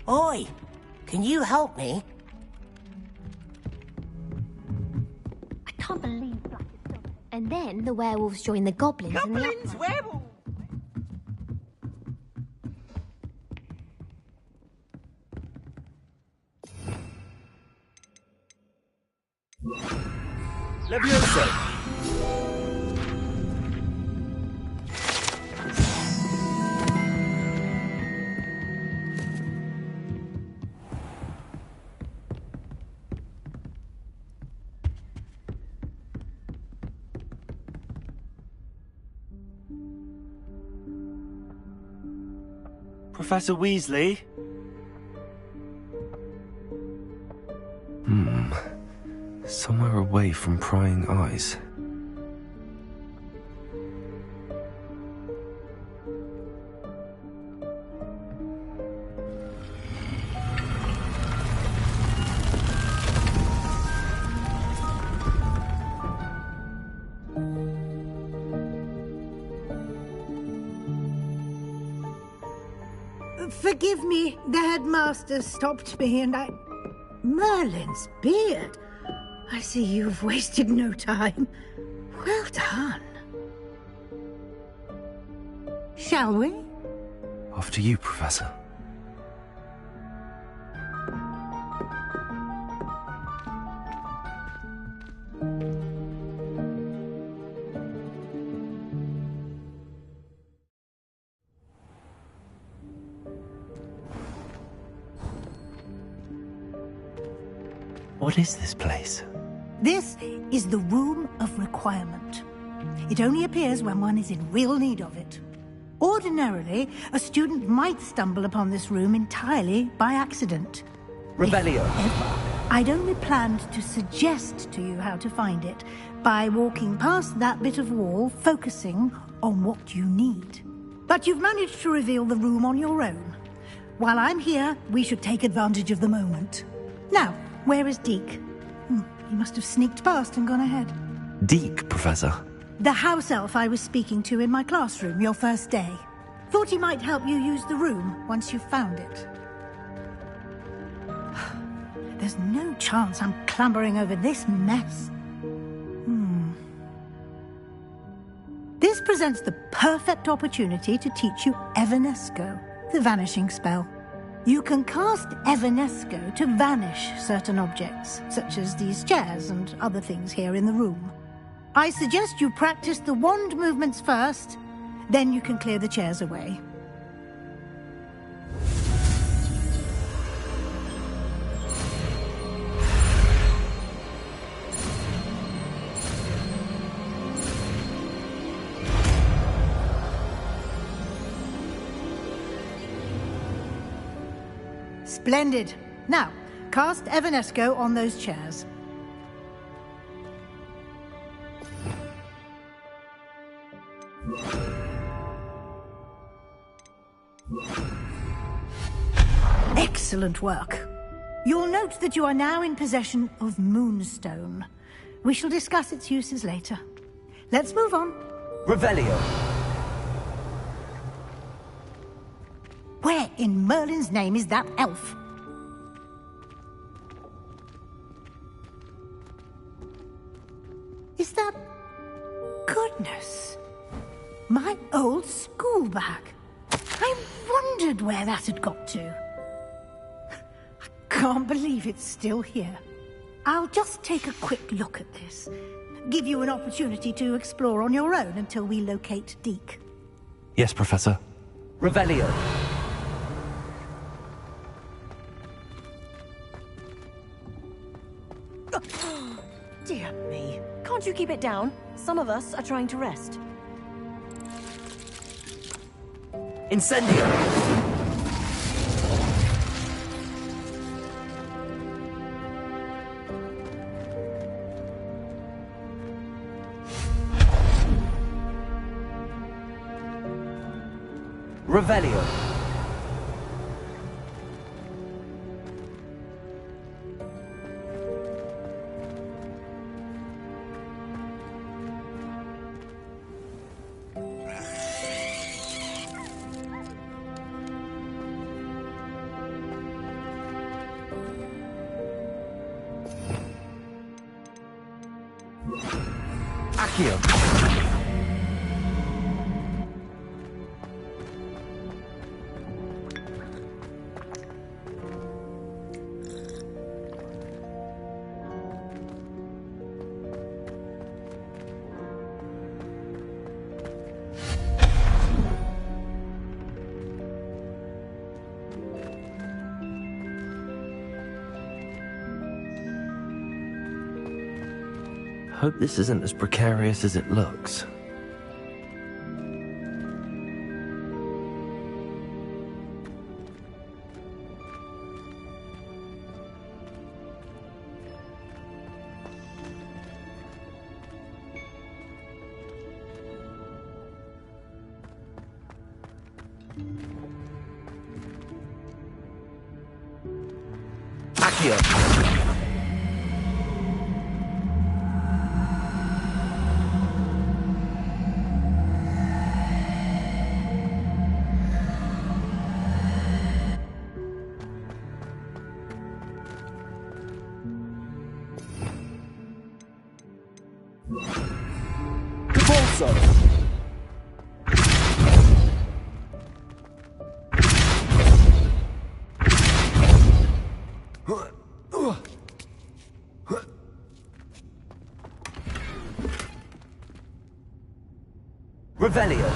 Oi! Can you help me? I can't believe Black is done. And then the werewolves join the goblins and the... Goblins, werewolves! Levioso! Professor Weasley? Somewhere away from prying eyes. Forgive me, the headmaster stopped me and I... Merlin's beard. I see you've wasted no time. Well done. Shall we? After you, Professor. What is this place? This is the Room of Requirement. It only appears when one is in real need of it. Ordinarily, a student might stumble upon this room entirely by accident. Rebellion. I'd only planned to suggest to you how to find it by walking past that bit of wall, focusing on what you need. But you've managed to reveal the room on your own. While I'm here, we should take advantage of the moment. Now, where is Deke? He must have sneaked past and gone ahead. Deke, Professor. The house elf I was speaking to in my classroom your first day. Thought he might help you use the room once you've found it. There's no chance I'm clambering over this mess. This presents the perfect opportunity to teach you Evanesco, the vanishing spell. You can cast Evanesco to vanish certain objects, such as these chairs and other things here in the room. I suggest you practice the wand movements first, then you can clear the chairs away. Splendid. Now, cast Evanesco on those chairs. Excellent work. You'll note that you are now in possession of Moonstone. We shall discuss its uses later. Let's move on. Revelio. Where in Merlin's name is that elf? Is that... Goodness. My old school bag. I wondered where that had got to. I can't believe it's still here. I'll just take a quick look at this. Give you an opportunity to explore on your own until we locate Deke. Yes, Professor. Revelio. Dear me. Can't you keep it down? Some of us are trying to rest. Incendio. Revelio. Accio. Hope this isn't as precarious as it looks. Accio. Revelio.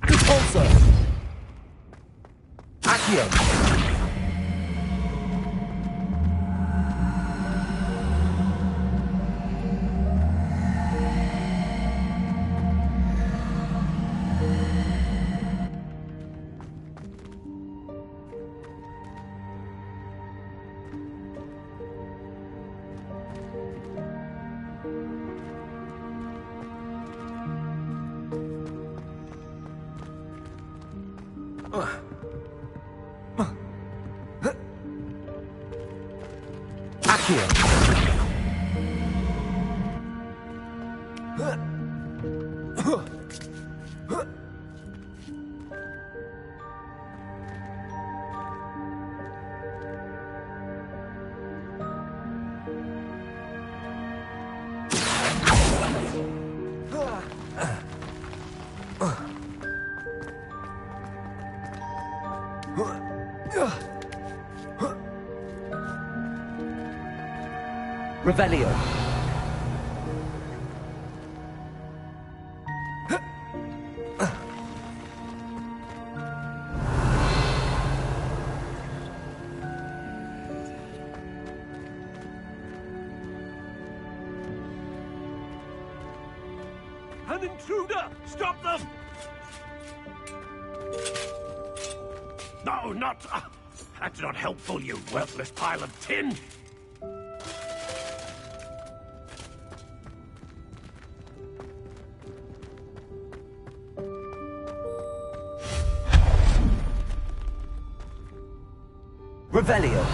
Repulsor. Accio. Revelio. An intruder! Stop them! No, not... that's not helpful, you worthless pile of tin! Revelio.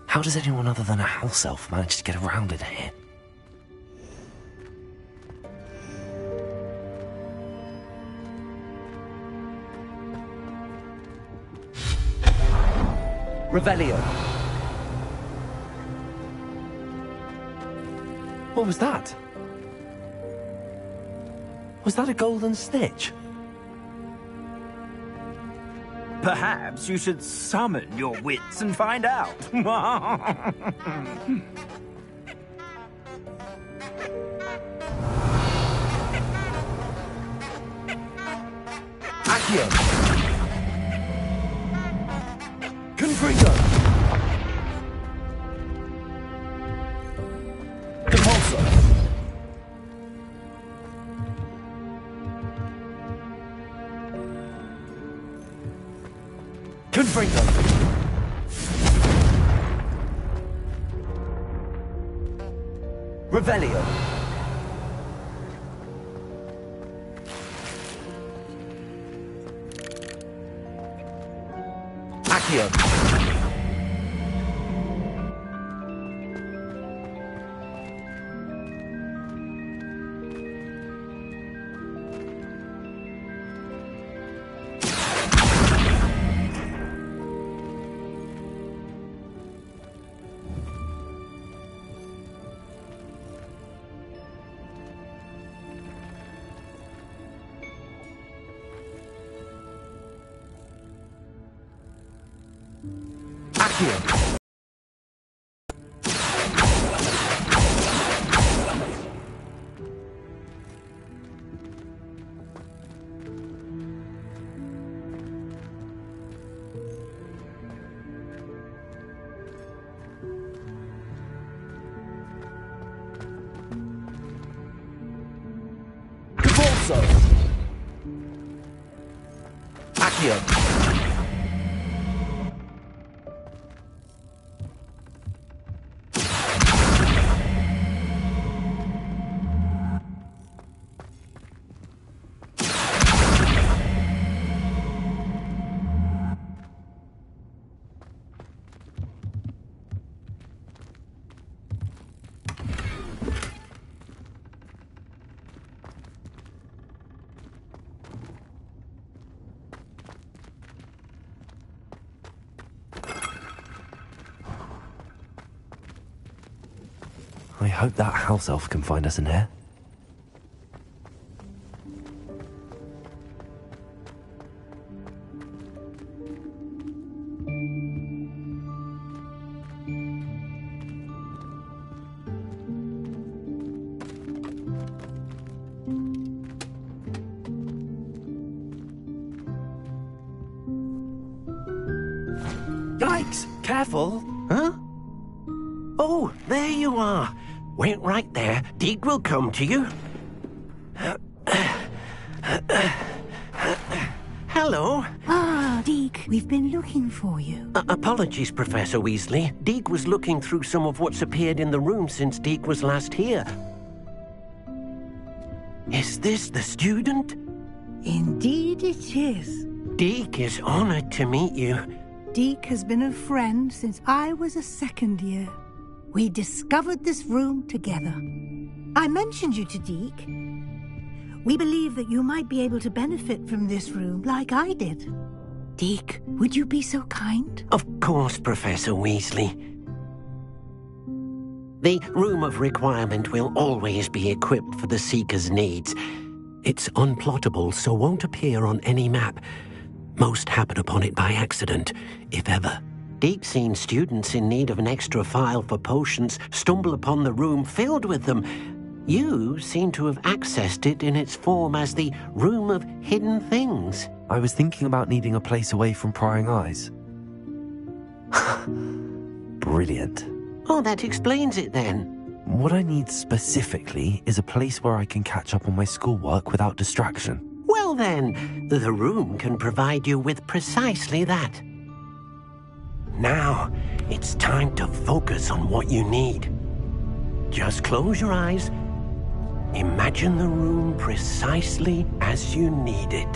How does anyone other than a house elf manage to get around in here? Revelio. What was that? Was that a golden snitch? Perhaps you should summon your wits and find out. Accio. Confringo. Compulso. Confringo. Revelio. Accio. Accio. Compulso. Accio. I hope that house elf can find us in here. Yikes! Careful! Huh? Oh, there you are. Wait right there. Deek will come to you. Hello. Ah, Deek, we've been looking for you. Apologies, Professor Weasley. Deek was looking through some of what's appeared in the room since Deek was last here. Is this the student? Indeed it is. Deek is honored to meet you. Deek has been a friend since I was a second year. We discovered this room together. I mentioned you to Deek. We believe that you might be able to benefit from this room like I did. Deek, would you be so kind? Of course, Professor Weasley. The Room of Requirement will always be equipped for the Seeker's needs. It's unplottable, so won't appear on any map. Most happen upon it by accident, if ever. Deep-seen students in need of an extra file for potions stumble upon the room filled with them. You seem to have accessed it in its form as the Room of Hidden Things. I was thinking about needing a place away from prying eyes. Brilliant. Oh, that explains it then. What I need specifically is a place where I can catch up on my schoolwork without distraction. Well then, the room can provide you with precisely that. Now, it's time to focus on what you need. Just close your eyes. Imagine the room precisely as you need it.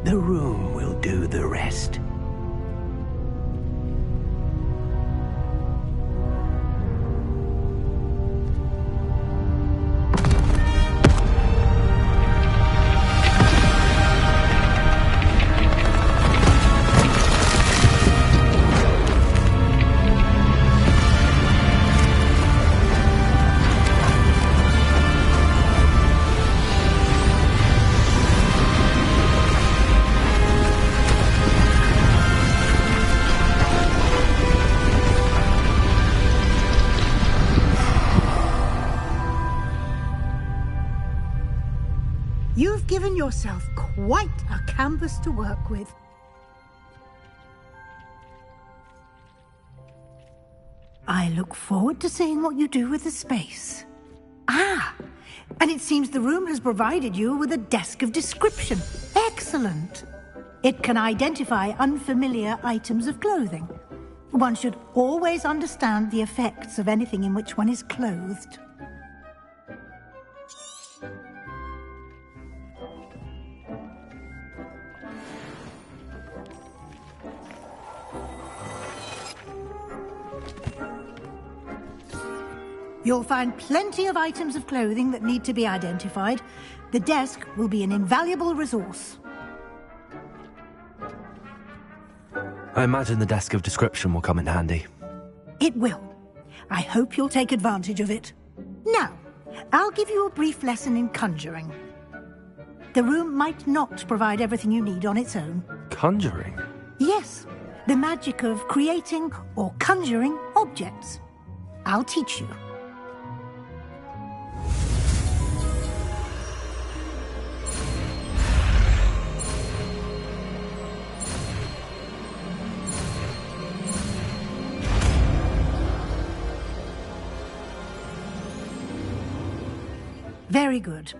The room will do the rest. You've given yourself quite a canvas to work with. I look forward to seeing what you do with the space. Ah, and it seems the room has provided you with a desk of description. Excellent. It can identify unfamiliar items of clothing. One should always understand the effects of anything in which one is clothed. You'll find plenty of items of clothing that need to be identified. The desk will be an invaluable resource. I imagine the desk of description will come in handy. It will. I hope you'll take advantage of it. Now, I'll give you a brief lesson in conjuring. The room might not provide everything you need on its own. Conjuring? Yes, the magic of creating or conjuring objects. I'll teach you. Very good.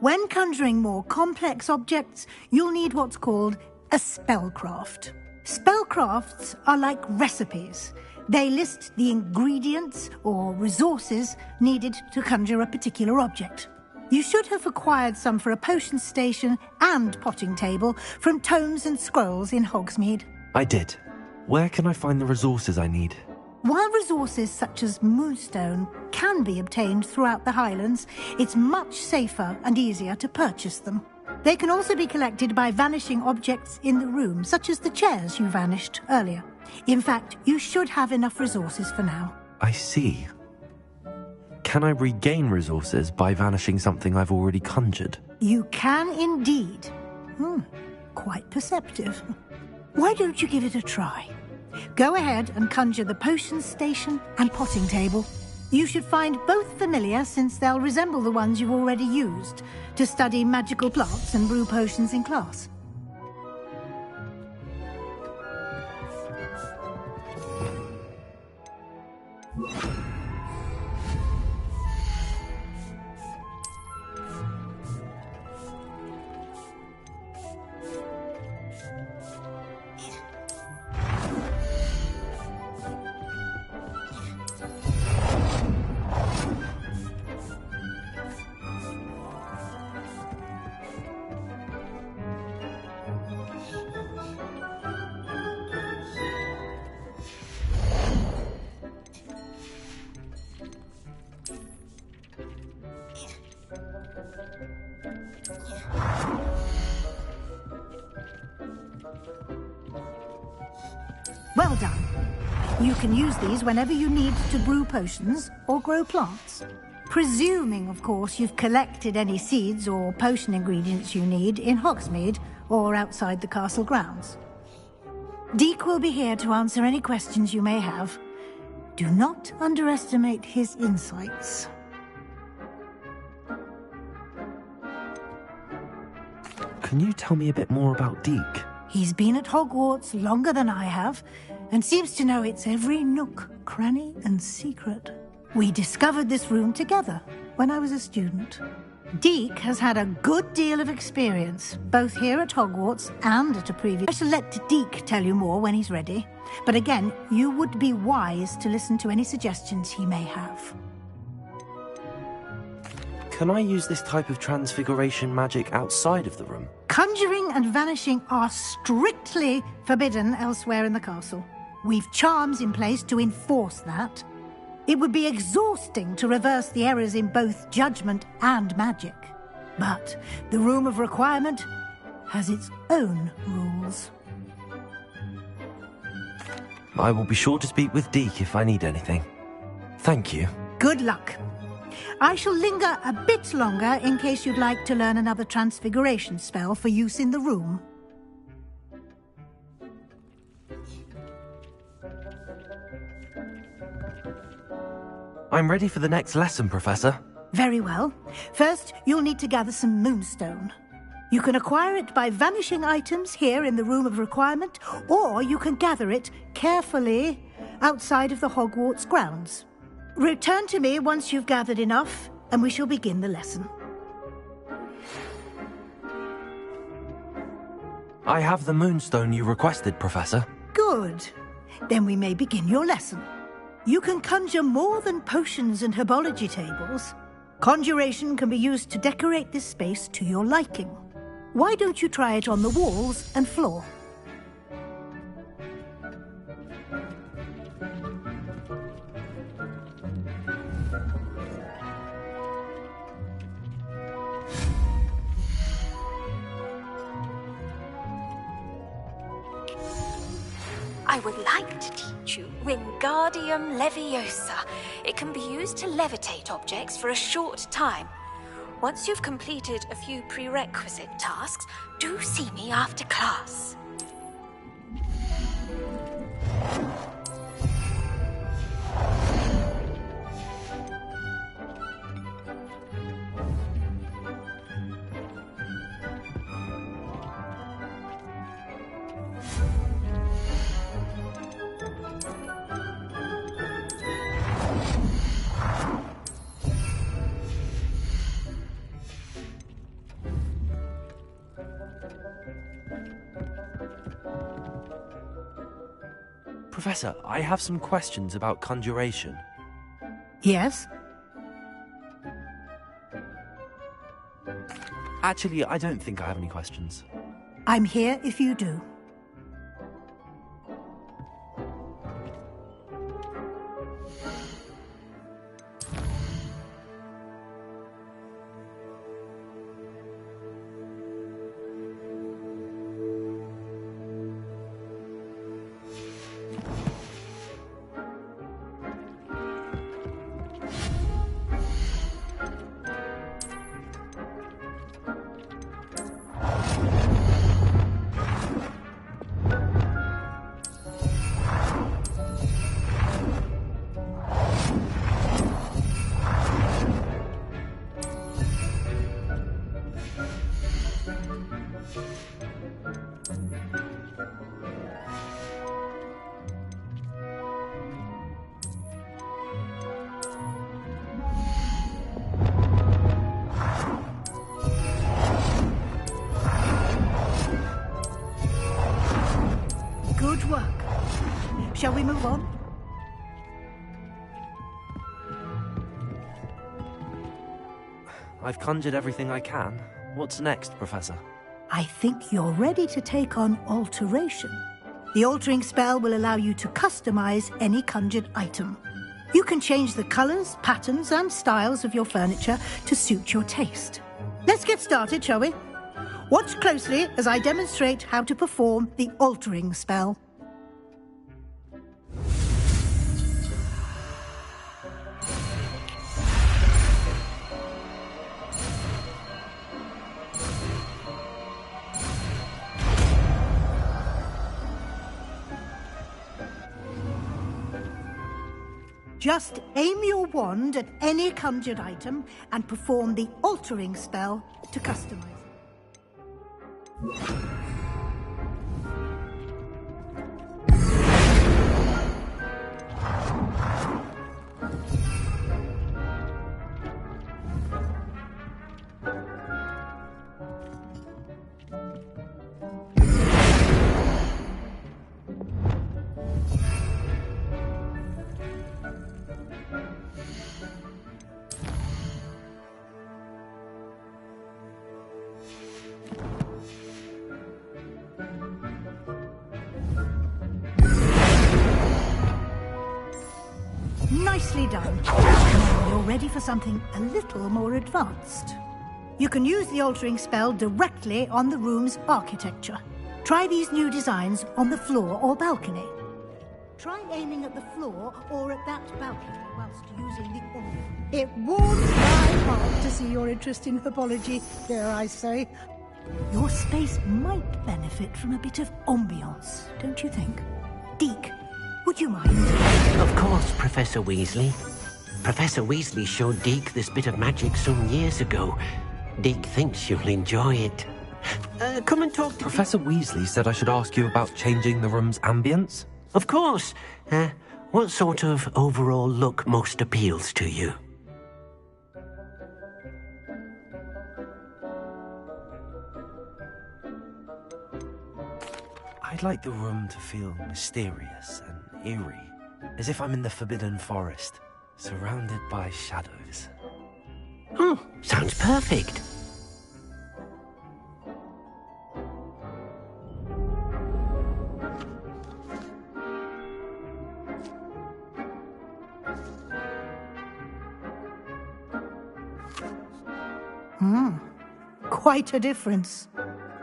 When conjuring more complex objects, you'll need what's called a spellcraft. Spellcrafts are like recipes. They list the ingredients or resources needed to conjure a particular object. You should have acquired some for a potion station and potting table from tomes and scrolls in Hogsmeade. I did. Where can I find the resources I need? While resources such as moonstone can be obtained throughout the Highlands, it's much safer and easier to purchase them. They can also be collected by vanishing objects in the room, such as the chairs you vanished earlier. In fact, you should have enough resources for now. I see. Can I regain resources by vanishing something I've already conjured? You can indeed. Quite perceptive. Why don't you give it a try? Go ahead and conjure the potion station and potting table. You should find both familiar, since they'll resemble the ones you've already used to study magical plants and brew potions in class. Well done. You can use these whenever you need to brew potions or grow plants. Presuming, of course, you've collected any seeds or potion ingredients you need in Hogsmeade or outside the castle grounds. Deek will be here to answer any questions you may have. Do not underestimate his insights. Can you tell me a bit more about Deek? He's been at Hogwarts longer than I have, and seems to know its every nook, cranny, and secret. We discovered this room together when I was a student. Deek has had a good deal of experience, both here at Hogwarts and at a previous... I shall let Deek tell you more when he's ready. But again, you would be wise to listen to any suggestions he may have. Can I use this type of transfiguration magic outside of the room? Conjuring and vanishing are strictly forbidden elsewhere in the castle. We've charms in place to enforce that. It would be exhausting to reverse the errors in both judgment and magic. But the Room of Requirement has its own rules. I will be sure to speak with Deek if I need anything. Thank you. Good luck. I shall linger a bit longer in case you'd like to learn another transfiguration spell for use in the room. I'm ready for the next lesson, Professor. Very well. First, you'll need to gather some moonstone. You can acquire it by vanishing items here in the Room of Requirement, or you can gather it carefully outside of the Hogwarts grounds. Return to me once you've gathered enough, and we shall begin the lesson. I have the moonstone you requested, Professor. Good. Then we may begin your lesson. You can conjure more than potions and herbology tables. Conjuration can be used to decorate this space to your liking. Why don't you try it on the walls and floor? I would like to teach you Wingardium Leviosa. It can be used to levitate objects for a short time. Once you've completed a few prerequisite tasks, do see me after class. Professor, I have some questions about conjuration. Yes? Actually, I don't think I have any questions. I'm here if you do. Good work. Shall we move on? I've conjured everything I can. What's next, Professor? I think you're ready to take on alteration. The altering spell will allow you to customize any conjured item. You can change the colors, patterns, and styles of your furniture to suit your taste. Let's get started, shall we? Watch closely as I demonstrate how to perform the altering spell. Just aim your wand at any conjured item and perform the altering spell to customize it. Nicely done. Now you're ready for something a little more advanced. You can use the altering spell directly on the room's architecture. Try these new designs on the floor or balcony. Try aiming at the floor or at that balcony whilst using the orb. It warms my heart to see your interest in herbology, dare I say. Your space might benefit from a bit of ambiance, don't you think? Deke, would you mind? Of course, Professor Weasley. Professor Weasley showed Deke this bit of magic some years ago. Deke thinks you'll enjoy it. Come and talk to Professor Weasley said I should ask you about changing the room's ambience. Of course. What sort of overall look most appeals to you? I'd like the room to feel mysterious and eerie, as if I'm in the Forbidden Forest, surrounded by shadows. Oh, sounds perfect. Quite a difference.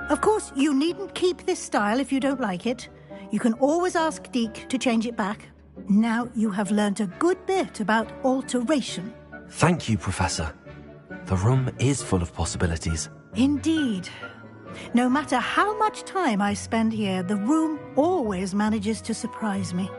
Of course, you needn't keep this style if you don't like it. You can always ask Deke to change it back. Now you have learnt a good bit about alteration. Thank you, Professor. The room is full of possibilities. Indeed. No matter how much time I spend here, the room always manages to surprise me.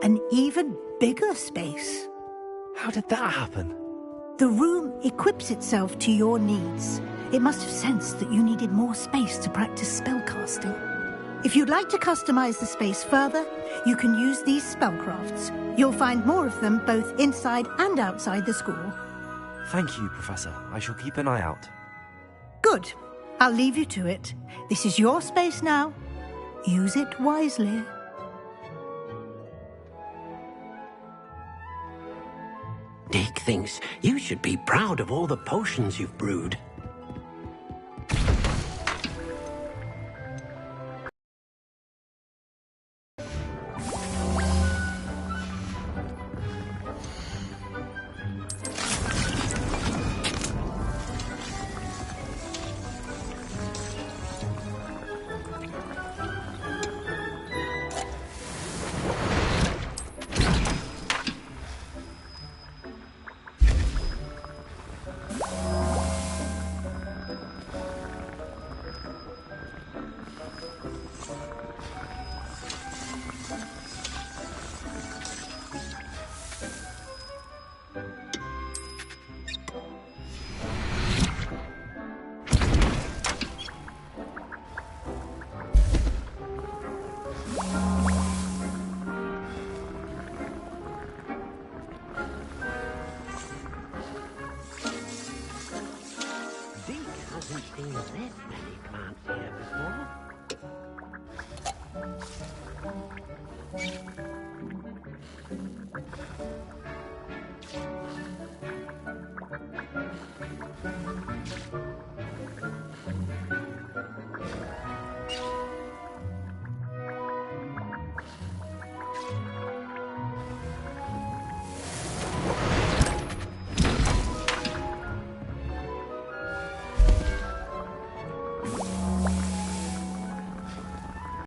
An even bigger space. How did that happen? The room equips itself to your needs. It must have sensed that you needed more space to practice spellcasting. If you'd like to customize the space further, you can use these spellcrafts. You'll find more of them both inside and outside the school. Thank you, Professor. I shall keep an eye out. Good. I'll leave you to it. This is your space now. Use it wisely. Deke thinks you should be proud of all the potions you've brewed. Seen this many plants here before.